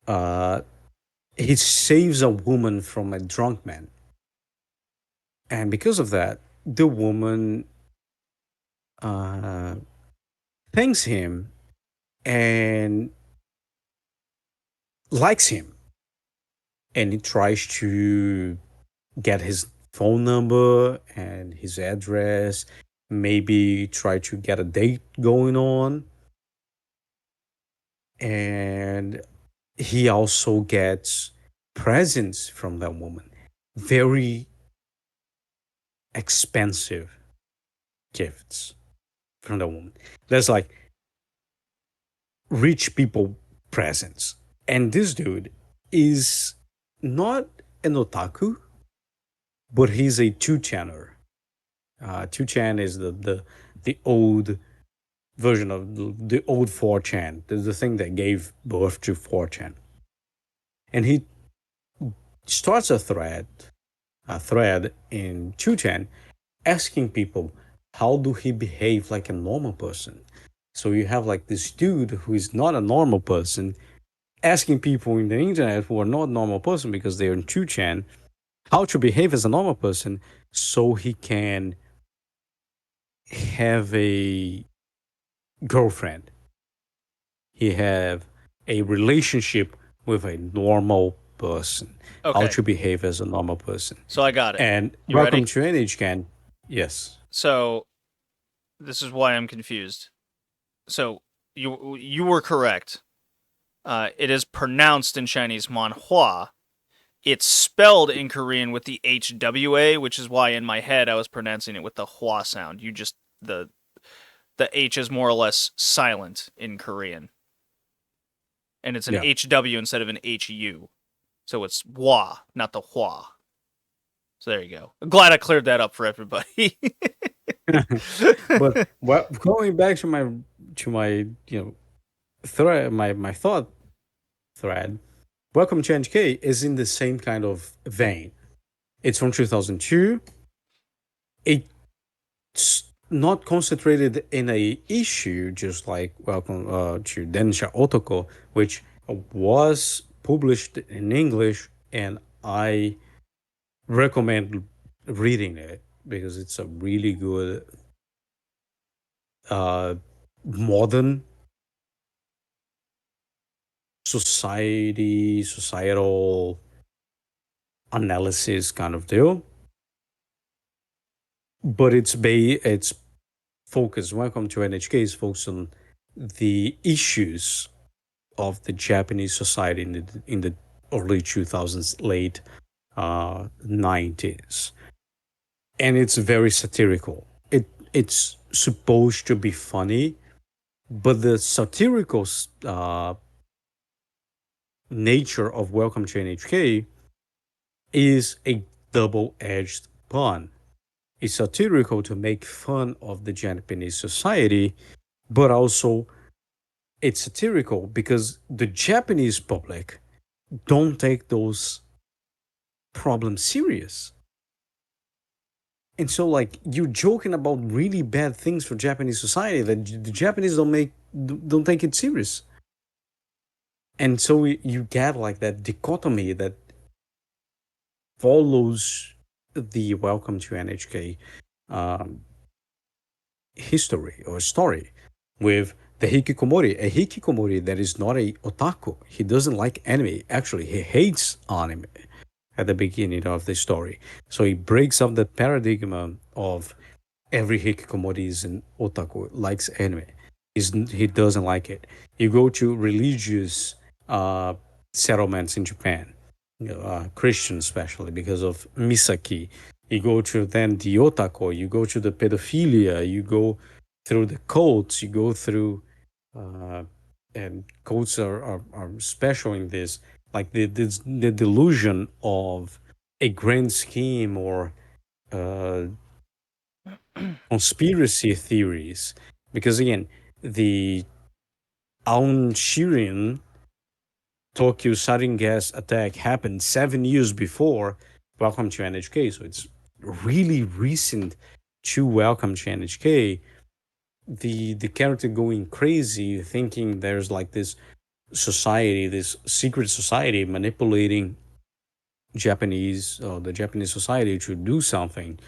Speaker 2: uh, he saves a woman from a drunk man. And because of that, the woman uh, thanks him and likes him. And he tries to get his phone number and his address, maybe try to get a date going on. And he also gets presents from that woman, very expensive gifts from the woman. There's like rich people presents. And this dude is not an otaku, but he's a two-chaner. Two-chan is the old version of the old 4chan, the thing that gave birth to 4chan. And he starts a thread in 2chan asking people how do he behave like a normal person. So you have like this dude who is not a normal person asking people in the internet who are not normal person because they're in 2chan how to behave as a normal person so he can have a girlfriend. He have a relationship with a normal person. How
Speaker 1: Okay,
Speaker 2: to behave as a normal person.
Speaker 1: so I got it.
Speaker 2: And
Speaker 1: You
Speaker 2: welcome
Speaker 1: ready?
Speaker 2: to NHK. Yes.
Speaker 1: So this is why I'm confused. So you were correct. It is pronounced in Chinese manhua. It's spelled in Korean with the HWA, which is why in my head I was pronouncing it with the hua sound. You just the H is more or less silent in Korean. And it's an
Speaker 2: Yeah.
Speaker 1: HW instead of an HU. So it's wa, not the hua. So there you go. I'm glad I cleared that up for everybody.
Speaker 2: But going back to my thread, my thought thread, Welcome to NHK is in the same kind of vein. It's from 2002. It's not concentrated in a issue, just like Welcome to Densha Otoko, which was published in English, and I recommend reading it because it's a really good modern societal analysis kind of deal. But it's focused. Welcome to NHK is focused on the issues of the Japanese society in the early 2000s, late 90s, and it's very satirical. It's supposed to be funny, but the satirical nature of Welcome to NHK is a double-edged pun. It's satirical to make fun of the Japanese society, but also it's satirical because the Japanese public don't take those problems serious. And so like you're joking about really bad things for Japanese society that the Japanese don't take it serious. And so you get like that dichotomy that follows the Welcome to NHK um, history or story with the hikikomori, a hikikomori that is not a otaku. He doesn't like anime. Actually, he hates anime at the beginning of the story. So he breaks up the paradigm of every hikikomori is an otaku, likes anime. He doesn't like it. You go to religious settlements in Japan, Christian especially because of Misaki. You go to then the otaku, you go to the pedophilia, you go through the cults, you go through, uh, and cults are special in this, like the delusion of a grand scheme or uh, conspiracy theories. Because again, the Aum Shirin Tokyo sarin gas attack happened 7 years before Welcome to NHK. So it's really recent to Welcome to NHK. the character going crazy, thinking there's like this society, this secret society manipulating the Japanese society to do something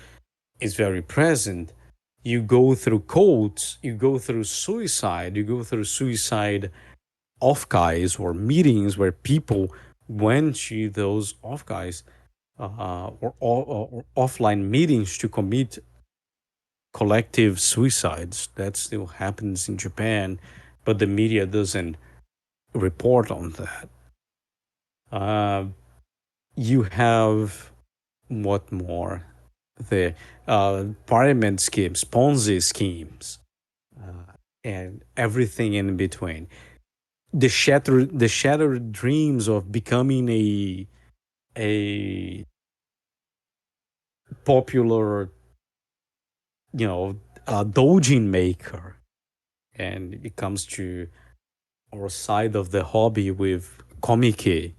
Speaker 2: is very present. You go through cults, you go through suicide, you go through suicide off guys or meetings where people went to those off guys or offline meetings to commit collective suicides. That still happens in Japan, but the media doesn't report on that. Uh, you have what more? The pyramid schemes, Ponzi schemes, and everything in between. The shattered dreams of becoming a popular, you know, doujin maker, and it comes to our side of the hobby with komike,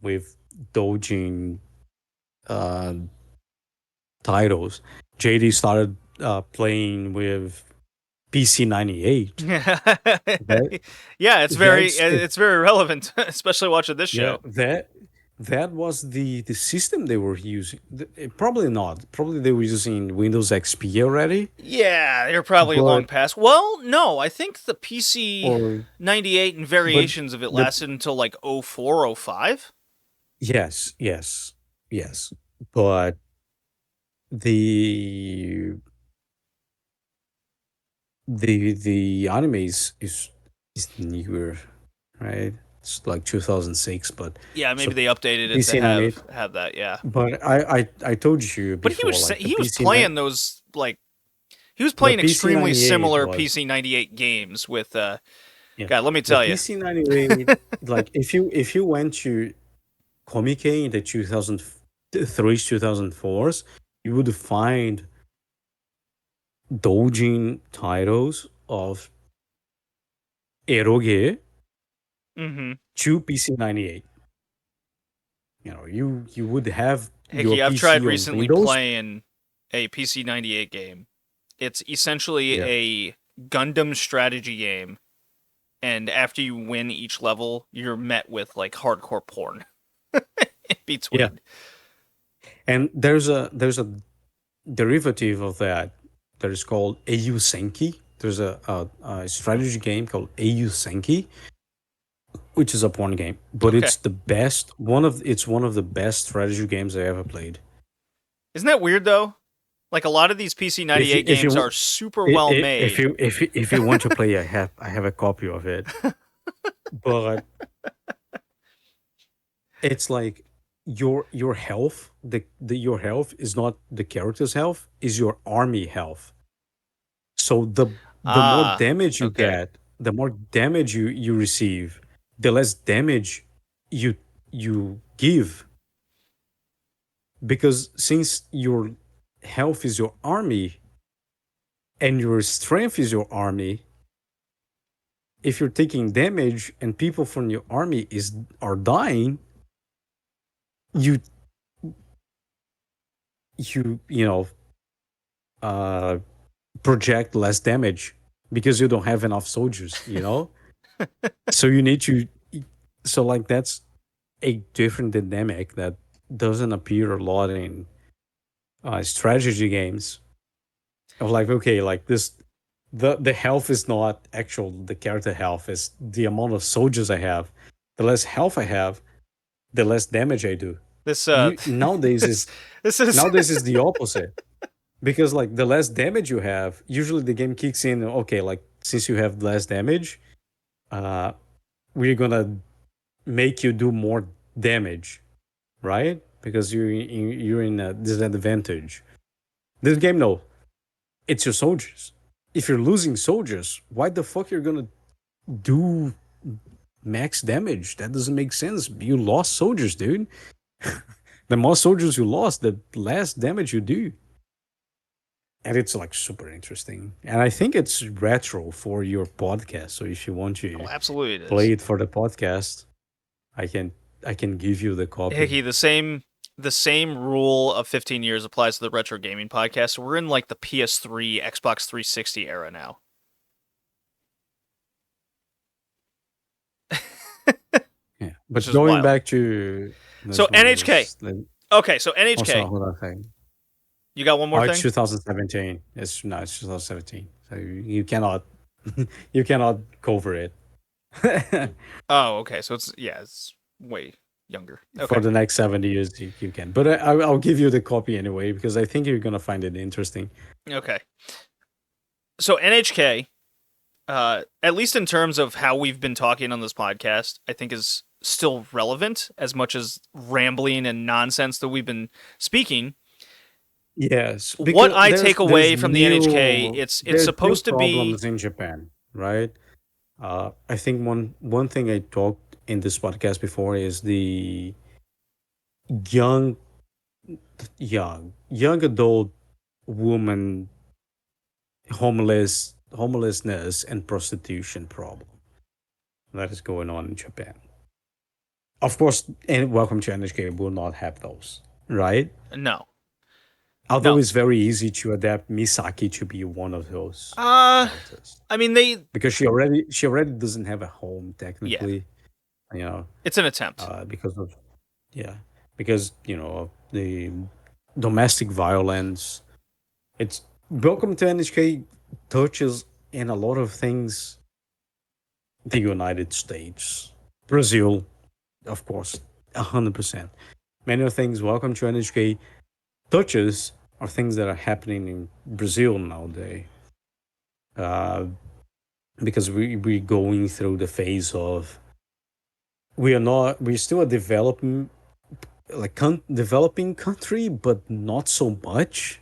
Speaker 2: with doujin uh, titles. JD started playing with PC98. That
Speaker 1: Yeah,
Speaker 2: that's
Speaker 1: it's very relevant, especially watching this
Speaker 2: yeah,
Speaker 1: show.
Speaker 2: that was the system they were using. Probably not. Probably they were using Windows XP already,
Speaker 1: Yeah, they're probably long
Speaker 2: but
Speaker 1: past. Well, no, I think the PC
Speaker 2: or
Speaker 1: 98 and
Speaker 2: but
Speaker 1: variations of it
Speaker 2: the
Speaker 1: lasted until like 04, 05.
Speaker 2: yes, yes, yes. But the the anime is newer, right? It's like 2006, but
Speaker 1: Yeah, maybe
Speaker 2: so
Speaker 1: they updated it to
Speaker 2: PC98.
Speaker 1: have that. Yeah,
Speaker 2: But I told you
Speaker 1: but
Speaker 2: before, like
Speaker 1: he was playing those like he was
Speaker 2: the
Speaker 1: playing extremely
Speaker 2: PC98
Speaker 1: similar
Speaker 2: was
Speaker 1: PC98 games with
Speaker 2: yeah
Speaker 1: God. Let me
Speaker 2: the
Speaker 1: tell you.
Speaker 2: PC98. Like if you went to Comic in the 2003 2004s, you would find doujin titles of eroge
Speaker 1: Mm-hmm.
Speaker 2: to PC98. You would have your
Speaker 1: Hickey, I've tried
Speaker 2: PC on
Speaker 1: recently
Speaker 2: Windows.
Speaker 1: playing a PC98 game. It's essentially
Speaker 2: Yeah,
Speaker 1: a Gundam strategy game, and after you win each level, you're met with like hardcore porn in
Speaker 2: yeah.
Speaker 1: between.
Speaker 2: And there's a derivative of that that is called AU Senki. There's a strategy game called AU Senki, which is a porn game, but
Speaker 1: Okay.
Speaker 2: it's one of the best strategy games I ever played.
Speaker 1: Isn't that weird though? Like a lot of these PC98
Speaker 2: If
Speaker 1: games
Speaker 2: you
Speaker 1: are super well made.
Speaker 2: if you want to play, I have a copy of it, but it's like your health, your health is not the character's health, is your army health. So the more
Speaker 1: Ah,
Speaker 2: damage you
Speaker 1: okay.
Speaker 2: get, the more damage you receive, the less damage you you give, because since your health is your army and your strength is your army, if you're taking damage and people from your army is are dying, you you know uh project less damage because you don't have enough soldiers. So you need to so like that's a different dynamic that doesn't appear a lot in strategy games. Of like, okay, like this, the health is not actual the character health, is the amount of soldiers I have. The less health I have, the less damage I do.
Speaker 1: This
Speaker 2: You nowadays
Speaker 1: this
Speaker 2: is
Speaker 1: this is
Speaker 2: nowadays is the opposite, because like the less damage you have, usually the game kicks in. Okay, like since you have less damage, uh, we're gonna make you do more damage, right? Because you're in a disadvantage. This game, no, it's your soldiers. If you're losing soldiers, why the fuck you're gonna do max damage? That doesn't make sense. You lost soldiers, dude. The more soldiers you lost, the less damage you do. And it's like super interesting. And I think it's retro for your podcast. So if you want
Speaker 1: oh,
Speaker 2: to
Speaker 1: absolutely it
Speaker 2: play
Speaker 1: is.
Speaker 2: it for the podcast, I can I can give you the copy.
Speaker 1: Hickey, the same the same rule of 15 years applies to the Retro Gaming Podcast. So we're in like the PS3, Xbox 360 era now.
Speaker 2: Yeah,
Speaker 1: Which
Speaker 2: but
Speaker 1: is
Speaker 2: going
Speaker 1: wild.
Speaker 2: back to this
Speaker 1: So
Speaker 2: one
Speaker 1: NHK.
Speaker 2: is the-
Speaker 1: Okay, so
Speaker 2: also
Speaker 1: NHK.
Speaker 2: another thing.
Speaker 1: You got one more
Speaker 2: March
Speaker 1: thing?
Speaker 2: 2017. It's 2017. So you cannot you cannot cover it.
Speaker 1: Oh, okay. So it's way younger.
Speaker 2: For
Speaker 1: Okay.
Speaker 2: the next 70 years you can. But I'll give you the copy anyway because I think you're gonna find it interesting.
Speaker 1: Okay. So NHK, at least in terms of how we've been talking on this podcast, I think is still relevant as much as rambling and nonsense that we've been speaking.
Speaker 2: Yes.
Speaker 1: What I
Speaker 2: there's-
Speaker 1: take away
Speaker 2: there's
Speaker 1: from the NHK,
Speaker 2: new-
Speaker 1: it's
Speaker 2: there's
Speaker 1: supposed
Speaker 2: new
Speaker 1: to be
Speaker 2: problems in Japan, right? I think one thing I talked in this podcast before is the young young adult woman homelessness and prostitution problem that is going on in Japan. Of course, and Welcome to NHK will not have those, right?
Speaker 1: no.
Speaker 2: Although
Speaker 1: No.
Speaker 2: it's very easy to adapt Misaki to be one of those
Speaker 1: I
Speaker 2: characters
Speaker 1: mean
Speaker 2: because she already doesn't have a home technically, you know,
Speaker 1: it's an attempt.
Speaker 2: because of because of the domestic violence. It's Welcome to NHK touches in a lot of things. The United States, Brazil, of course, 100%. Many of things Welcome to NHK touches are things that are happening in Brazil nowadays. Because we're going through the phase of we're still a developing developing country, but not so much.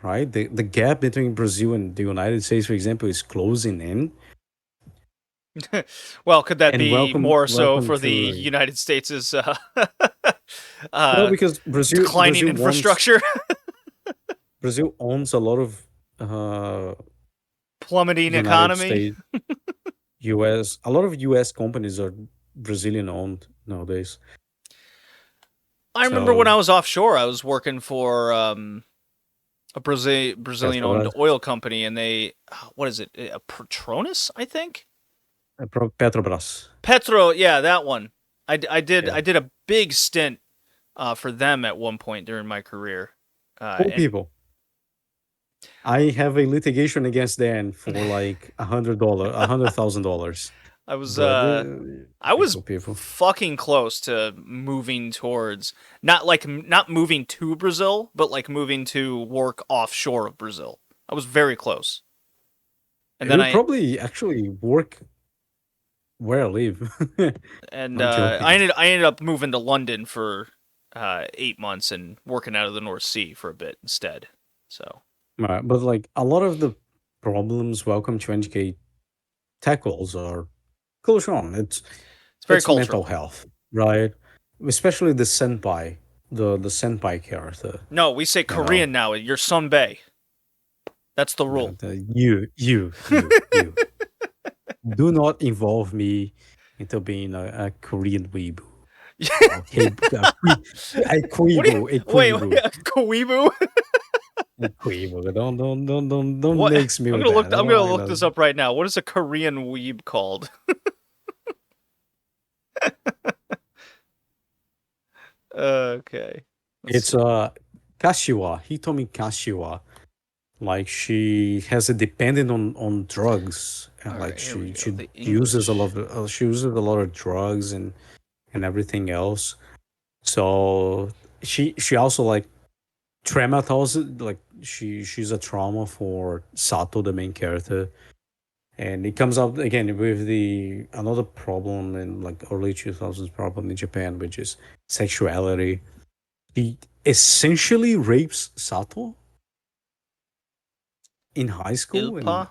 Speaker 2: Right? The gap between Brazil and the United States, for example, is closing in.
Speaker 1: Well, could that
Speaker 2: And
Speaker 1: be more so
Speaker 2: welcome
Speaker 1: for the
Speaker 2: to
Speaker 1: United States'
Speaker 2: well, because
Speaker 1: declining infrastructure,
Speaker 2: Brazil owns a lot of
Speaker 1: plummeting
Speaker 2: United
Speaker 1: economy?
Speaker 2: States, US. A lot of US companies are Brazilian owned nowadays.
Speaker 1: I remember when
Speaker 2: So-
Speaker 1: I was offshore, I was working for a Brazilian-owned
Speaker 2: Petrobras.
Speaker 1: oil company, and they, what is it, a Petronas, I think?
Speaker 2: Petrobras.
Speaker 1: Petro, yeah, that one. I did
Speaker 2: Yeah.
Speaker 1: I did a big stint for them at one point during my career.
Speaker 2: Cool
Speaker 1: And
Speaker 2: people. I have a litigation against them for like $100,000.
Speaker 1: I was
Speaker 2: But,
Speaker 1: I was
Speaker 2: people.
Speaker 1: fucking close to moving towards not moving to Brazil, but like moving to work offshore of Brazil. I was very close. And then
Speaker 2: It would probably actually work where I live. I'm joking.
Speaker 1: I ended up moving to London for 8 months and working out of the North Sea for a bit instead. So
Speaker 2: Right, but like a lot of the problems Welcome to NGK tackles are cultural.
Speaker 1: it's very
Speaker 2: It's mental
Speaker 1: cultural.
Speaker 2: health, right? Especially the senpai, the senpai character.
Speaker 1: No, we say
Speaker 2: You know.
Speaker 1: Korean now. You're Sunbae. That's the rule.
Speaker 2: You. Do not involve me into being a Korean weeb. Okay, a queebo, a
Speaker 1: Wait,
Speaker 2: queebo,
Speaker 1: Kowebu?
Speaker 2: a queebo. Don't
Speaker 1: What?
Speaker 2: mix me
Speaker 1: I'm
Speaker 2: with
Speaker 1: gonna
Speaker 2: that.
Speaker 1: look. I'm gonna look this up right now. What is a Korean weeb called? Okay.
Speaker 2: It's Kashiwa, Hitomi Kashiwa. Like she has a dependent on drugs, and
Speaker 1: All
Speaker 2: like
Speaker 1: right, here we
Speaker 2: she
Speaker 1: go. The
Speaker 2: uses a lot of she uses a lot of drugs and everything else. So she also like traumatized, like she's a trauma for Sato, the main character, and it comes up again with the another problem in like early 2000s problem in Japan, which is sexuality. He essentially rapes Sato in high school.
Speaker 1: Ilpa?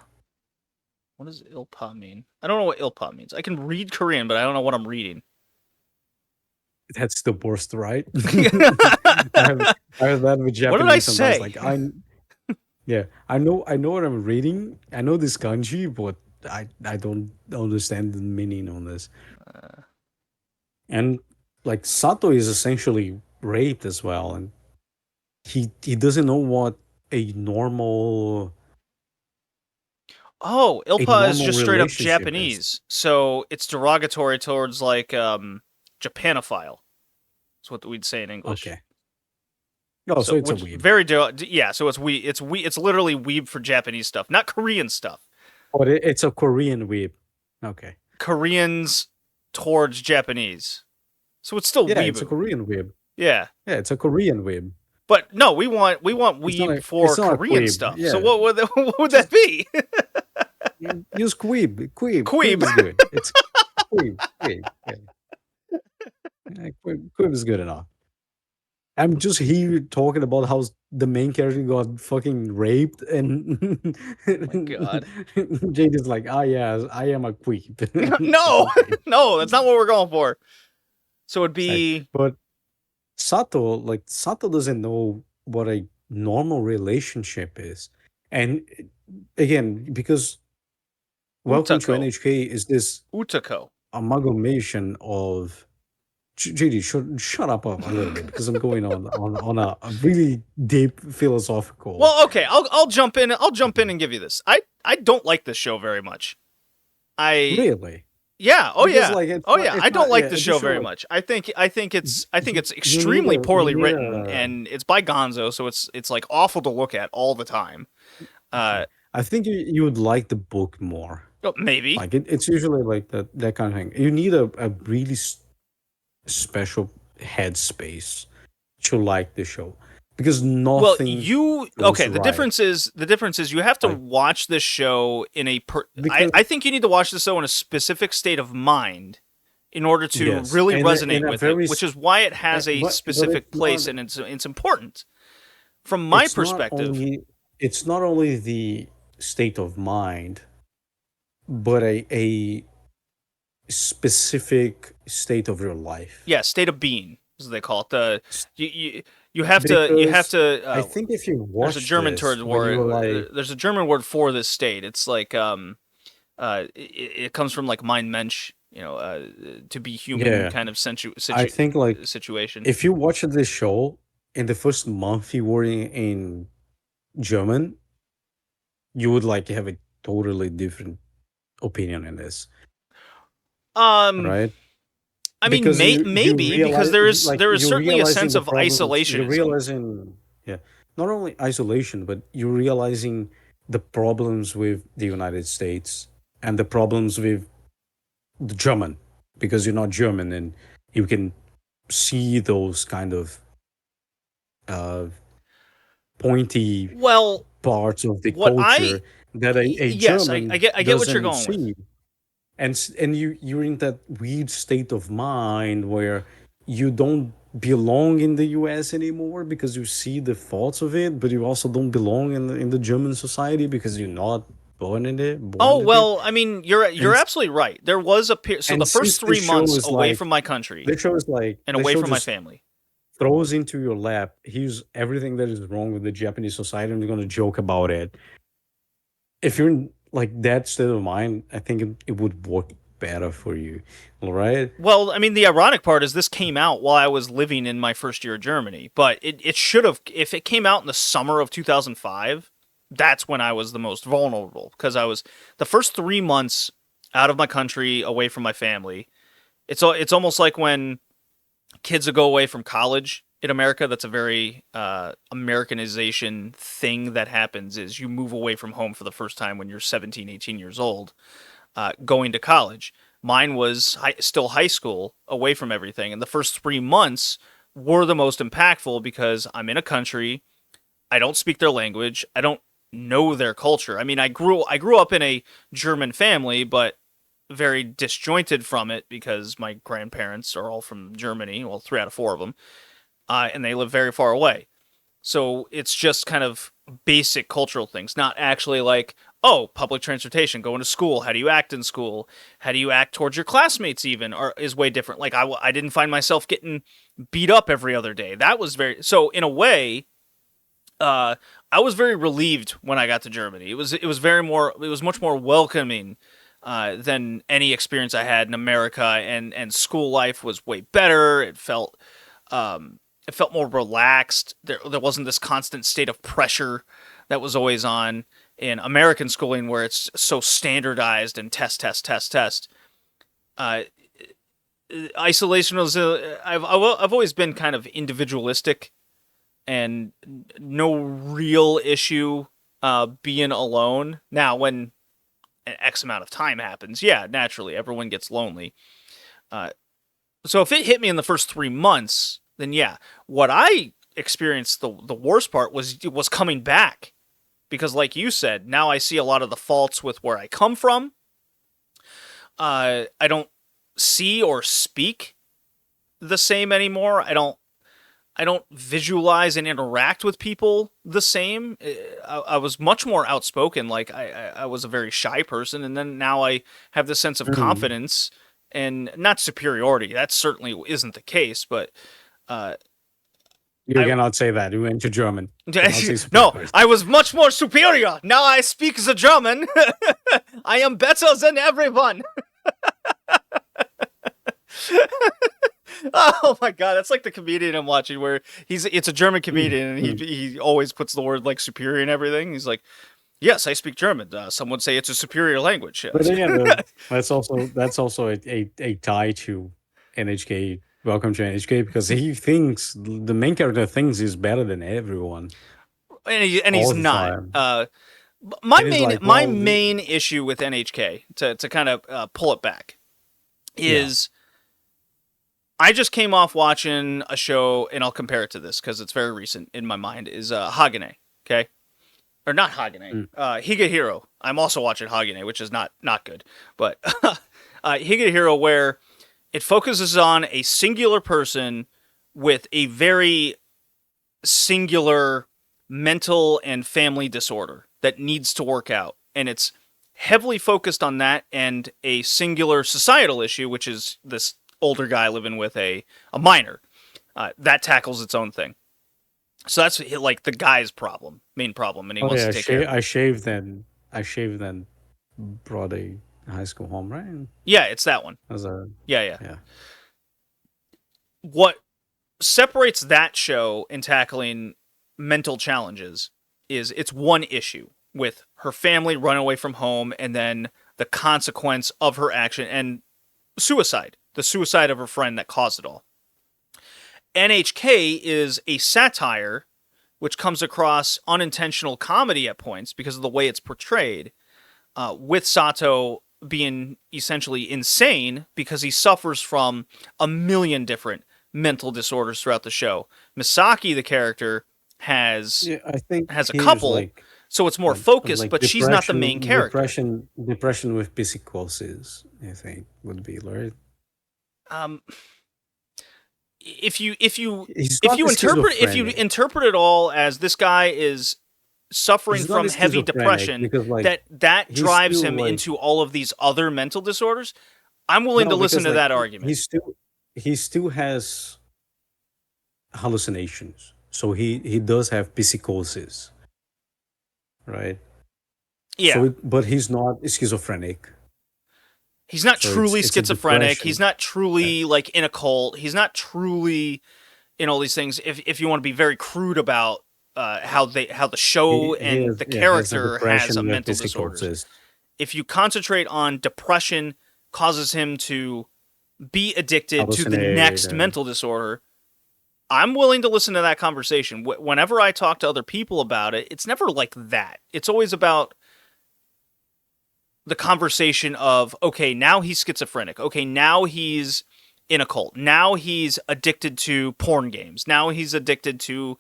Speaker 1: What does Ilpa mean? I don't know what Ilpa means. I can read Korean, but I don't know what I'm reading.
Speaker 2: That's the worst, right? I have that with Japanese
Speaker 1: What did I
Speaker 2: sometimes.
Speaker 1: say?
Speaker 2: Like I know what I'm reading. I know this kanji, but I don't understand the meaning on this. And like Sato is essentially raped as well, and he doesn't know what a normal
Speaker 1: Oh,
Speaker 2: a
Speaker 1: Ilpa is
Speaker 2: normal
Speaker 1: just straight up
Speaker 2: relationship is.
Speaker 1: Japanese, so it's derogatory towards like Japanophile. That's what we'd say in English.
Speaker 2: Okay. Oh,
Speaker 1: So
Speaker 2: so it's a
Speaker 1: which
Speaker 2: weeb.
Speaker 1: very yeah. So it's literally weeb for Japanese stuff, not Korean stuff.
Speaker 2: But it's a Korean weeb. Okay.
Speaker 1: Koreans towards Japanese. So it's still
Speaker 2: Yeah, it's a
Speaker 1: weeboo.
Speaker 2: Korean weeb.
Speaker 1: Yeah.
Speaker 2: Yeah, it's a Korean weeb.
Speaker 1: But no, we want weeb for
Speaker 2: It's not a
Speaker 1: Korean
Speaker 2: queeb.
Speaker 1: stuff. So
Speaker 2: Yeah.
Speaker 1: what would that be?
Speaker 2: Use queeb. Queeb. Queeb
Speaker 1: Queeb.
Speaker 2: is good. It's queeb. Queeb. Yeah. Queeb is good enough. I'm just here talking about how the main character got fucking raped, and
Speaker 1: Oh my god.
Speaker 2: Jade is like, "Ah, yeah, I am a queeb."
Speaker 1: No,
Speaker 2: Okay,
Speaker 1: no, that's not what we're going for. So it'd
Speaker 2: same.
Speaker 1: be
Speaker 2: But Sato doesn't know what a normal relationship is, and again, because Welcome to
Speaker 1: Utako.
Speaker 2: NHK is this
Speaker 1: Utako.
Speaker 2: amalgamation of JD, shut up a little bit because I'm going on a really deep philosophical.
Speaker 1: Well, okay, I'll jump in. I'll jump in and give you this. I don't like this show very much. I
Speaker 2: Really?
Speaker 1: Yeah. Oh
Speaker 2: Because
Speaker 1: yeah.
Speaker 2: like it's
Speaker 1: Oh
Speaker 2: not,
Speaker 1: yeah.
Speaker 2: it's
Speaker 1: I don't
Speaker 2: not
Speaker 1: like
Speaker 2: yeah,
Speaker 1: this
Speaker 2: it's
Speaker 1: show
Speaker 2: just
Speaker 1: very
Speaker 2: like
Speaker 1: much. I think it's
Speaker 2: you need
Speaker 1: extremely poorly
Speaker 2: you need
Speaker 1: written, and it's by Gonzo, so it's like awful to look at all the time.
Speaker 2: okay.
Speaker 1: Uh,
Speaker 2: I think you would like the book more.
Speaker 1: Maybe.
Speaker 2: Like it's usually like that kind of thing. You need a really special headspace to like the show because
Speaker 1: Well,
Speaker 2: nothing
Speaker 1: you
Speaker 2: goes
Speaker 1: okay?
Speaker 2: right.
Speaker 1: The difference is you have to
Speaker 2: Like
Speaker 1: watch this show in a
Speaker 2: because
Speaker 1: I think you need to watch this show in a specific state of mind in order to
Speaker 2: yes,
Speaker 1: really
Speaker 2: and
Speaker 1: resonate
Speaker 2: in a
Speaker 1: with it,
Speaker 2: very
Speaker 1: which is why it has a
Speaker 2: but
Speaker 1: specific place and it's important. From my
Speaker 2: it's not
Speaker 1: perspective,
Speaker 2: only it's not only the state of mind, but a specific state of your life.
Speaker 1: yeah, state of being, as they call it.
Speaker 2: S-
Speaker 1: You you, you have
Speaker 2: Because
Speaker 1: to.
Speaker 2: I think if you
Speaker 1: There's a
Speaker 2: watch
Speaker 1: German
Speaker 2: this
Speaker 1: word
Speaker 2: when you were like,
Speaker 1: there's a German word for this state. It's like it comes from like mein Mensch, to be human
Speaker 2: yeah,
Speaker 1: kind of
Speaker 2: I think like
Speaker 1: situation.
Speaker 2: if you watch this show in the first month you were in German, you would like have a totally different opinion in this,
Speaker 1: Um,
Speaker 2: right?
Speaker 1: I mean,
Speaker 2: Because you
Speaker 1: maybe because
Speaker 2: realize
Speaker 1: there is
Speaker 2: you're
Speaker 1: certainly a
Speaker 2: realizing
Speaker 1: sense
Speaker 2: the
Speaker 1: of
Speaker 2: problems, you're
Speaker 1: isolationism.
Speaker 2: realizing yeah, not only isolation, but you're realizing the problems with the United States and the problems with the German because you're not German and you can see those kind of uh pointy
Speaker 1: Well,
Speaker 2: parts of the
Speaker 1: what I
Speaker 2: culture that a
Speaker 1: yes,
Speaker 2: German
Speaker 1: I get what you're
Speaker 2: doesn't
Speaker 1: going with.
Speaker 2: see. And you're in that weird state of mind where you don't belong in the US anymore because you see the faults of it, but you also don't belong in the German society because you're not
Speaker 1: Oh
Speaker 2: born in it.
Speaker 1: well, I mean, you're
Speaker 2: And
Speaker 1: absolutely right. There was so the
Speaker 2: and
Speaker 1: first
Speaker 2: since the
Speaker 1: 3 months
Speaker 2: show is
Speaker 1: away
Speaker 2: like
Speaker 1: from my country
Speaker 2: the show is like
Speaker 1: and
Speaker 2: the
Speaker 1: away
Speaker 2: show
Speaker 1: from my
Speaker 2: just
Speaker 1: family.
Speaker 2: throws into your lap, here's everything that is wrong with the Japanese society, and you're gonna joke about it. If you're in like that state of mind, I think it would work better for you. All right.
Speaker 1: Well, I mean, the ironic part is this came out while I was living in my first year of Germany, but it should have, if it came out in the summer of 2005, that's when I was the most vulnerable because I was the first 3 months out of my country, away from my family. It's almost like when kids that go away from college in America. That's a very Americanization thing that happens is you move away from home for the first time when you're 17, 18 years old, going to college. Mine was still high school, away from everything. And the first 3 months were the most impactful because I'm in a country, I don't speak their language, I don't know their culture. I mean, I grew up in a German family, but very disjointed from it because my grandparents are all from Germany. Well, 3 out of 4 of them, and they live very far away. So it's just kind of basic cultural things, not actually like, oh, public transportation, going to school, how do you act in school, how do you act towards your classmates even, or is way different. Like I didn't find myself getting beat up every other day. That was very so in a way. Uh, I was very relieved when I got to Germany. It was much more welcoming. than any experience I had in America, and school life was way better. It felt more relaxed. There wasn't this constant state of pressure that was always on in American schooling, where it's so standardized and test, test, test, test. Uh, Isolation was I've always been kind of individualistic, and no real issue being alone. Now, when an X amount of time happens, yeah, naturally everyone gets lonely. So if it hit me in the first 3 months, then yeah. What I experienced, the worst part was coming back, because like you said, now I see a lot of the faults with where I come from. I don't see or speak the same anymore. I don't visualize and interact with people the same. I was much more outspoken. Like I was a very shy person, and then now I have this sense of confidence and not superiority. That certainly isn't the case, but
Speaker 2: You cannot say that. You went to German.
Speaker 1: No, I was much more superior. Now I speak the German. I am better than everyone. Oh my god, that's like the comedian I'm watching where it's a German comedian, and he always puts the word like superior and everything. He's like, yes, I speak German. Some would say it's a superior language.
Speaker 2: But yeah, that's also a tie to NHK. Welcome to NHK, because he thinks the main character thinks he's better than everyone,
Speaker 1: and he's not. My main issue with NHK, to kind of pull it back, is I just came off watching a show, and I'll compare it to this because it's very recent in my mind, is Hagane, okay? Or not Hagane, Higehiro. I'm also watching Hagane, which is not good. But Higehiro, where it focuses on a singular person with a very singular mental and family disorder that needs to work out. And it's heavily focused on that and a singular societal issue, which is this older guy living with a minor. That tackles its own thing. So that's like the guy's main problem, and he wants to take care of it.
Speaker 2: I shaved then brought a high school home, right?
Speaker 1: Yeah, it's that one. Yeah. What separates that show in tackling mental challenges is it's one issue with her family running away from home, and then the consequence of her action and suicide. The suicide of her friend that caused it all. NHK is a satire which comes across unintentional comedy at points because of the way it's portrayed, with Sato being essentially insane because he suffers from a million different mental disorders throughout the show. Misaki, the character, has a couple, so it's more focused, but she's not the main character.
Speaker 2: Depression with psychosis, I think, would be right.
Speaker 1: If you interpret it all as this guy is suffering from heavy depression, that drives him into all of these other mental disorders, I'm willing to listen to that argument.
Speaker 2: He still has hallucinations, so he does have psychosis, right?
Speaker 1: Yeah,
Speaker 2: so but he's not schizophrenic.
Speaker 1: He's not truly schizophrenic. He's not truly like in a cult. He's not truly in all these things. If you want to be very crude about how the show and the character has a mental disorder. If you concentrate on depression causes him to be addicted to the next mental disorder, I'm willing to listen to that conversation. Whenever I talk to other people about it, it's never like that. It's always about the conversation of, okay, now he's schizophrenic. Okay, now he's in a cult. Now he's addicted to porn games. Now he's addicted to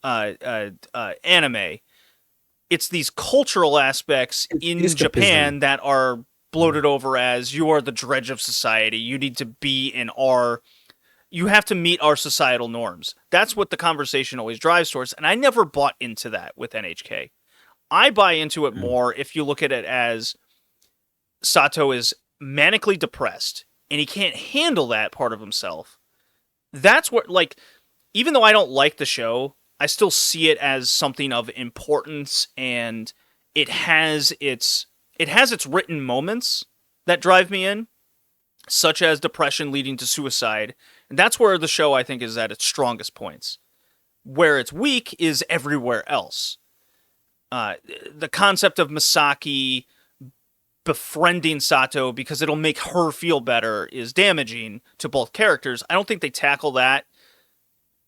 Speaker 1: anime. It's these cultural aspects in Japan that are bloated over as, you are the dredge of society. You need to be in you have to meet our societal norms. That's what the conversation always drives towards, and I never bought into that with NHK. I buy into it more if you look at it as Sato is manically depressed and he can't handle that part of himself. That's what, like, even though I don't like the show, I still see it as something of importance, and it has its written moments, that drive me in, such as depression leading to suicide. And that's where the show, I think, is at its strongest points. Where it's weak is everywhere else. The concept of Misaki befriending Sato because it'll make her feel better is damaging to both characters. I don't think they tackle that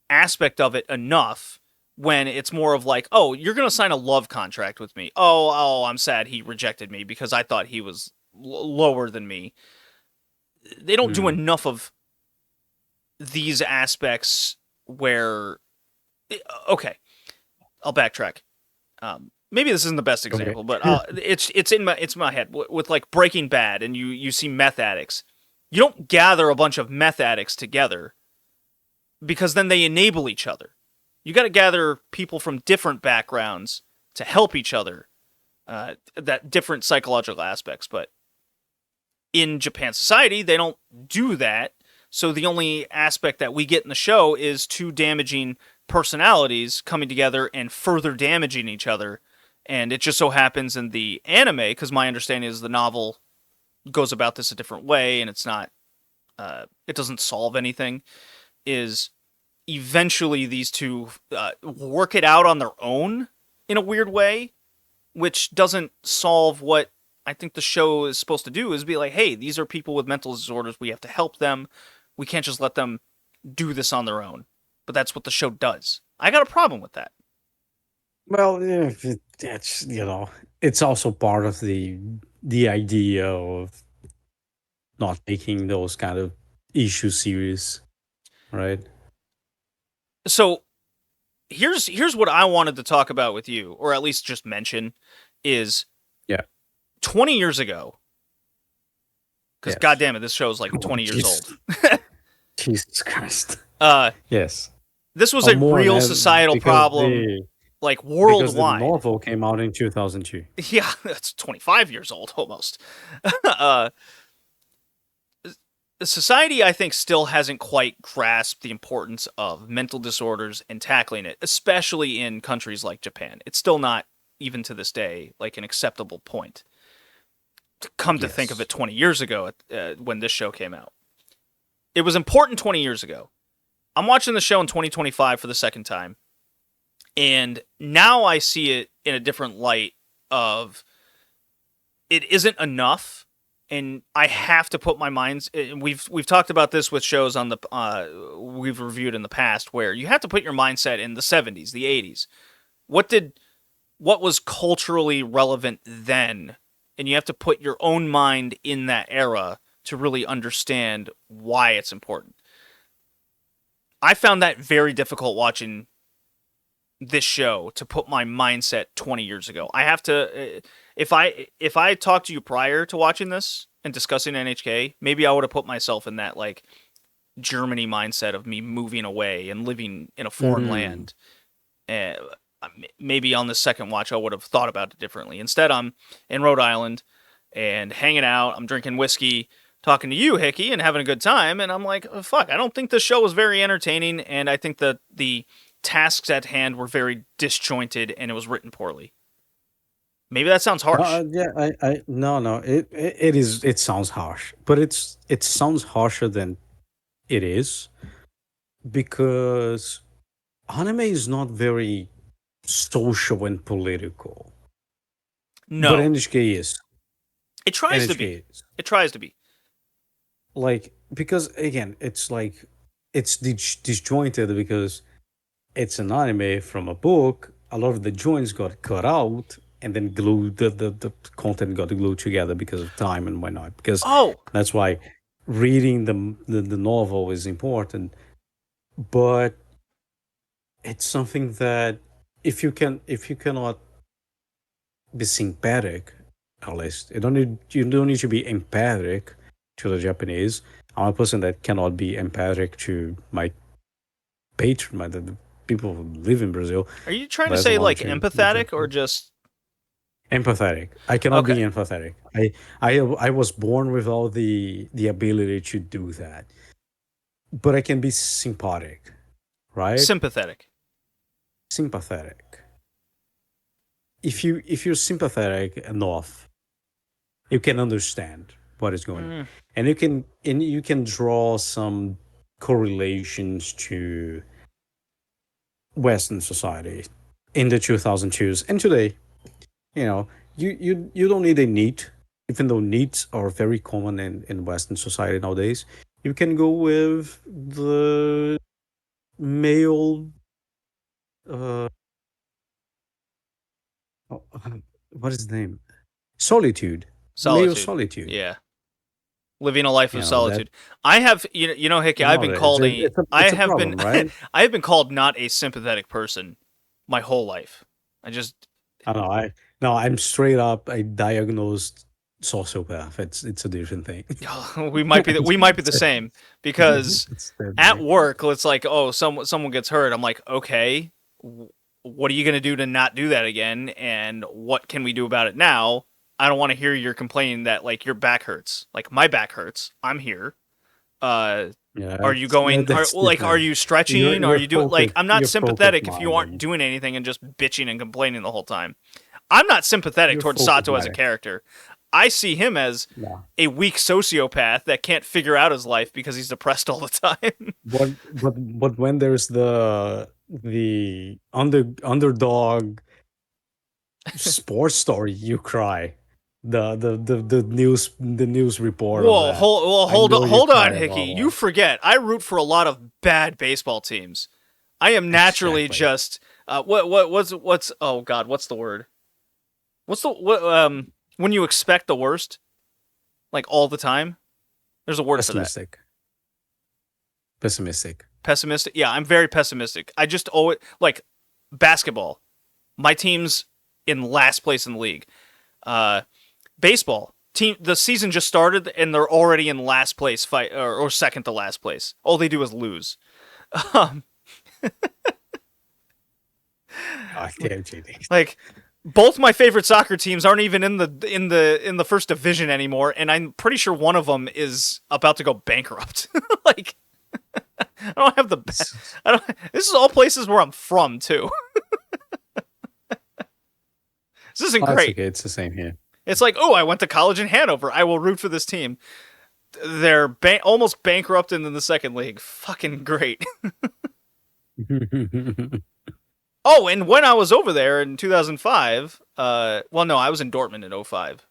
Speaker 1: aspect of it enough when it's more of like, oh, you're going to sign a love contract with me. Oh, I'm sad he rejected me because I thought he was lower than me. They don't do enough of these aspects where... Okay, I'll backtrack. Maybe this isn't the best example, but it's in my head with like Breaking Bad, and you see meth addicts. You don't gather a bunch of meth addicts together because then they enable each other. You got to gather people from different backgrounds to help each other. That different psychological aspects, but in Japan society, they don't do that. So the only aspect that we get in the show is two damaging personalities coming together and further damaging each other. And it just so happens in the anime, because my understanding is the novel goes about this a different way, and it's not, it doesn't solve anything, is eventually these two work it out on their own in a weird way, which doesn't solve what I think the show is supposed to do, is be like, hey, these are people with mental disorders, we have to help them, we can't just let them do this on their own. But that's what the show does. I got a problem with that.
Speaker 2: Well, yeah, that's, it's also part of the idea of not taking those kind of issues serious, right?
Speaker 1: So here's what I wanted to talk about with you, or at least just mention, is 20 years ago, because goddamn it, this show is like 20 years old.
Speaker 2: Jesus Christ. Yes.
Speaker 1: This was a real societal problem, like worldwide.
Speaker 2: Because the novel came out in 2002.
Speaker 1: Yeah, that's 25 years old almost. Society, I think, still hasn't quite grasped the importance of mental disorders and tackling it, especially in countries like Japan. It's still not, even to this day, like an acceptable point. Come to think of it, 20 years ago, when this show came out, it was important 20 years ago. I'm watching the show in 2025 for the second time, and now I see it in a different light of it isn't enough, and I have to put my mind. We've talked about this with shows on the we've reviewed in the past, where you have to put your mindset in the 70s, the 80s. What was culturally relevant then, and you have to put your own mind in that era to really understand why it's important. I found that very difficult watching this show, to put my mindset 20 years ago. I have to, if I talked to you prior to watching this and discussing NHK, maybe I would have put myself in that like Germany mindset of me moving away and living in a foreign land. Maybe on the second watch I would have thought about it differently. Instead, I'm in Rhode Island and hanging out. I'm drinking whiskey, talking to you, Hickey, and having a good time. And I'm like, oh, fuck, I don't think the show was very entertaining. And I think that the tasks at hand were very disjointed and it was written poorly. Maybe that sounds harsh.
Speaker 2: No. It is. It sounds harsh, but it sounds harsher than it is, because anime is not very social and political.
Speaker 1: No,
Speaker 2: but NHK is.
Speaker 1: It tries to be. It tries to be.
Speaker 2: Like, because again, it's like it's disjointed because it's an anime from a book. A lot of the joints got cut out and then glued. The content got glued together because of time and whatnot. Because that's why reading the novel is important. But it's something that if you cannot be sympathetic, at least you don't need to be empathic to the Japanese. I'm a person that cannot be empathic to my patron, the people who live in Brazil.
Speaker 1: Are you trying to say like empathetic or just
Speaker 2: empathetic? I cannot be empathetic. I was born with all the ability to do that, but I can be sympathetic, right?
Speaker 1: Sympathetic.
Speaker 2: If you're sympathetic enough, you can understand, what is going on, and you can draw some correlations to Western society in the 2002s and today. You know, you don't need a NEET, even though NEETs are very common in Western society nowadays. You can go with the male. Uh, oh, what is the name? Solitude. Male
Speaker 1: Solitude.
Speaker 2: solitude.
Speaker 1: Yeah. Living a life of
Speaker 2: That
Speaker 1: solitude. I have, Hickey, I've been called
Speaker 2: it's a problem, right?
Speaker 1: I have been called not a sympathetic person my whole life. I just,
Speaker 2: I don't know. No, I'm straight up a diagnosed sociopath. It's a different thing.
Speaker 1: we might be the same because
Speaker 2: It's that
Speaker 1: at
Speaker 2: thing.
Speaker 1: work, it's like, oh, someone gets hurt. I'm like, okay, what are you gonna do to not do that again? And what can we do about it now? I don't want to hear you're complaining that like your back hurts. Like my back hurts. I'm here. Are
Speaker 2: Yeah,
Speaker 1: you going?
Speaker 2: that's
Speaker 1: Are
Speaker 2: different.
Speaker 1: you stretching? Are
Speaker 2: You're
Speaker 1: you doing like? I'm not
Speaker 2: you're
Speaker 1: sympathetic
Speaker 2: focus
Speaker 1: if you aren't
Speaker 2: minding.
Speaker 1: doing anything and just bitching and complaining the whole time. I'm not sympathetic
Speaker 2: You're
Speaker 1: towards
Speaker 2: focus
Speaker 1: Sato as a
Speaker 2: minding.
Speaker 1: character. I see him as
Speaker 2: No.
Speaker 1: a weak sociopath that can't figure out his life because he's depressed all the time.
Speaker 2: But when there's the underdog sports story, you cry. The news report of
Speaker 1: Whoa,
Speaker 2: that. I
Speaker 1: hold
Speaker 2: know
Speaker 1: on,
Speaker 2: you
Speaker 1: hold on,
Speaker 2: cry
Speaker 1: Hickey.
Speaker 2: about
Speaker 1: You
Speaker 2: that.
Speaker 1: forget. I root for a lot of bad baseball teams. I am naturally
Speaker 2: Exactly.
Speaker 1: just what's oh god, what's the word? What's the what when you expect the worst, like all the time? There's a word for that.
Speaker 2: Pessimistic.
Speaker 1: Pessimistic. Yeah, I'm very pessimistic. I just always like basketball. My team's in last place in the league. Baseball team. The season just started and they're already in last place, fight or second to last place. All they do is lose.
Speaker 2: God damn, JD.
Speaker 1: Like both my favorite soccer teams aren't even in the first division anymore, and I'm pretty sure one of them is about to go bankrupt. Like I don't have the. I don't. This is all places where I'm from too. This isn't
Speaker 2: Oh, it's
Speaker 1: great.
Speaker 2: okay. It's the same here.
Speaker 1: It's like, oh, I went to college in Hanover. I will root for this team. They're almost bankrupted in the second league. Fucking great. Oh, and when I was over there in 2005, well, no, I was in Dortmund in 05.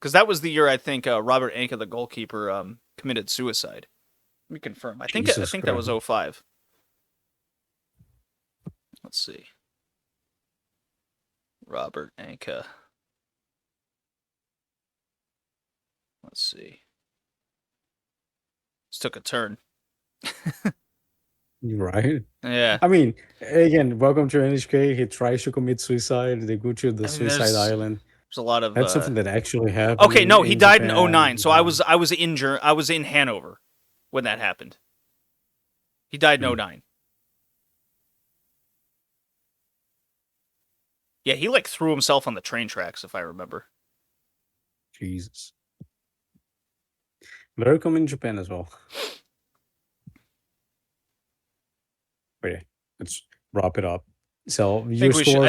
Speaker 1: Because that was the year I think Robert Anka, the goalkeeper, committed suicide. Let me confirm. I think
Speaker 2: Jesus
Speaker 1: that was
Speaker 2: Christ.
Speaker 1: 05. Let's see. Robert Anka. Let's see. This took a turn.
Speaker 2: Right?
Speaker 1: Yeah.
Speaker 2: I mean, again, welcome to NHK. He tries to commit suicide. They go to the
Speaker 1: I mean,
Speaker 2: suicide island.
Speaker 1: There's a lot of.
Speaker 2: That's something that actually happened.
Speaker 1: Okay, no, he
Speaker 2: in
Speaker 1: died in
Speaker 2: Japan.
Speaker 1: 09. So I was in Hanover when that happened. He died in 09. Yeah, he like threw himself on the train tracks, if I remember.
Speaker 2: Jesus. Very common in Japan as well. But yeah, let's wrap it up. So your score should be
Speaker 1: I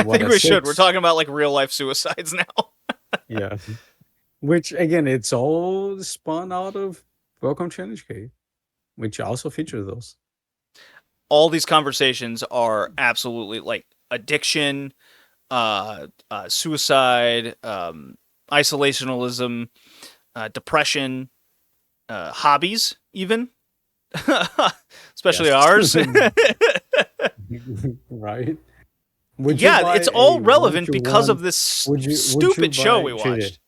Speaker 2: what,
Speaker 1: think
Speaker 2: a
Speaker 1: we should.
Speaker 2: 6?
Speaker 1: We're talking about like real life suicides now.
Speaker 2: Yeah. Which again, it's all spun out of Welcome to NHK, which also features those.
Speaker 1: All these conversations are absolutely like addiction, suicide, isolationism, depression, hobbies, even, especially
Speaker 2: Yes.
Speaker 1: ours.
Speaker 2: Right? Would you
Speaker 1: Yeah,
Speaker 2: buy
Speaker 1: it's all
Speaker 2: a
Speaker 1: relevant because
Speaker 2: 1-to-1
Speaker 1: of this
Speaker 2: would you
Speaker 1: stupid show
Speaker 2: buy-
Speaker 1: we watched.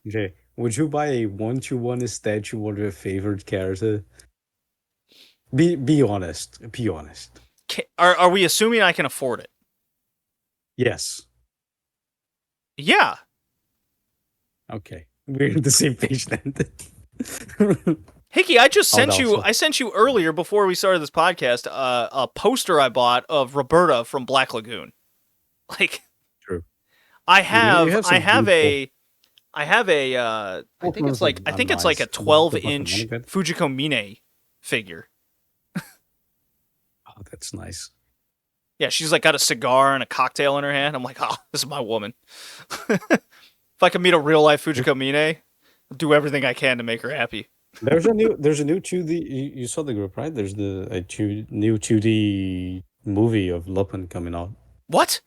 Speaker 2: Jay, would you buy a 1-to-1 statue of your favorite character? Be honest. Be honest.
Speaker 1: Are we assuming I can afford it?
Speaker 2: Yes.
Speaker 1: Yeah.
Speaker 2: Okay. We're on the same page then.
Speaker 1: Hickey, I just
Speaker 2: Oh,
Speaker 1: sent
Speaker 2: no,
Speaker 1: you.
Speaker 2: so-
Speaker 1: I sent you earlier before we started this podcast a poster I bought of Roberta from Black Lagoon. Like,
Speaker 2: True.
Speaker 1: I
Speaker 2: You
Speaker 1: have
Speaker 2: some
Speaker 1: a I think it's like a 12-inch
Speaker 2: Pokemon.
Speaker 1: Fujiko Mine figure.
Speaker 2: Oh, that's nice.
Speaker 1: Yeah, she's like got a cigar and a cocktail in her hand. I'm like, oh, this is my woman. If I could meet a real life Fujiko Mine, Do everything I can to make her happy.
Speaker 2: There's a new 2D. You saw the group, right? There's new 2D movie of Lupin coming out.
Speaker 1: What?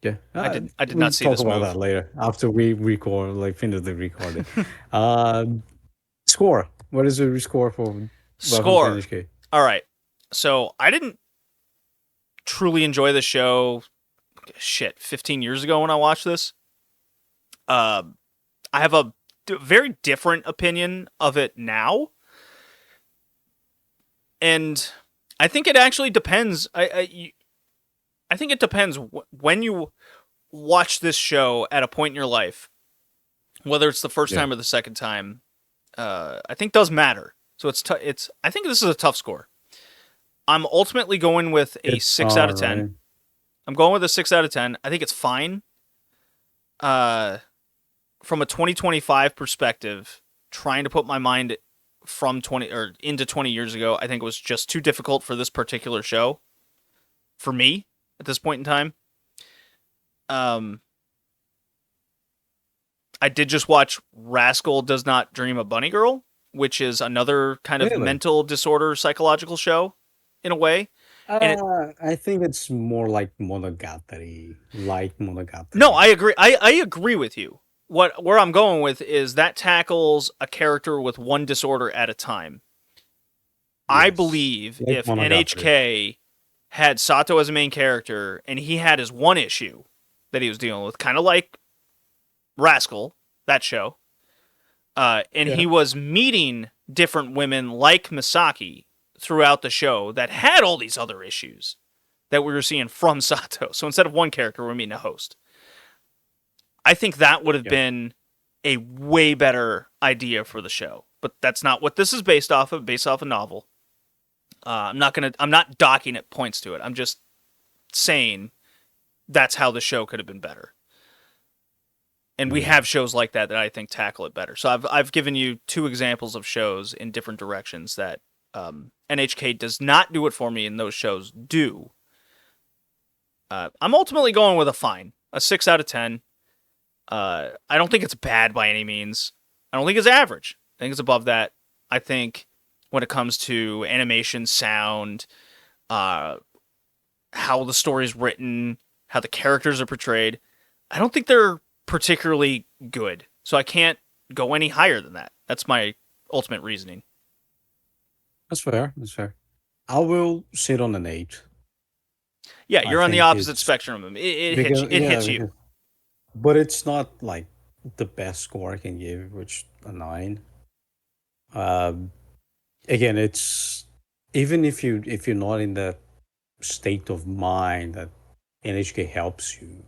Speaker 2: Yeah,
Speaker 1: I did
Speaker 2: we'll
Speaker 1: not see
Speaker 2: talk
Speaker 1: this
Speaker 2: about
Speaker 1: move.
Speaker 2: that later after we record, like finish the recording. Score. What is the score for Welcome to
Speaker 1: Score.
Speaker 2: NHK?
Speaker 1: All right. So I didn't truly enjoy the show. 15 years ago when I watched this. I have a very different opinion of it now, and I think it actually depends. I think it depends when you watch this show at a point in your life, whether it's the first
Speaker 2: Yeah.
Speaker 1: time or the second time. I think does matter. So it's. I think this is a tough score. I'm ultimately going with a 6 out of 10.
Speaker 2: Right.
Speaker 1: I'm going with a 6 out of 10. I think it's fine. From a 2025 perspective, trying to put my mind from 20 or into 20 years ago, I think it was just too difficult for this particular show for me at this point in time. I did just watch Rascal Does Not Dream of Bunny Girl, which is another kind of
Speaker 2: Really?
Speaker 1: mental disorder psychological show in a way. And
Speaker 2: I think it's more like Monogatari, light Monogatari.
Speaker 1: No, I agree. I agree with you. Where I'm going with is that tackles a character with one disorder at a time. I
Speaker 2: Yes.
Speaker 1: believe
Speaker 2: Like
Speaker 1: if
Speaker 2: Monogatari.
Speaker 1: NHK had Sato as a main character and he had his one issue that he was dealing with, kind of like Rascal, that show, and
Speaker 2: Yeah.
Speaker 1: he was meeting different women like Misaki throughout the show that had all these other issues that we were seeing from Sato. So instead of one character, we're meeting a host. I think that would have been a way better idea for the show, but that's not what this is based off of. Based off a novel. I'm not docking it points to it. I'm just saying that's how the show could have been better. And we have shows like that I think tackle it better. So I've given you 2 examples of shows in different directions that NHK does not do it for me, and those shows do. I'm ultimately going with a 6 out of 10. I don't think it's bad by any means. I don't think it's average. I think it's above that. I think when it comes to animation, sound, how the story's written, how the characters are portrayed, I don't think they're particularly good. So I can't go any higher than that. That's my ultimate reasoning.
Speaker 2: That's fair. That's fair. I will sit on an 8.
Speaker 1: Yeah, you're
Speaker 2: I
Speaker 1: on the
Speaker 2: think
Speaker 1: opposite
Speaker 2: it's-
Speaker 1: spectrum. It
Speaker 2: because-
Speaker 1: hits
Speaker 2: yeah,
Speaker 1: you.
Speaker 2: But it's not like the best score I can give, which a 9. Again, it's even if you're not in that state of mind that NHK helps you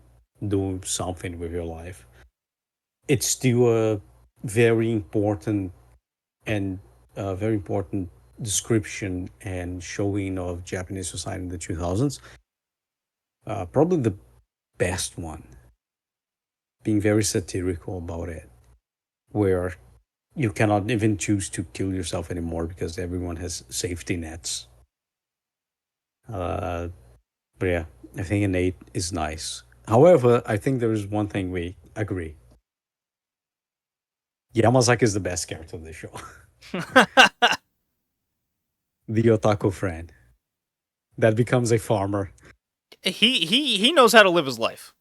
Speaker 2: do something with your life, it's still a very important and very important description and showing of Japanese society in the 2000s. Probably the best one, being very satirical about it, where you cannot even choose to kill yourself anymore because everyone has safety nets. But yeah, I think an 8 is nice. However, I think there is one thing we agree. Yamazaki is the best character of the show. The otaku friend that becomes a farmer.
Speaker 1: He knows how to live his life.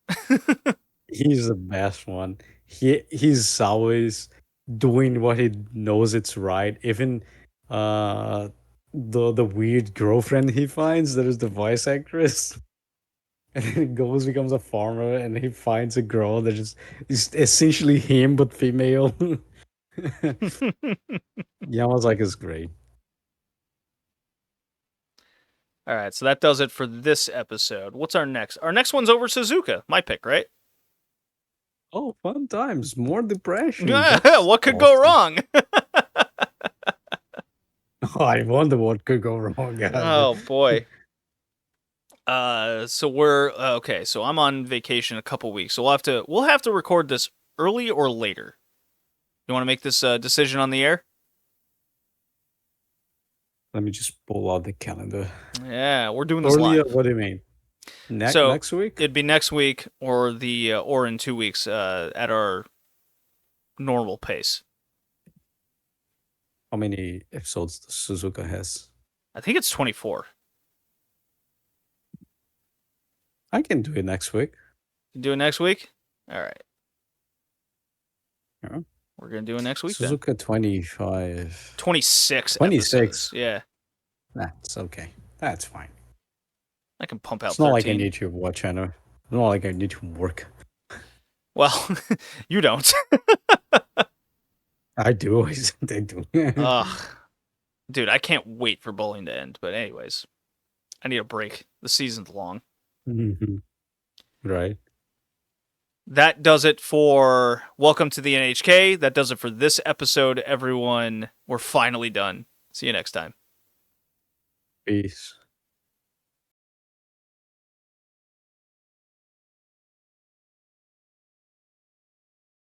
Speaker 2: He's the best one. He's always doing what he knows it's right. Even the weird girlfriend he finds that is the voice actress. And then he goes, becomes a farmer, and he finds a girl that is essentially him but female. Yamazaki is great.
Speaker 1: All right, so that does it for this episode. What's our next? Our next one's over Suzuka. My pick, right?
Speaker 2: Oh, fun times. More depression.
Speaker 1: Yeah,
Speaker 2: That's
Speaker 1: what could go
Speaker 2: awesome.
Speaker 1: wrong?
Speaker 2: I wonder what could go wrong. guys.
Speaker 1: Oh boy. So we're okay. So I'm on vacation a couple weeks, so we'll have to record this early or later. You want to make this decision on the air?
Speaker 2: Let me just pull out the calendar.
Speaker 1: Yeah, we're doing this
Speaker 2: Earlier,
Speaker 1: live.
Speaker 2: what do you mean?
Speaker 1: So,
Speaker 2: Next week?
Speaker 1: It'd be next week or or in 2 weeks at our normal pace.
Speaker 2: How many episodes does Suzuka has?
Speaker 1: I think it's 24.
Speaker 2: I can do it next week.
Speaker 1: You do it next week? All right.
Speaker 2: Yeah.
Speaker 1: We're going to do it next week then.
Speaker 2: Suzuka 25.
Speaker 1: 26
Speaker 2: 26.
Speaker 1: episodes. Yeah.
Speaker 2: That's okay. That's fine.
Speaker 1: I can pump out
Speaker 2: It's not
Speaker 1: 13.
Speaker 2: like I need to watch channel. It's not like I need to work.
Speaker 1: Well, you don't.
Speaker 2: I do. I do.
Speaker 1: Ugh. Dude, I can't wait for bowling to end. But anyways, I need a break. The season's long.
Speaker 2: Mhm. Right.
Speaker 1: That does it for Welcome to the NHK. That does it for this episode, everyone. We're finally done. See you next time.
Speaker 2: Peace.